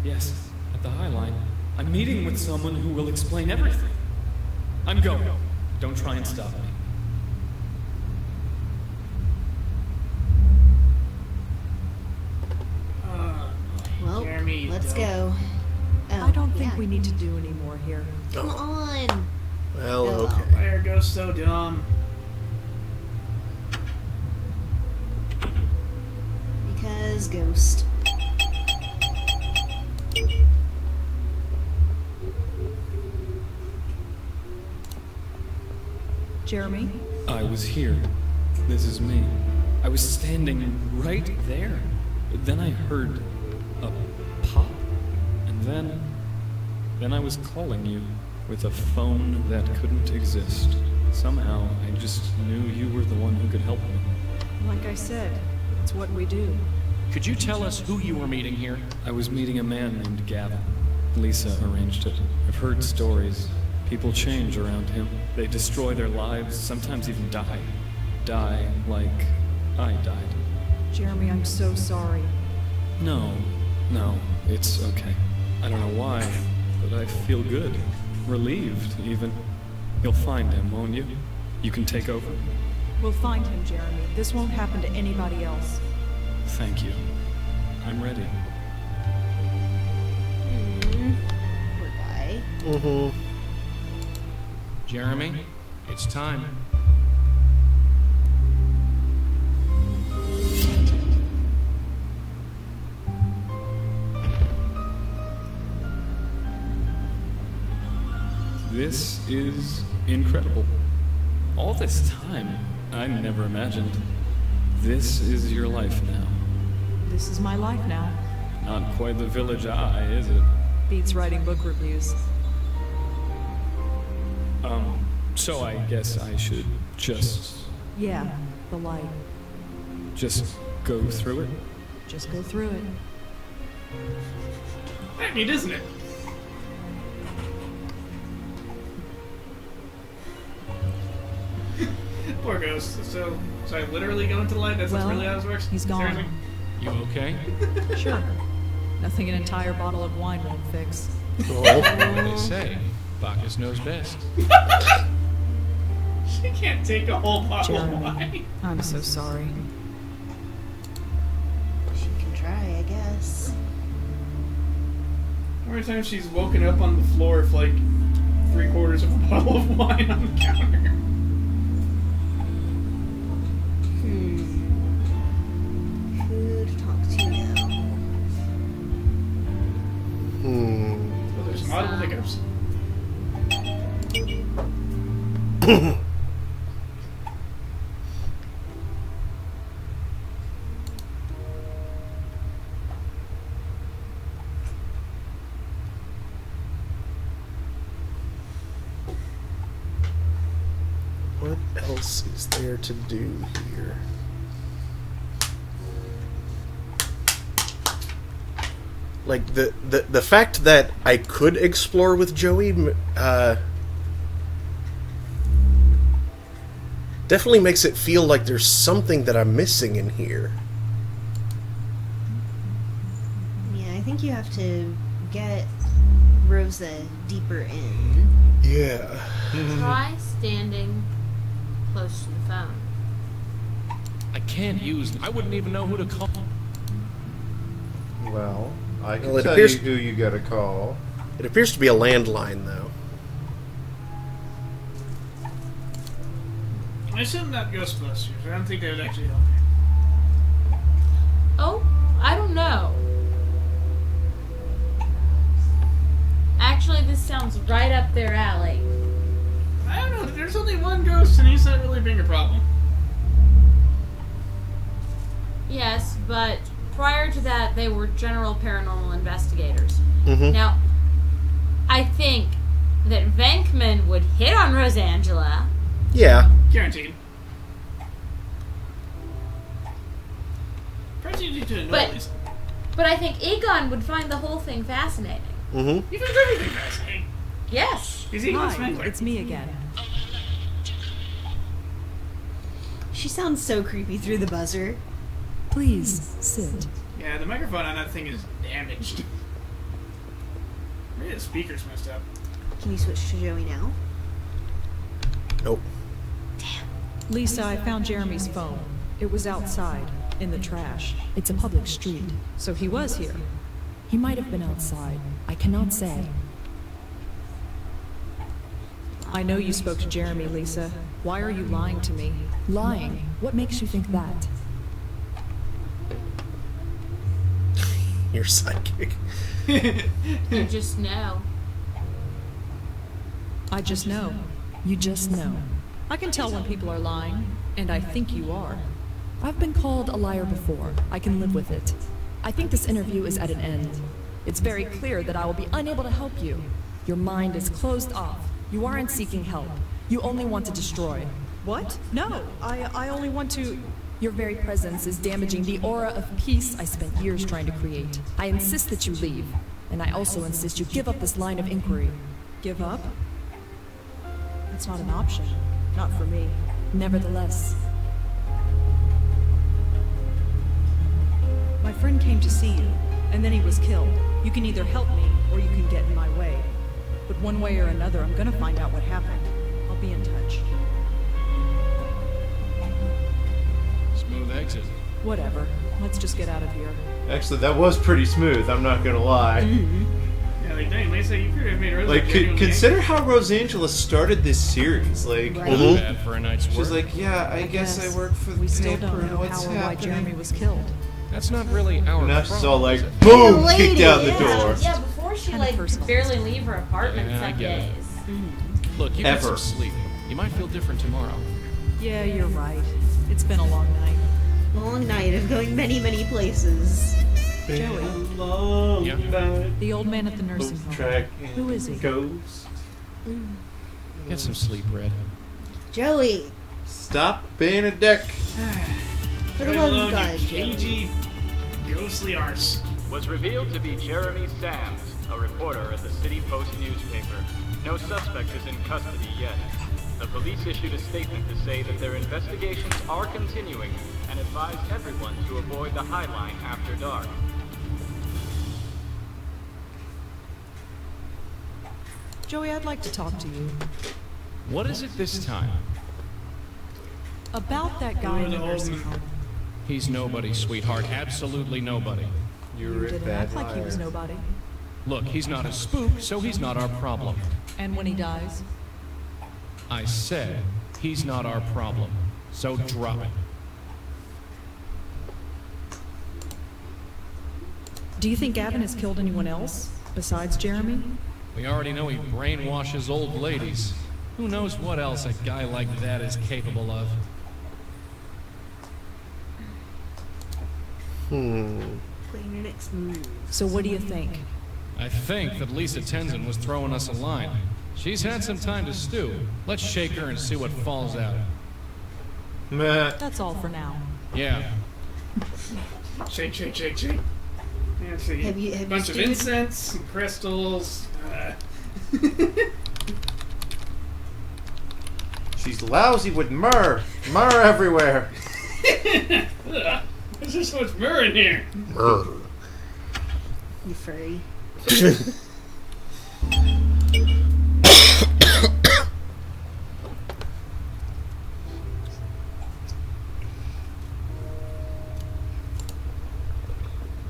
Yes, at the High Line. I'm meeting with someone who will explain everything. I'm going. Don't try and stop me. Well, Jeremy, let's go. Oh, I don't think we need to do any more here. Come on. Well, Oh, okay. Fire goes so dumb. Because ghost. Jeremy? I was here. This is me. I was standing right there. But then I heard a pop, and then I was calling you with a phone that couldn't exist. Somehow, I just knew you were the one who could help me. Like I said, it's what we do. Could you tell us who you were meeting here? I was meeting a man named Gavin. Lisa arranged it. I've heard stories. People change around him. They destroy their lives, sometimes even die. Die like I died. Jeremy, I'm so sorry. No, it's okay. I don't know why, but I feel good. Relieved, even. You'll find him, won't you? You can take over. We'll find him, Jeremy. This won't happen to anybody else. Thank you. I'm ready. Poor guy. Mm-hmm. Jeremy, it's time. This is incredible. All this time, I never imagined. This is your life now. This is my life now. Not quite the village eye, is it? Beats writing book reviews. So I guess I should just... Yeah, the light. Just go through it? Just go through it. That neat, isn't it? Poor ghost. So I literally go into the light? That's really how this works? He's gone. Seriously? You okay? Sure. Nothing an entire bottle of wine won't fix. What do they say? Bacchus knows best. She can't take a whole bottle of Jeremy, wine. I'm so sorry. She can try, I guess. How many times she's woken up on the floor with like 3/4 of a bottle of wine on the counter? Who to talk to now? Well, there's some audible hiccups. What else is there to do here? like the fact that I could explore with Joey definitely makes it feel like there's something that I'm missing in here. Yeah, I think you have to get Rosa deeper in. Yeah. Try standing close to the phone. I can't use. I wouldn't even know who to call. Well, I can Well, it tell appears- you who you gotta call. It appears to be a landline, though. I assume not Ghostbusters. I don't think they would actually help you. Oh, I don't know. Actually, this sounds right up their alley. I don't know. There's only one ghost, and he's not really being a problem. Yes, but prior to that, they were general paranormal investigators. Mhm. Now, I think that Venkman would hit on Rosangela. Yeah. Guaranteed. Perhaps you need to annoy But- Lisa. But I think Egon would find the whole thing fascinating. Mm-hmm. He finds everything fascinating. Yes. He's Egon Hi, Spengler. it's me again. She sounds so creepy through the buzzer. Please sit. Yeah, the microphone on that thing is damaged. Maybe the speaker's messed up. Can you switch to Joey now? Nope. Lisa, I found Jeremy's phone. It was outside, in the trash. It's a public street, so he was here. He might have been outside. I cannot say. I know you spoke to Jeremy, Lisa. Why are you lying to me? Lying? What makes you think that? You're psychic. You just know. I just know. You just know. I can tell when people are lying, and I think you are. I've been called a liar before. I can live with it. I think this interview is at an end. It's very clear that I will be unable to help you. Your mind is closed off. You aren't seeking help. You only want to destroy. What? No, I only want to... Your very presence is damaging the aura of peace I spent years trying to create. I insist that you leave. And I also insist you give up this line of inquiry. Give up? That's not an option. Not for me. Nevertheless. My friend came to see you, and then he was killed. You can either help me, or you can get in my way. But one way or another, I'm gonna find out what happened. I'll be in touch. Smooth exit. Whatever. Let's just get out of here. Actually, that was pretty smooth. I'm not gonna lie. Yeah, like, dang, Lisa, you could have made Rosa Like, genuinely consider how Rosangela started this series. Like, Right. Mhm. Bad for a night's work. she's like, yeah, I guess I work for the We still paper. don't know What's how or why happening? Jeremy was killed. That's not really our And now problem. she's all like, is it? boom, Lady, kicked out the yeah. door. Yeah, before she Kinda like personal. barely leave her apartment Yeah, I some get it. days. Look, you get Ever. some sleep. You might feel different tomorrow. Yeah, you're right. It's been a long night. Long night of going many, many places. Joey. Long Yeah. night, The old man at the nursing home. tracking Who is he? Ghost. Get some sleep, Red. Joey, Stop being a dick. for the Leave love alone, of God, you Joey. cagey, ghostly arse. Was revealed to be Jeremy Sams, a reporter at the City Post newspaper. No suspect is in custody yet. The police issued a statement to say that their investigations are continuing and advise everyone to avoid the High Line after dark. Joey, I'd like to talk to you. What is it this time? About that guy in the nursing home. He's nobody, sweetheart. Absolutely nobody. You're You a didn't bad act like he was liar. nobody. Look, he's not a spook, so he's not our problem. And when he dies? I said he's not our problem. So drop it. Do you think Gavin has killed anyone else besides Jeremy? We already know he brainwashes old ladies. Who knows what else a guy like that is capable of? Playing your next move. So what do you think? I think that Lisa Tenzin was throwing us a line. She's had some time to stew. Let's shake her and see what falls out. Meh. That's all for now. Yeah. Shake, shake, shake, shake. Yeah, let's see. Have you bunch of stewed? incense, some crystals. She's lousy with myrrh. Myrrh everywhere. There's just so much myrrh in here. You furry.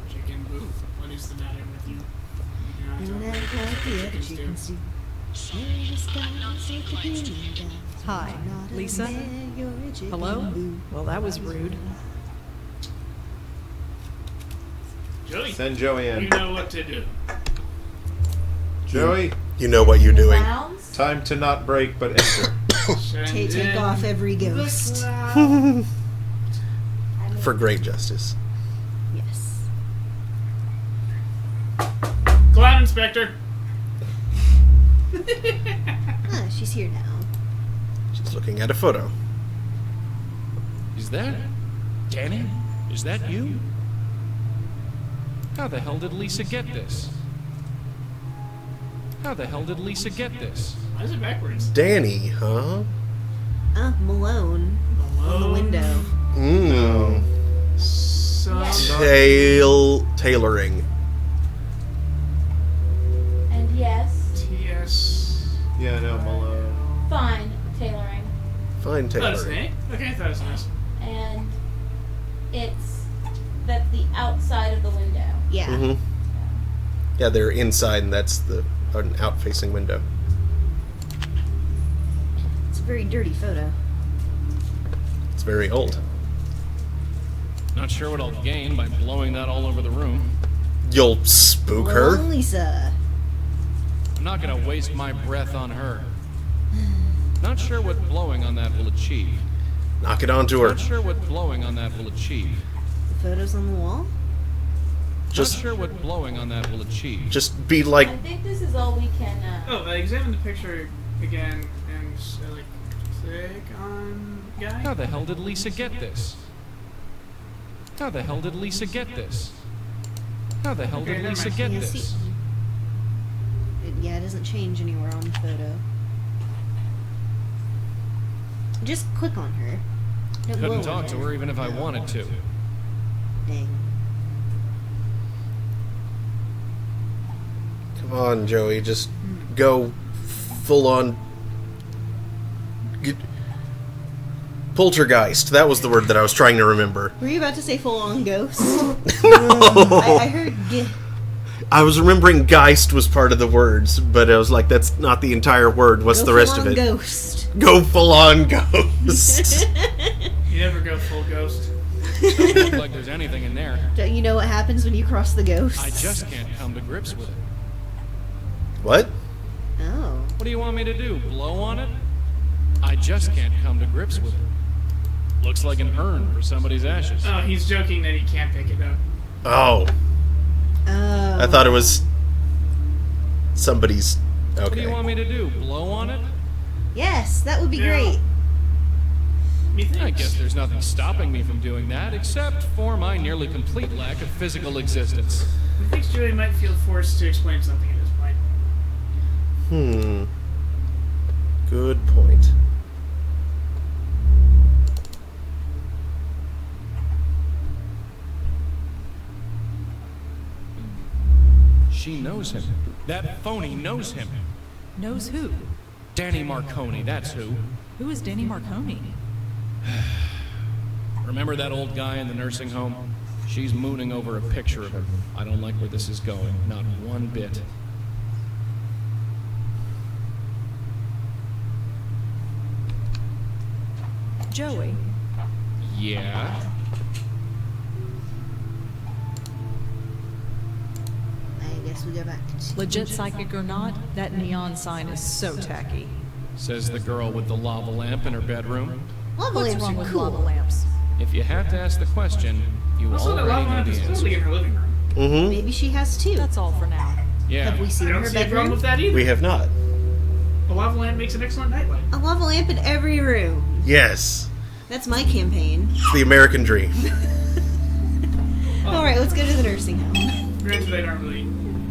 Chicken booth. What is the matter with you? Hi, Lisa? Hello? Well, that was rude. Joey. Send Joey in. You know what to do. Joey. You know what you're doing. Time to not break, but enter. Take off every ghost. For great justice. Yes. Clown Inspector. Ah, she's here now. She's looking at a photo. Is that Danny? Is that you? How the hell did Lisa get this? How the hell did Lisa get this? Why is it backwards? Danny, huh? Malone. On the window. Mmm. Tailoring. And yes, T.S. Yeah, no, Malone. fine tailoring. Fine That's tailoring. nice. Okay, I thought it was nice. And that's the outside of the window. Yeah. Mm-hmm. Yeah, they're inside, and that's an out-facing window. It's a very dirty photo. It's very old. Not sure what I'll gain by blowing that all over the room. You'll spook her. Malone Lisa. I'm not gonna waste my breath on her. Not sure what blowing on that will achieve. Knock it onto her. Not sure what blowing on that will achieve. The photos on the wall? Just- Not sure what blowing on that will achieve. Just be like, I think this is all we can. Examine the picture again and click on guy. How the hell did Lisa get this? How the hell did Lisa get this? How the hell did Lisa get Yeah, this? see- it doesn't change anywhere on the photo. Just click on her. Don't blow Couldn't on talk to her even if I wanted to. Dang. come on, Joey, just go full on. Poltergeist. That was the word that I was trying to remember. Were you about to say full on ghost? No. I heard. I was remembering Geist was part of the words, but I was like, that's not the entire word. What's the rest of it? Ghost. Go full on ghost. You never go full ghost. Doesn't look like there's anything in there. Don't you know what happens when you cross the ghost? I just can't come to grips with it. What? Oh. What do you want me to do? Blow on it? I just can't come to grips with it. Looks like an urn for somebody's ashes. Oh, he's joking that he can't pick it up. Oh. Oh. I thought it was somebody's. What do you Okay. want me to do? Blow on it? Yes, that would be great. I guess there's nothing stopping me from doing that, except for my nearly complete lack of physical existence. Methinks Joey might feel forced to explain something at this point. Good point. She knows him. That phony knows him. Knows who? Danny Marconi, that's who. Who is Danny Marconi? Remember that old guy in the nursing home? She's mooning over a picture of him. I don't like where this is going. Not one bit. Joey. Yeah? I guess we go back to Legit psychic or not, that neon sign is so tacky. Says the girl with the lava lamp in her bedroom. Lava What's lamps wrong are with cool. lava lamps? If you have to ask the question, you Also, the already lava know lamp the is answer. clearly in her living room. Mm-hmm. Maybe she has two. That's all for now. Yeah. Have we seen I don't her see a problem bedroom? with that either. We have not. The lava lamp makes an excellent nightlight. A lava lamp in every room. Yes. That's my campaign. It's the American dream. Alright, let's go to the nursing home. Granted, I don't really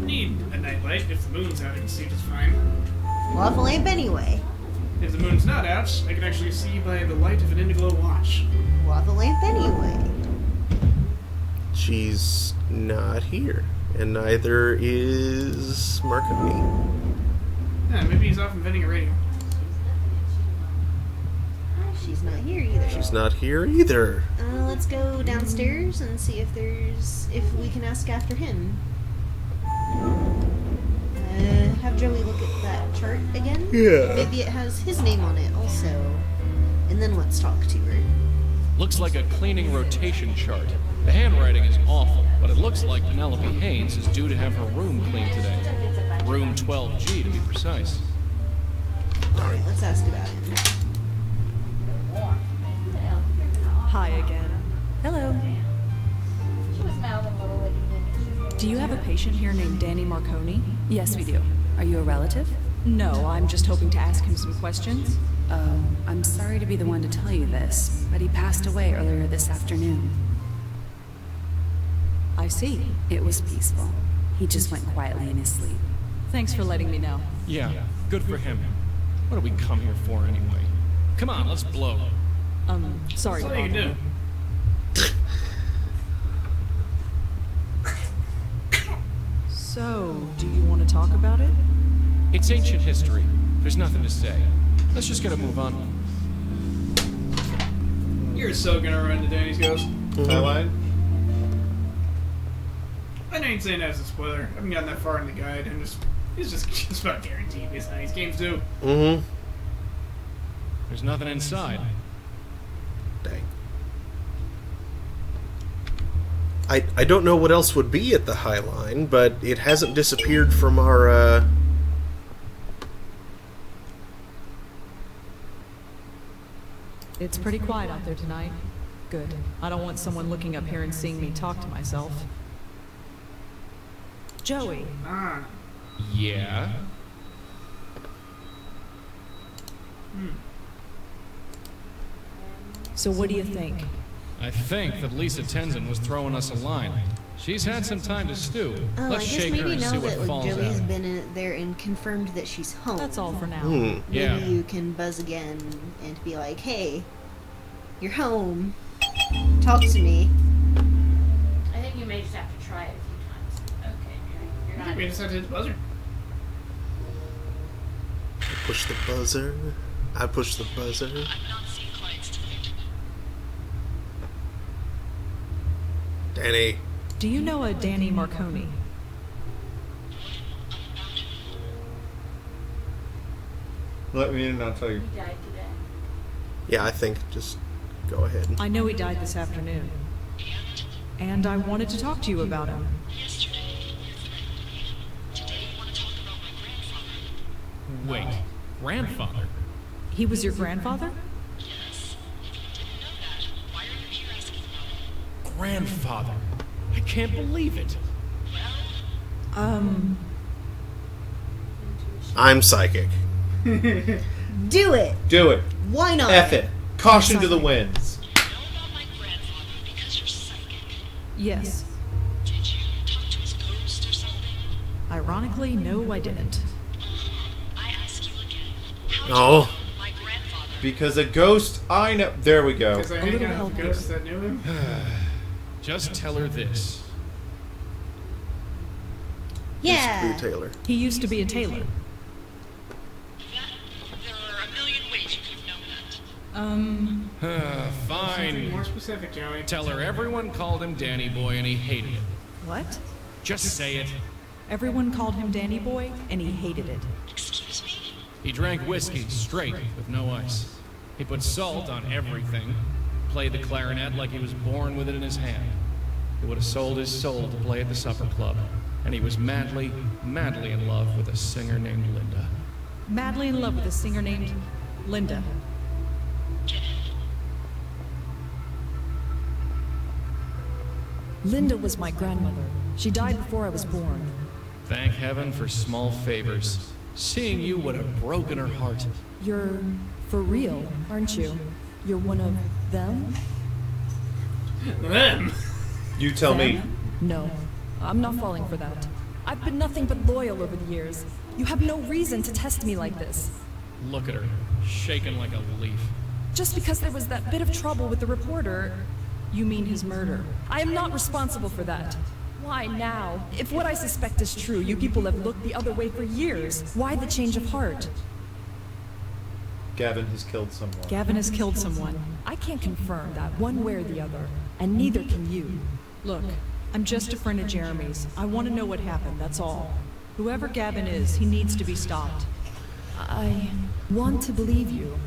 need a nightlight. If the moon's out, I can see just fine. Waffle lamp anyway. If the moon's not out, I can actually see by the light of an Indiglo watch. Waffle lamp anyway. She's not here, and neither is Marconi. Yeah, maybe he's off inventing a radio. She's not here either. She's not here either. Let's go downstairs and see if we can ask after him. Have Joey look at that chart again. Yeah. Maybe it has his name on it also. And then let's talk to her. Looks like a cleaning rotation chart. The handwriting is awful, but it looks like Penelope Haynes is due to have her room cleaned today. Room 12G to be precise. Alright, let's ask about him. Hi again. Hello. Do you have a patient here named Danny Marconi? Yes, we do. Are you a relative? No, I'm just hoping to ask him some questions. Oh, I'm sorry to be the one to tell you this, but he passed away earlier this afternoon. I see. It was peaceful. He just went quietly in his sleep. Thanks for letting me know. Yeah, good for him. What do we come here for anyway? Come on, let's blow. Sorry That's to all you bother. can do. So, do you want to talk about it? It's ancient history. There's nothing to say. Let's just get a move on. You're so gonna run to Danny's ghost. Highline? I know you're saying that as a spoiler. I haven't gotten that far in the guide. It's just about guaranteed based on these games do. Mm-hmm. There's nothing inside. Dang. I don't know what else would be at the High Line, but it hasn't disappeared from our, It's pretty quiet out there tonight. Good. I don't want someone looking up here and seeing me talk to myself. Joey. Ah. Yeah? So what do you think? I think that Lisa Tenzin was throwing us a line. She's had some time to stew. Oh, Let's I guess shake her maybe and now see what that like falls Joey's out. been in there and confirmed that she's home. That's all for now. Maybe Yeah. you can buzz again and be like, "Hey, you're home. Talk to me." I think you may just have to try it a few times. Okay, you're not. We just have to hit the buzzer. push the buzzer. I push the buzzer. Danny. Do you know a Danny Marconi? Let me in and I'll tell you. He died today. Yeah, I think just go ahead. I know he died this afternoon. And I wanted to talk to you about him. Wait, grandfather? He was your grandfather? Grandfather? I can't believe it. I'm psychic. Do it. Do it. Why not? F it. Caution to the winds. Yes. Ironically, no, I didn't. Oh. Because a ghost, I know. There we go. Because I hang out with ghosts that knew him. Just tell her this. Yeah. Blue Taylor. He used to be a tailor. Fine. Something more specific, Joey. Tell her everyone called him Danny Boy and he hated it. What? Just say it. Everyone called him Danny Boy, and he hated it. He drank whiskey straight with no ice. He put salt on everything. Played the clarinet like he was born with it in his hand. He would have sold his soul to play at the supper club. And he was madly, madly in love with a singer named Linda. Madly in love with a singer named Linda. Linda was my grandmother. She died before I was born. Thank heaven for small favors. Seeing you would have broken her heart. You're for real, aren't you? You're one of them? Them? You tell me. No. I'm not falling for that. I've been nothing but loyal over the years. You have no reason to test me like this. Look at her, shaking like a leaf. Just because there was that bit of trouble with the reporter, you mean his murder. I am not responsible for that. Why now? If what I suspect is true, you people have looked the other way for years. Why the change of heart? Gavin has killed someone. Gavin has killed someone. I can't confirm that one way or the other, and neither can you. Look, I'm just a friend of Jeremy's. I want to know what happened, that's all. Whoever Gavin is, he needs to be stopped. I want to believe you.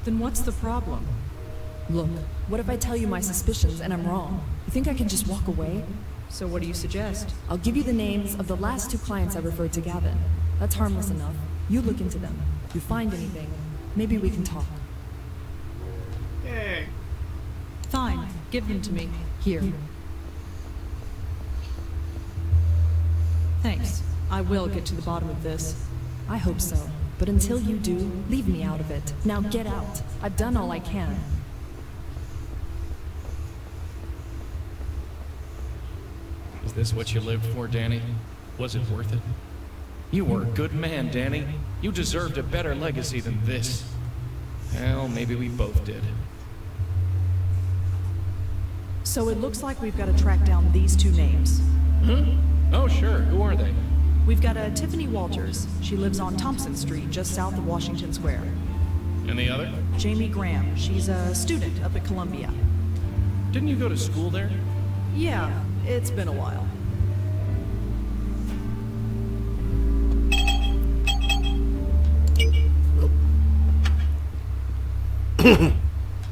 Then what's the problem? Look, what if I tell you my suspicions and I'm wrong? You think I can just walk away? So what do you suggest? I'll give you the names of the last 2 clients I referred to Gavin. That's harmless enough. You look into them. You find anything, maybe we can talk. Yay. Fine, give them to me. Here. Thanks. I will get to the bottom of this. I hope so. But until you do, leave me out of it. Now get out. I've done all I can. Is this what you lived for, Danny? Was it worth it? You were a good man, Danny. You deserved a better legacy than this. Well, maybe we both did. So it looks like we've got to track down these 2 names. Huh? Oh, sure. Who are they? We've got a Tiffany Walters. She lives on Thompson Street, just south of Washington Square. And the other? Jamie Graham. She's a student up at Columbia. Didn't you go to school there? Yeah, it's been a while.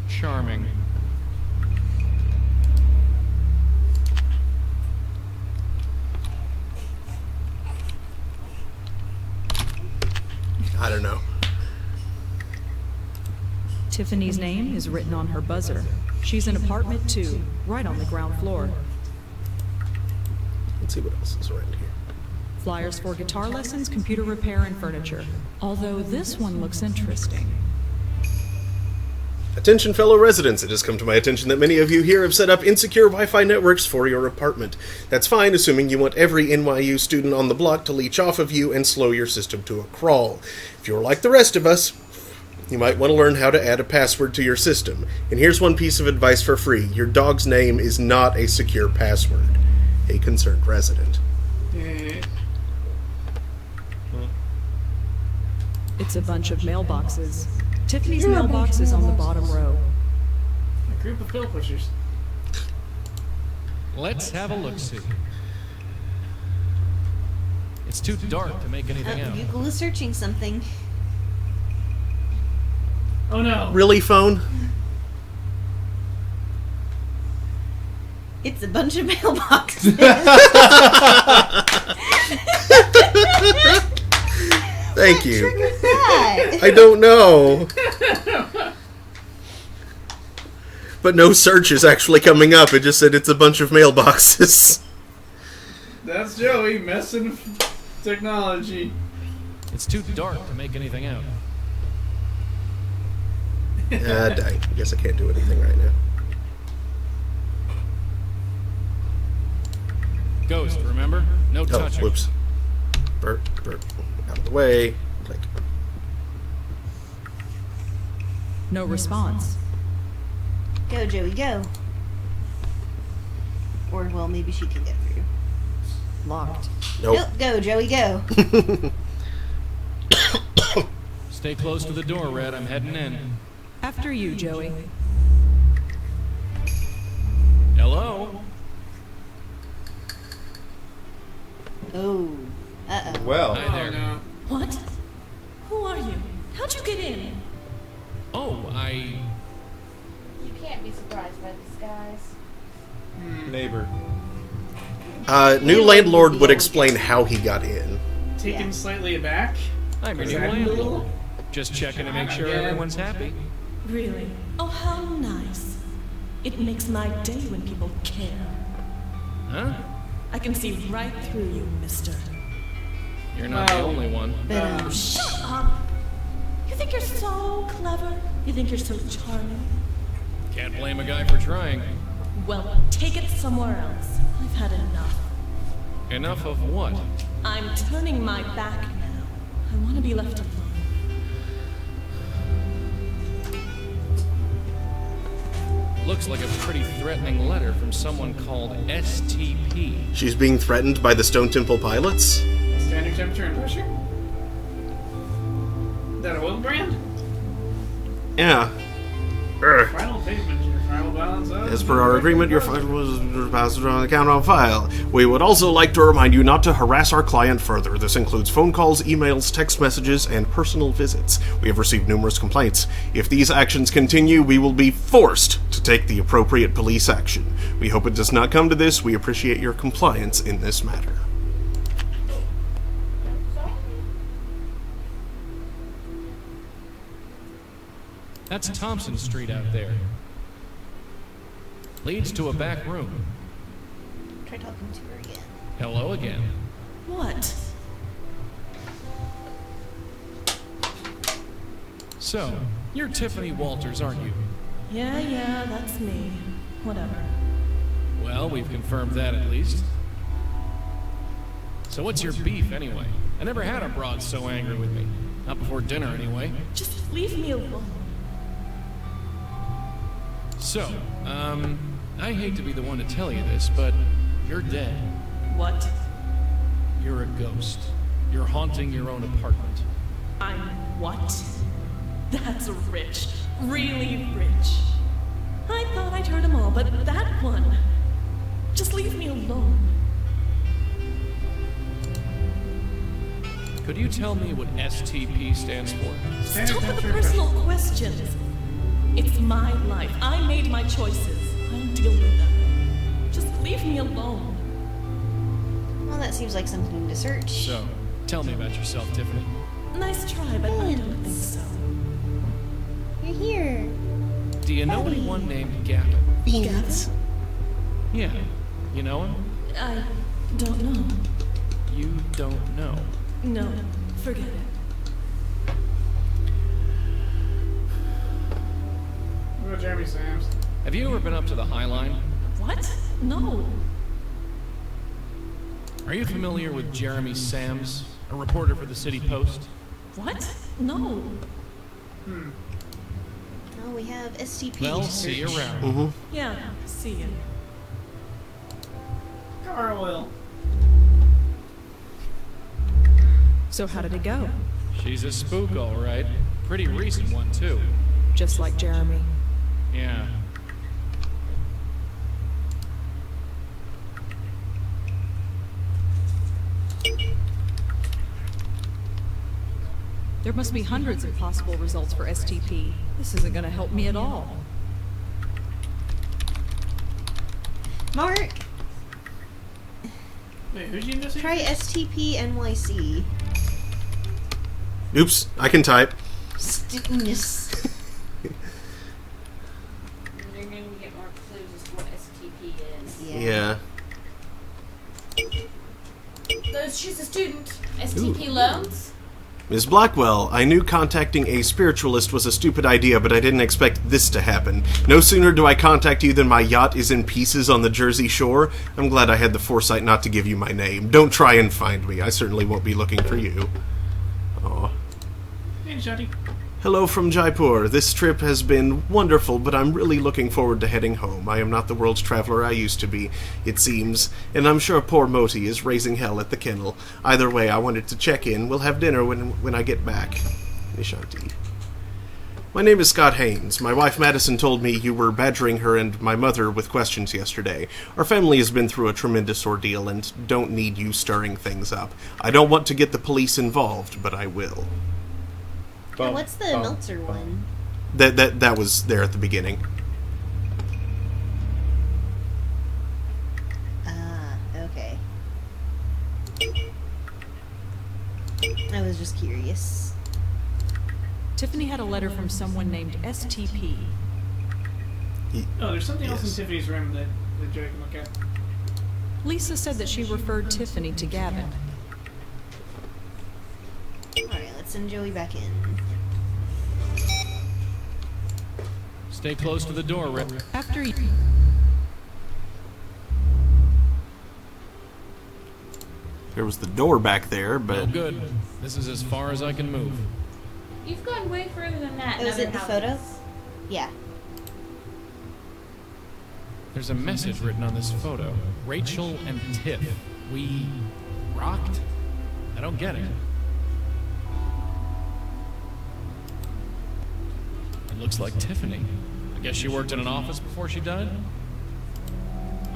Charming. I don't know. Tiffany's name is written on her buzzer. She's in apartment 2, right on the ground floor. Let's see what else is around here. Flyers for guitar lessons, computer repair, and furniture. Although this one looks interesting. Attention fellow residents, it has come to my attention that many of you here have set up insecure Wi-Fi networks for your apartment. That's fine, assuming you want every NYU student on the block to leech off of you and slow your system to a crawl. If you're like the rest of us, you might want to learn how to add a password to your system. And here's one piece of advice for free. Your dog's name is not a secure password. A concerned resident. It's a bunch of mailboxes. Tiffany's mailbox is on the bottom row. A group of pill pushers. Let's have a look-see. It's too dark to make anything out. Google is searching something. Oh no. Really, phone? It's a bunch of mailboxes. Thank you. What triggered that? I don't know. But no search is actually coming up. It just said it's a bunch of mailboxes. That's Joey messing with technology. It's too dark to make anything out. Dang. I guess I can't do anything right now. Ghost, remember? No touching. Whoops. Burp. Out of the way. Click. No response. Go, Joey, go. Or, well, maybe she can get through. Locked. Nope. Go, Joey, go. Stay close to the door, Red. I'm heading in. After you, Joey. Hello? Oh. Uh-oh. Well. Hi there. No. What? Who are you? How'd you get in? Oh, You can't be surprised by these guys. Neighbor. New landlord would explain how he got in. Taken slightly aback. I'm your new landlord. Just checking to make sure everyone's happy. Really? Oh, how nice. It makes my day when people care. Huh? I can see right through you, mister. You're not the only one. Shut up! You think you're so clever? You think you're so charming? Can't blame a guy for trying. Well, take it somewhere else. I've had enough. Enough of what? I'm turning my back now. I want to be left alone. Looks like a pretty threatening letter from someone called STP. She's being threatened by the Stone Temple pilots? Standard temperature and pressure? Is that a oil brand? Yeah. Final payment, your final balance of... As per our agreement, your file was passed on account on file. We would also like to remind you not to harass our client further. This includes phone calls, emails, text messages, and personal visits. We have received numerous complaints. If these actions continue, we will be forced to take the appropriate police action. We hope it does not come to this. We appreciate your compliance in this matter. That's Thompson Street out there. Leads to a back room. Try talking to her again. Hello again. What? So, you're Tiffany Walters, aren't you? Yeah, that's me. Whatever. Well, we've confirmed that at least. So what's your beef anyway? I never had a broad so angry with me. Not before dinner anyway. Just leave me alone. So, I hate to be the one to tell you this, but you're dead. What? You're a ghost. You're haunting your own apartment. I'm what? That's rich. Really rich. I thought I'd heard them all, but that one... Just leave me alone. Could you tell me what STP stands for? Stop with the personal questions. It's my life. I made my choices. I'll deal with them. Just leave me alone. Well, that seems like something to search. So, tell me about yourself, Tiffany. Nice try, but I don't think so. You're here. Do you know anyone named Gavin? Beans. Yeah. You know him? I don't know. You don't know. No, forget it. What about Jeremy Sams? Have you ever been up to the High Line? What? No. Are you familiar with Jeremy Sams, a reporter for the City Post? What? No. Well, we have STP. Well, to see you search. around. Yeah, see you. Car oil. So how did it go? She's a spook, all right. Pretty recent one, too. Just like Jeremy. Yeah. There must be hundreds of possible results for STP. This isn't going to help me at all. Mark, Wait, who'd you investigate? try STP NYC. Oops, I can type. Students. They're going to get more clues as to what STP is. Yeah. She's a student. STP loans? Ms. Blackwell, I knew contacting a spiritualist was a stupid idea, but I didn't expect this to happen. No sooner do I contact you than my yacht is in pieces on the Jersey Shore. I'm glad I had the foresight not to give you my name. Don't try and find me. I certainly won't be looking for you. Aw. Hey, Jody. Hello from Jaipur. This trip has been wonderful, but I'm really looking forward to heading home. I am not the world's traveler I used to be, it seems, and I'm sure poor Moti is raising hell at the kennel. Either way, I wanted to check in. We'll have dinner when I get back. Nishanti. My name is Scott Haynes. My wife Madison told me you were badgering her and my mother with questions yesterday. Our family has been through a tremendous ordeal and don't need you stirring things up. I don't want to get the police involved, but I will. Yeah, what's the Meltzer one? That was there at the beginning. Ah, okay. I was just curious. Tiffany had a letter from someone named STP. Oh, there's something else in Tiffany's room that Joey can look at. Lisa said that she referred Tiffany to Gavin. Alright, let's send Joey back in. Stay close to the door, Rick. After you... There was the door back there, No but good. This is as far as I can move. You've gone way further than that. Was it the photo? Yeah. There's a message written on this photo. Rachel and Tiff. We rocked? I don't get it. It looks like Tiffany. I guess she worked in an office before she died?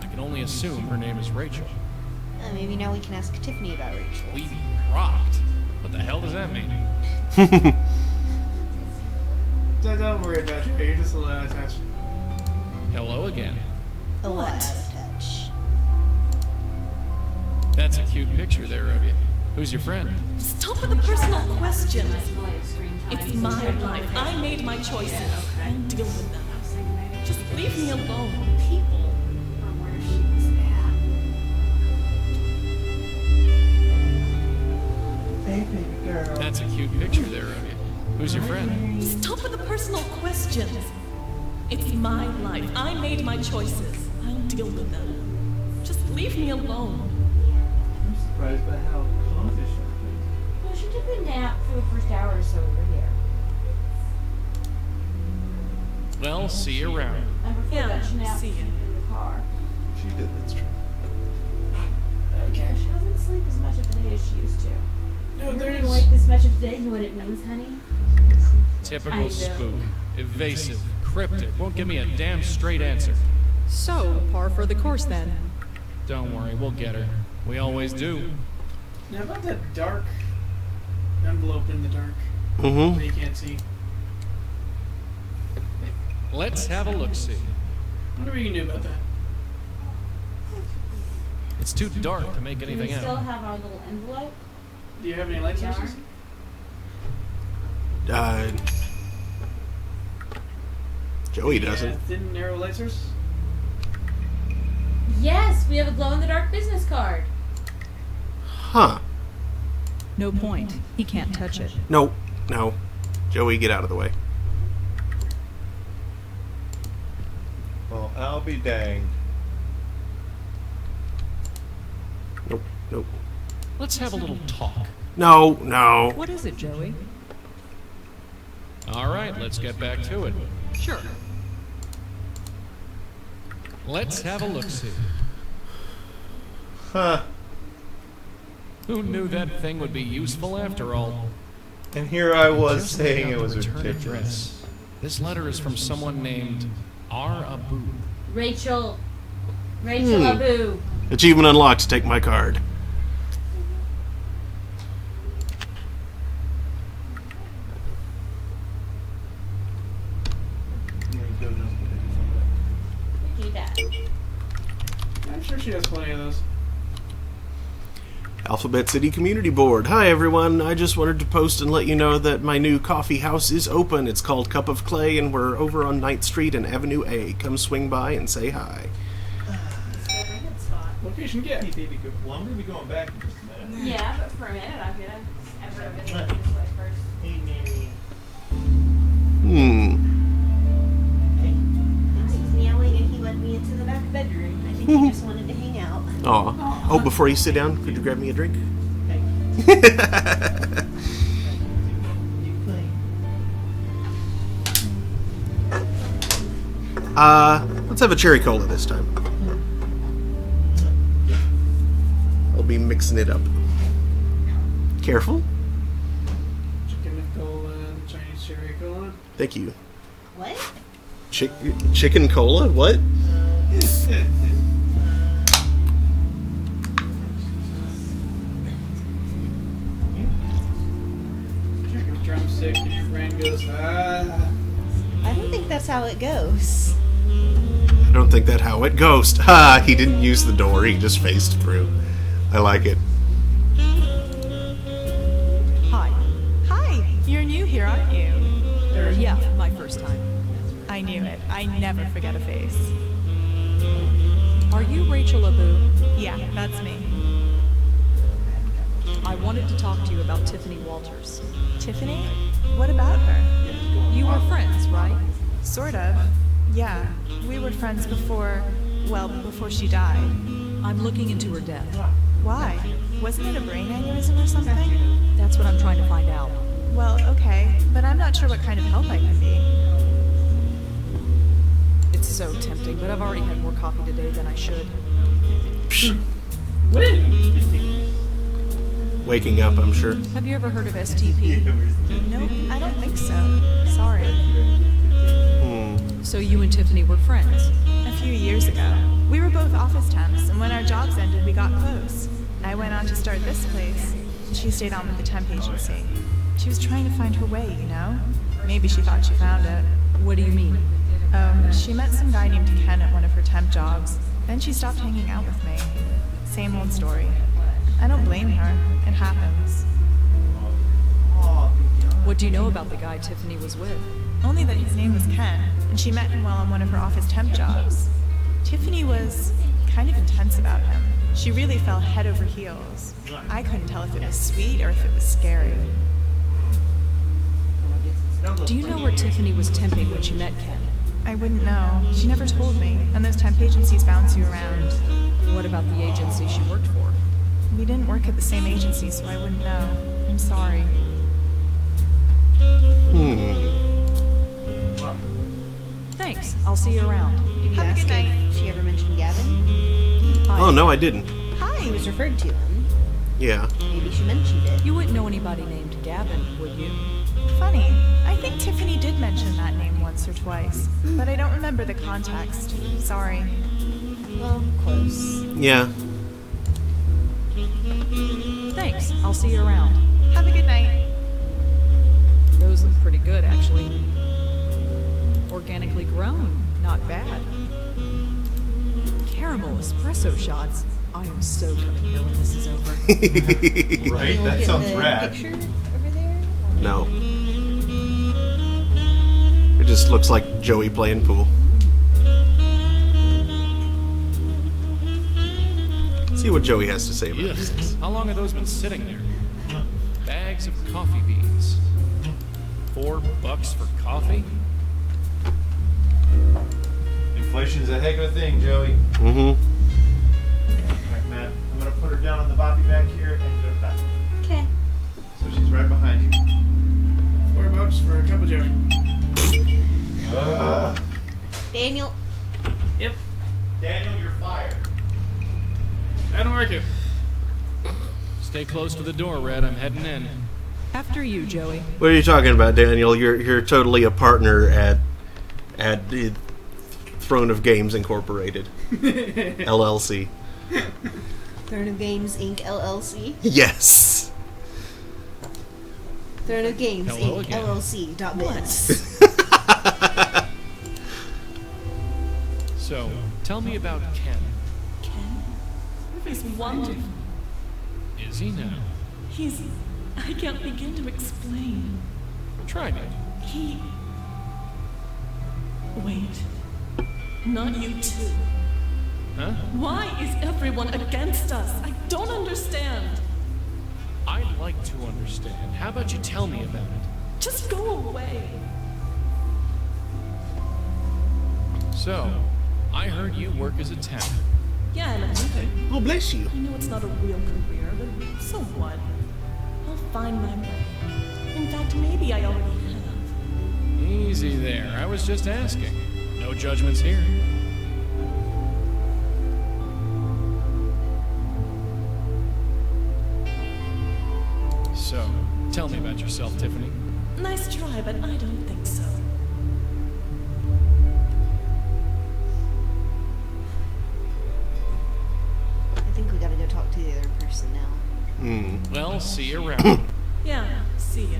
I can only assume her name is Rachel. Maybe now we can ask Tiffany about Rachel. We rocked? What the hell does that mean? Don't worry about it. You're just a little out of touch. Hello again. A lot out of touch. That's a cute picture there of you. Who's your friend? Stop with the personal questions. It's my life. I made my choices. I'll deal with them. Just leave me alone. People. Hey, baby girl. That's a cute picture there of you. Who's your friend? Stop with the personal questions. It's my life. I made my choices. I'll deal with them. Just leave me alone. I'm surprised by how calm this show Well, she took a nap for the first hour or so over here. Well, see you around. And before that, she napped see you. in the car. She did, that's true. Okay. She doesn't sleep as much of the day as she used to. No, You're there's... gonna wake this much of the day. You know what it means, honey? I Typical know. spook. Evasive. Cryptic. Won't give me a damn straight answer. So, par for the course then. Don't worry, we'll get her. We always do. Now about that dark envelope in the dark Mhm. that you can't see. Let's have a look-see. I wonder what you knew about that. It's too dark to make Do we anything still out. have our little envelope? Do you have any light sources? Joey doesn't. Yeah, thin, narrow light source? Yes, we have a glow-in-the-dark business card. Huh. No point. He can't touch it. No. No. Joey, get out of the way. Well, I'll be danged. Nope. Nope. Let's have a little talk. No. No. What is it, Joey? All right, let's get back to it. Sure. Let's have a look-see. Huh. Who knew that thing would be useful after all? And here I was Just saying laid it out was the return ridiculous. address. This letter is from someone named R. Abu. Rachel. Rachel Abu. Achievement unlocked. Take my card. We do that. I'm sure she has plenty of those. Alphabet City Community Board. Hi everyone, I just wanted to post and let you know that my new coffee house is open. It's called Cup of Clay and we're over on 9th Street and Avenue A. Come swing by and say hi. Location get. Hey, baby, good. Well, I'm going to be going back in just a minute. Yeah, but for a minute, I'm gonna visit this way first. Hey, Mary. He's meowing and he led me into the back bedroom. I think he just wanted to hang out. Aw. Oh, before you sit down, could you grab me a drink? Let's have a cherry cola this time. I'll be mixing it up. Careful. Chicken cola, Chinese cherry cola. Thank you. What? Chicken cola? What? Chicken drumstick and your friend goes, ah. I don't think that's how it goes. I don't think that's how it goes. Ha! He didn't use the door, he just phased through. I like it. Hi. Hi. You're new here, aren't you? Yeah, my first time. I knew it. I never forget a face. Are you Rachel Abu? Yeah, that's me. I wanted to talk to you about Tiffany Walters. Tiffany? What about her? You were friends, right? Sort of. Yeah, we were friends before she died. I'm looking into her death. Why? Wasn't it a brain aneurysm or something? That's what I'm trying to find out. Well, okay, but I'm not sure what kind of help I can be. It's so tempting, but I've already had more coffee today than I should. Waking up, I'm sure. Have you ever heard of STP? Nope, I don't think so. Sorry. So you and Tiffany were friends? A few years ago. We were both office temps, and when our jobs ended, we got close. I went on to start this place. She stayed on with the temp agency. She was trying to find her way, you know? Maybe she thought she found it. What do you mean? She met some guy named Ken at one of her temp jobs. Then she stopped hanging out with me. Same old story. I don't blame her. It happens. What do you know about the guy Tiffany was with? Only that his name was Ken, and she met him while on one of her office temp jobs. Tiffany was kind of intense about him. She really fell head over heels. I couldn't tell if it was sweet or if it was scary. Do you know where Tiffany was temping when she met Ken? I wouldn't know. She never told me, and those temp agencies bounce you around. What about the agency she worked for? We didn't work at the same agency, so I wouldn't know. I'm sorry. Thanks. I'll see you around. Did you Have a ask good night. if she ever mentioned Gavin? Hi. Oh, no, I didn't. Hi. He was referred to him. Yeah. Maybe she mentioned it. You wouldn't know anybody named Gavin, would you? Funny. I think Tiffany did mention that name once or twice, but I don't remember the context. Sorry. Well, close. Yeah. Thanks. I'll see you around. Have a good night. Those look pretty good, actually. Organically grown. Not bad. Caramel espresso shots. I am so coming here when this is over. Right? Look That at sounds the rad. picture over there. No. It just looks like Joey playing pool. See what Joey has to say about Yes. this. How long have those been sitting there? Bags of coffee beans. $4 for coffee? Inflation's a heck of a thing, Joey. Mm-hmm. Alright, Matt. I'm gonna put her down on the boppy back here and go to the bathroom. Okay. So she's right behind you. $4 for a cup of Joey. Daniel. Yep. Daniel, you're fired. I don't work it. Stay close to the door, Red. I'm heading in. After you, Joey. What are you talking about, Daniel? You're totally a partner at the Throne of Games Incorporated, LLC. Throne of Games Inc. LLC. Yes. Throne of Games Hello Inc. again. LLC. .biz. So, tell me about Ken. He's wonderful. Is he now? I can't begin to explain. Try me. Wait. Not you too. Huh? Why is everyone against us? I don't understand. I'd like to understand. How about you tell me about it? Just go away. So, I heard you work as a temp. Yeah, I'm a temper. Oh, bless you. I know it's not a real career, but so what? I'll find my way. In fact, maybe I already have. Easy there. I was just asking. No judgments here. So, tell me about yourself, Tiffany. Nice try, but I don't think so. I think we gotta go talk to the other person now. Well, see you around. Yeah, see ya.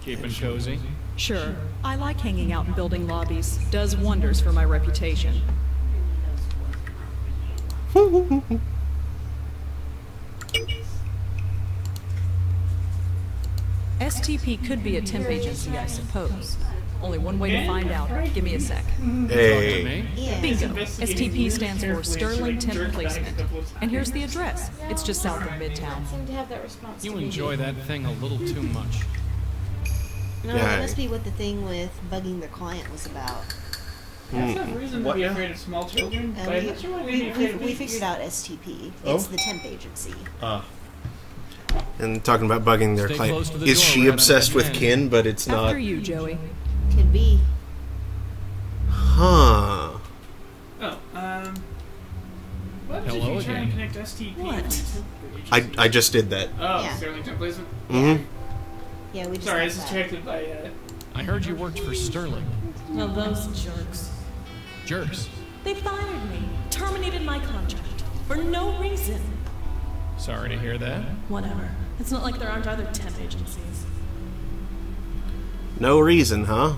Keeping cozy? Sure. I like hanging out in building lobbies. Does wonders for my reputation. STP could be a temp agency, I suppose. Only one way to find out. Give me a sec. Hey. Bingo. STP stands for Sterling Temp Placement. And here's the address. It's just south of Midtown. Seem to have that response. You enjoy that thing a little too much. No, that must be what the thing with bugging their client was about. That's not reason to be afraid of small children. But I'm not sure why we'd be afraid of we babies. figured out STP. Oh? It's the temp agency. And talking about bugging their Stay client. close to the Is door, she we're out of obsessed with men. kin, but it's not? After you, Joey. Could be. Huh. Oh, what did Hello you try and again. connect STP? I just did that. Oh, Yeah. Sterling temp placement? Mm-hmm. Yeah, we just Sorry, got this is that. directed by, I heard you worked for Sterling. Well, those jerks. Jerks. They fired me, terminated my contract, for no reason. Sorry to hear that. Whatever. It's not like there aren't other temp agencies. No reason, huh?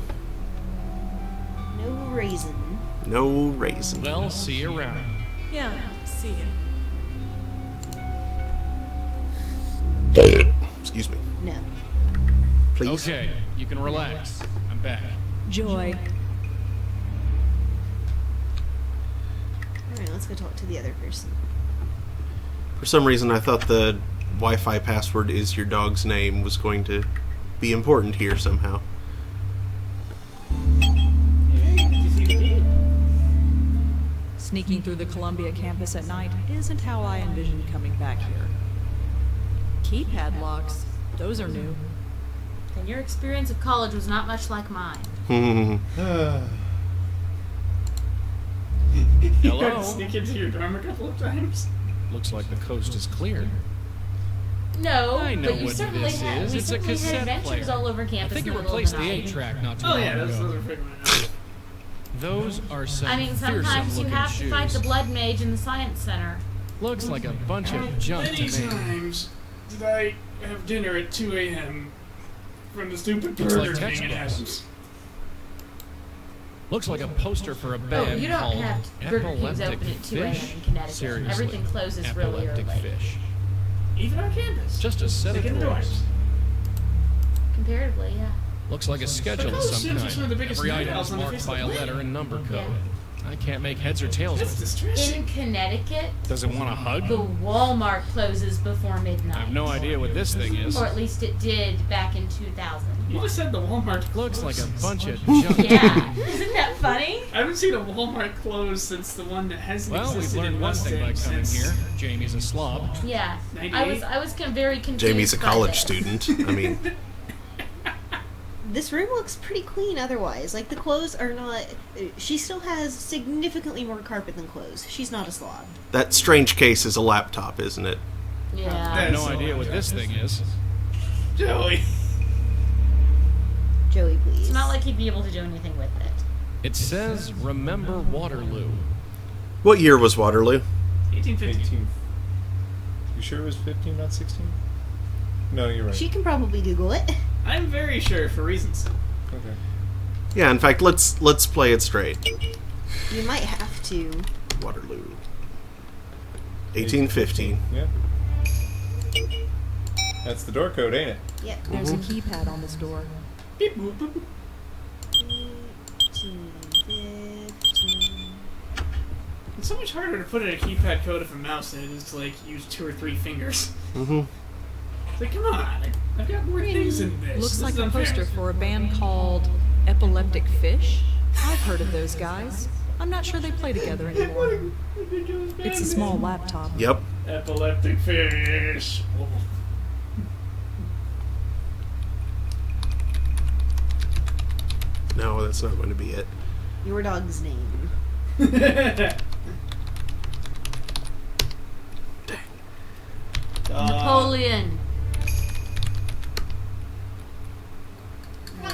No reason. No reason. Well, see you around. Yeah, see ya. Excuse me. No. Please. Okay, you can relax. I'm back. Joy. Alright, let's go talk to the other person. For some reason, I thought the Wi-Fi password is your dog's name was going to be important here somehow. Sneaking through the Columbia campus at night isn't how I envisioned coming back here. Keypad locks, those are new. And your experience of college was not much like mine. Hello? Sneak into your dorm a couple of times. Looks like the coast is clear. No, I know but you what certainly this had, is. we It's a certainly cassette had adventures player. all over I campus think in it the middle replaced of the the night. 8-track not too Oh long yeah, those ago. are figuring it out. Those are some I mean, sometimes you fearsome-looking have to fight shoes. the blood mage in the science center. Looks like a bunch How of junk to many me. times did I have dinner at 2 a.m. from the stupid Looks burger like thing it textbooks. has? Looks like a poster for a band you don't called have Burger King's Epileptic open at 2 a.m. Fish. in Connecticut. Seriously, Everything closes really Epileptic early. Fish. Even on campus. Just a set Like of in the drawers. dorms. Comparatively, yeah. Looks like a schedule of college some students are some of the kind. biggest Every night item owls is on the marked face by a of the letter and number code. Yeah. I can't make heads or tails That's of it. distressing. In Connecticut, Does it want a hug? the Walmart closes before midnight. I have no idea what this thing is. Or at least it did back in 2000. You just said the Walmart Looks like a closes. bunch of junk. Yeah. Isn't that funny? I haven't seen a Walmart close since the one that hasn't Well, we've existed learned in one thing by Mustang coming since here. Jamie's a slob. Yeah. 98? I was very confused. Jamie's a by college this. student. I mean, This room looks pretty clean otherwise. Like, the clothes are not... She still has significantly more carpet than clothes. She's not a slob. that strange case is a laptop, isn't it? Yeah. I have no idea what this thing is. Joey. Joey, please. It's not like he'd be able to do anything with it. It says, "Remember Waterloo." What year was Waterloo? 1850. 18. You sure it was 15, not 16? No, you're right. She can probably Google it. I'm very sure for reasons. Okay. Yeah, in fact, let's play it straight. You might have to. Waterloo. 1815. Yeah. That's the door code, ain't it? Yep. There's a keypad on this door. Beep, boop, boop. 1815. It's so much harder to put in a keypad code of a mouse than it is to, like, use 2 or 3 fingers. Mm-hmm. It's like, come on. I've got more things in this. Looks This like is a unfair. poster for a band called Epileptic Fish. I've heard of those guys. I'm not sure they play together anymore. It's a small laptop. Yep. Epileptic fish. No, that's not going to be it. Your dog's name. Napoleon.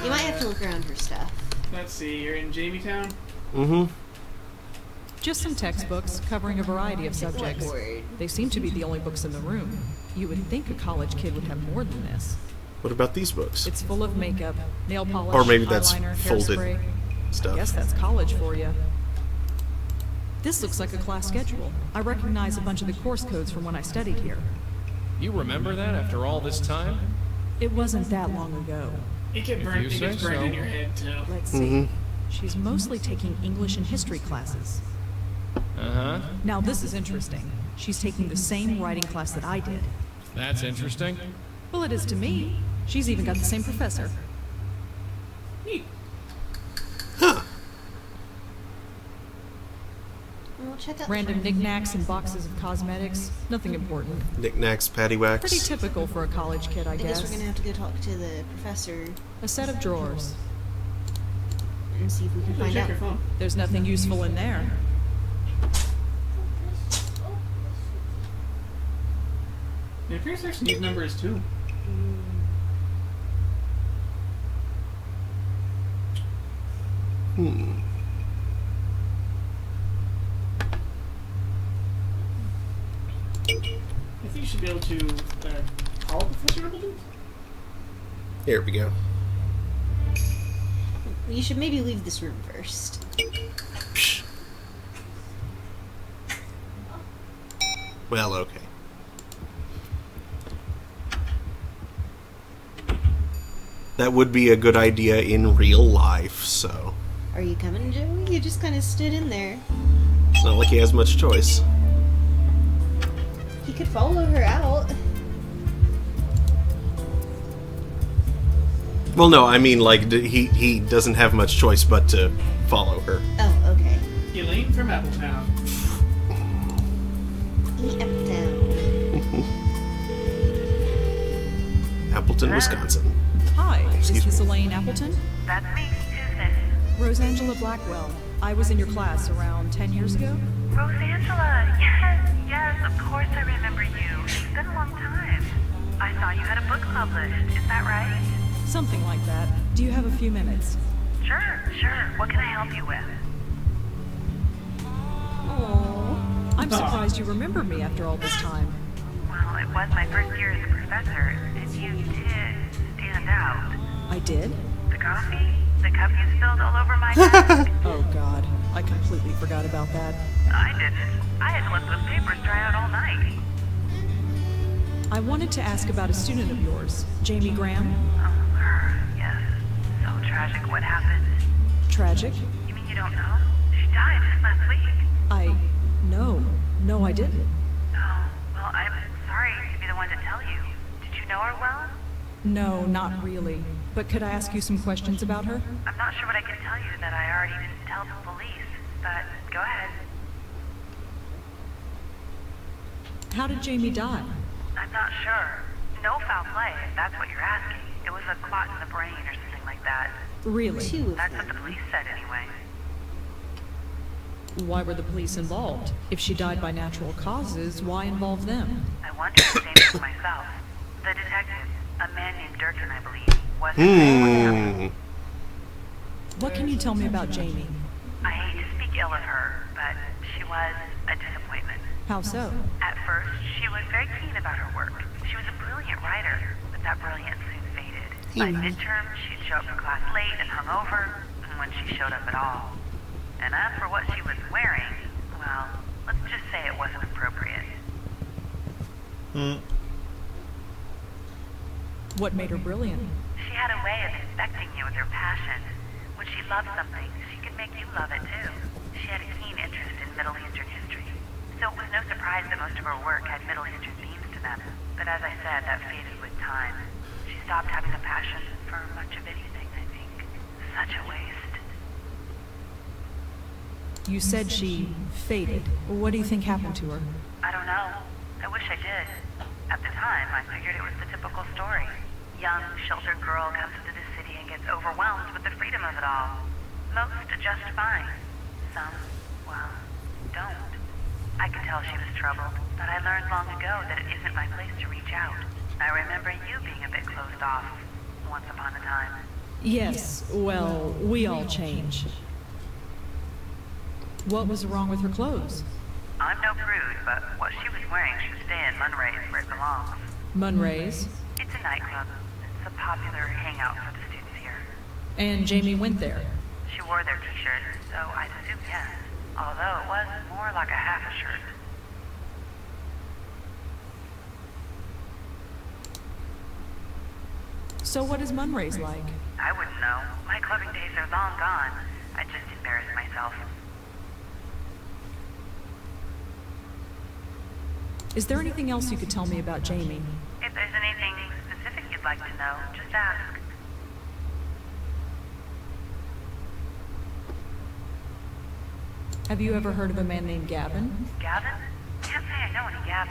You might have to look around for stuff. Let's see, you're in Jamie-town? Mm-hmm. Just some textbooks covering a variety of subjects. They seem to be the only books in the room. You would think a college kid would have more than this. What about these books? It's full of makeup, nail polish, Or maybe that's eyeliner, folded hairspray. stuff. I guess that's college for you. This looks like a class schedule. I recognize a bunch of the course codes from when I studied here. You remember that after all this time? It wasn't that long ago. It gets If burned, you it gets say burned so. in your head, too. Let's see. She's mostly taking English and history classes. Uh-huh. Now this is interesting. She's taking the same writing class that I did. That's interesting. Well, it is to me. She's even got the same professor. Neat. Huh. We'll check out Random knickknacks and boxes of cosmetics. Nothing important. Knickknacks, paddywhacks. Pretty typical for a college kid, I I guess we're guess. gonna have to go talk to the professor A set of drawers. and see if we can find Check out. your phone. There's nothing useful in there. It appears there's Steve's number is 2. I think you should be able to call Professor Appleton. Here we go. You should maybe leave this room first. Well, okay. That would be a good idea in real life, so... Are you coming, Joey? You just kind of stood in there. It's not like he has much choice. He could follow her out. Well, no, I mean, like, he doesn't have much choice but to follow her. Oh, okay. Elaine from Appletown. Appleton, Wisconsin. Hi, Excuse is this Elaine Appleton? That's me. Who's this? Rosangela Blackwell. I was in your class around 10 years ago. Rosangela. Yes, of course I remember you. It's been a long time. I saw you had a book published. Is that right? Something like that. Do you have a few minutes? Sure. What can I help you with? I'm surprised you remember me after all this time. Well, it was my first year as a professor, and you did stand out. I did? The coffee? The cup you spilled all over my desk? Oh, God. I completely forgot about that. I didn't. I had to let those papers dry out all night. I wanted to ask about a student of yours, Jamie Graham. Oh, her. Yes. So tragic. What happened? Tragic? You mean you don't know? She died just last week. No, I didn't. Oh, well, I'm sorry to be the one to tell you. Did you know her well? No, not really. But could I ask you some questions about her? I'm not sure what I can tell you that I already didn't tell the police, but go ahead. How did Jamie die? I'm not sure. No foul play, if that's what you're asking. It was a clot in the brain or something like that. Really? That's what the police said anyway. Why were the police involved? If she died by natural causes, why involve them? I wondered the same thing myself. The detective, a man named Durkin, I believe, wasn't there when it happened. What can you tell me about Jamie? I hate to speak ill of her, but she was a disappointment. How so? At first, she was very keen about her work. She was a brilliant writer, but that brilliance soon faded. By midterm, she'd show up for class late and hungover, when she showed up at all. And as for what she was wearing, well, let's just say it wasn't appropriate. What made her brilliant? She had a way of infecting you with her passion. When she loved something, she could make you love it too. She had a keen interest in Middle Eastern history. So it was no surprise that most of her work had Middle Eastern themes to them. But as I said, that faded with time. She stopped having a passion for much of anything, I think. Such a waste. You said she faded. What do you think happened to her? I don't know. I wish I did. At the time, I figured it was the typical story. Young, sheltered girl comes to the city and gets overwhelmed with the freedom of it all. Most adjust fine. Some, well, don't. I could tell she was troubled, but I learned long ago that it isn't my place to reach out. I remember you being a bit closed off, once upon a time. Yes, well, we all change. What was wrong with her clothes? I'm no prude, but what she was wearing should stay in Munray's where it belongs. Munray's? It's a nightclub. It's a popular hangout for the students here. And Jamie went there? She wore their t-shirt, so I'd assume yes. Although it was more like a half a shirt. So what is Munray's like? I wouldn't know. My clubbing days are long gone. I just embarrass myself. Is there anything else you could tell me about Jamie? If there's anything specific you'd like to know, just ask. Have you ever heard of a man named Gavin? Gavin? Can't say I know any Gavins.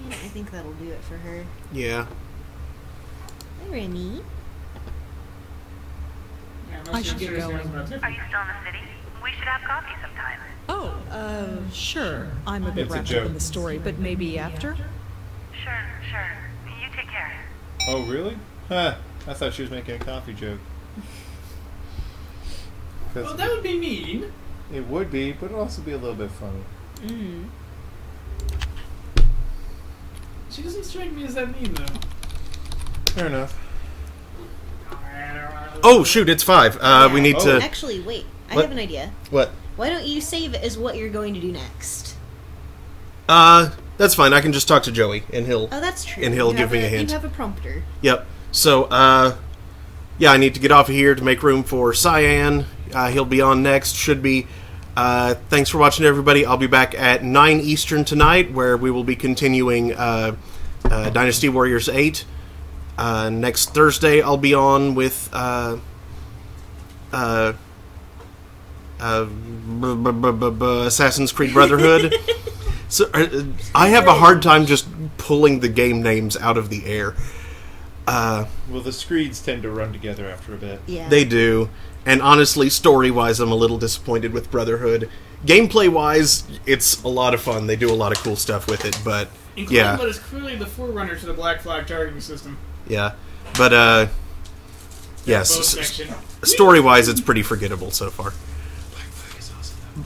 Yeah, I think that'll do it for her. Yeah. Hi, Remy. I should get going. Are you still in the city? We should have coffee sometime. Oh, sure. I'm a bit It's a wrapped joke. up in the story, but maybe after? Sure. You take care. Oh, really? Huh. I thought she was making a coffee joke. Well, that would be mean. It would be, but it'd also be a little bit funny. Mm. She doesn't strike me as that mean, though. Fair enough. Oh, shoot, it's 5. We need to... Actually, wait. I What? have an idea. What? Why don't you save it as what you're going to do next? That's fine. I can just talk to Joey, and he'll... Oh, that's true. And he'll You give have me a hint. You have a prompter. Yep. So, yeah, I need to get off of here to make room for Cyan. He'll be on next, should be. Thanks for watching, everybody. I'll be back at 9 Eastern tonight, where we will be continuing Dynasty Warriors 8. Next Thursday, I'll be on with Assassin's Creed Brotherhood. So I have a hard time just pulling the game names out of the air. Well, the screeds tend to run together after a bit. Yeah. They do. And honestly, story-wise, I'm a little disappointed with Brotherhood. Gameplay-wise, it's a lot of fun. They do a lot of cool stuff with it, but Including yeah. what is clearly the forerunner to the Black Flag targeting system. Yeah. But, yes, Bow section. story-wise, it's pretty forgettable so far.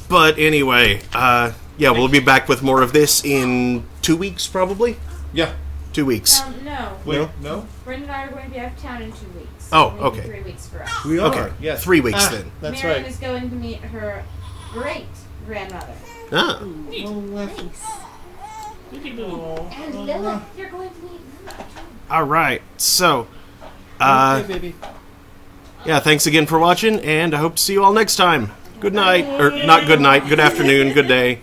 But anyway, yeah, we'll be back with more of this in 2 weeks, probably? Yeah. 2 weeks. No. Wait, no? Brenda and I are going to be out of town in 2 weeks. Oh, Maybe okay. 3 weeks for us. We are. Okay, Yes. 3 weeks then. That's Miriam right. is going to meet her great-grandmother. Ah. Neat. Nice. And Lilith, you're going to meet her. All right, so, Okay, baby. yeah, thanks again for watching, and I hope to see you all next time. Good night, or not good night, good afternoon, good day.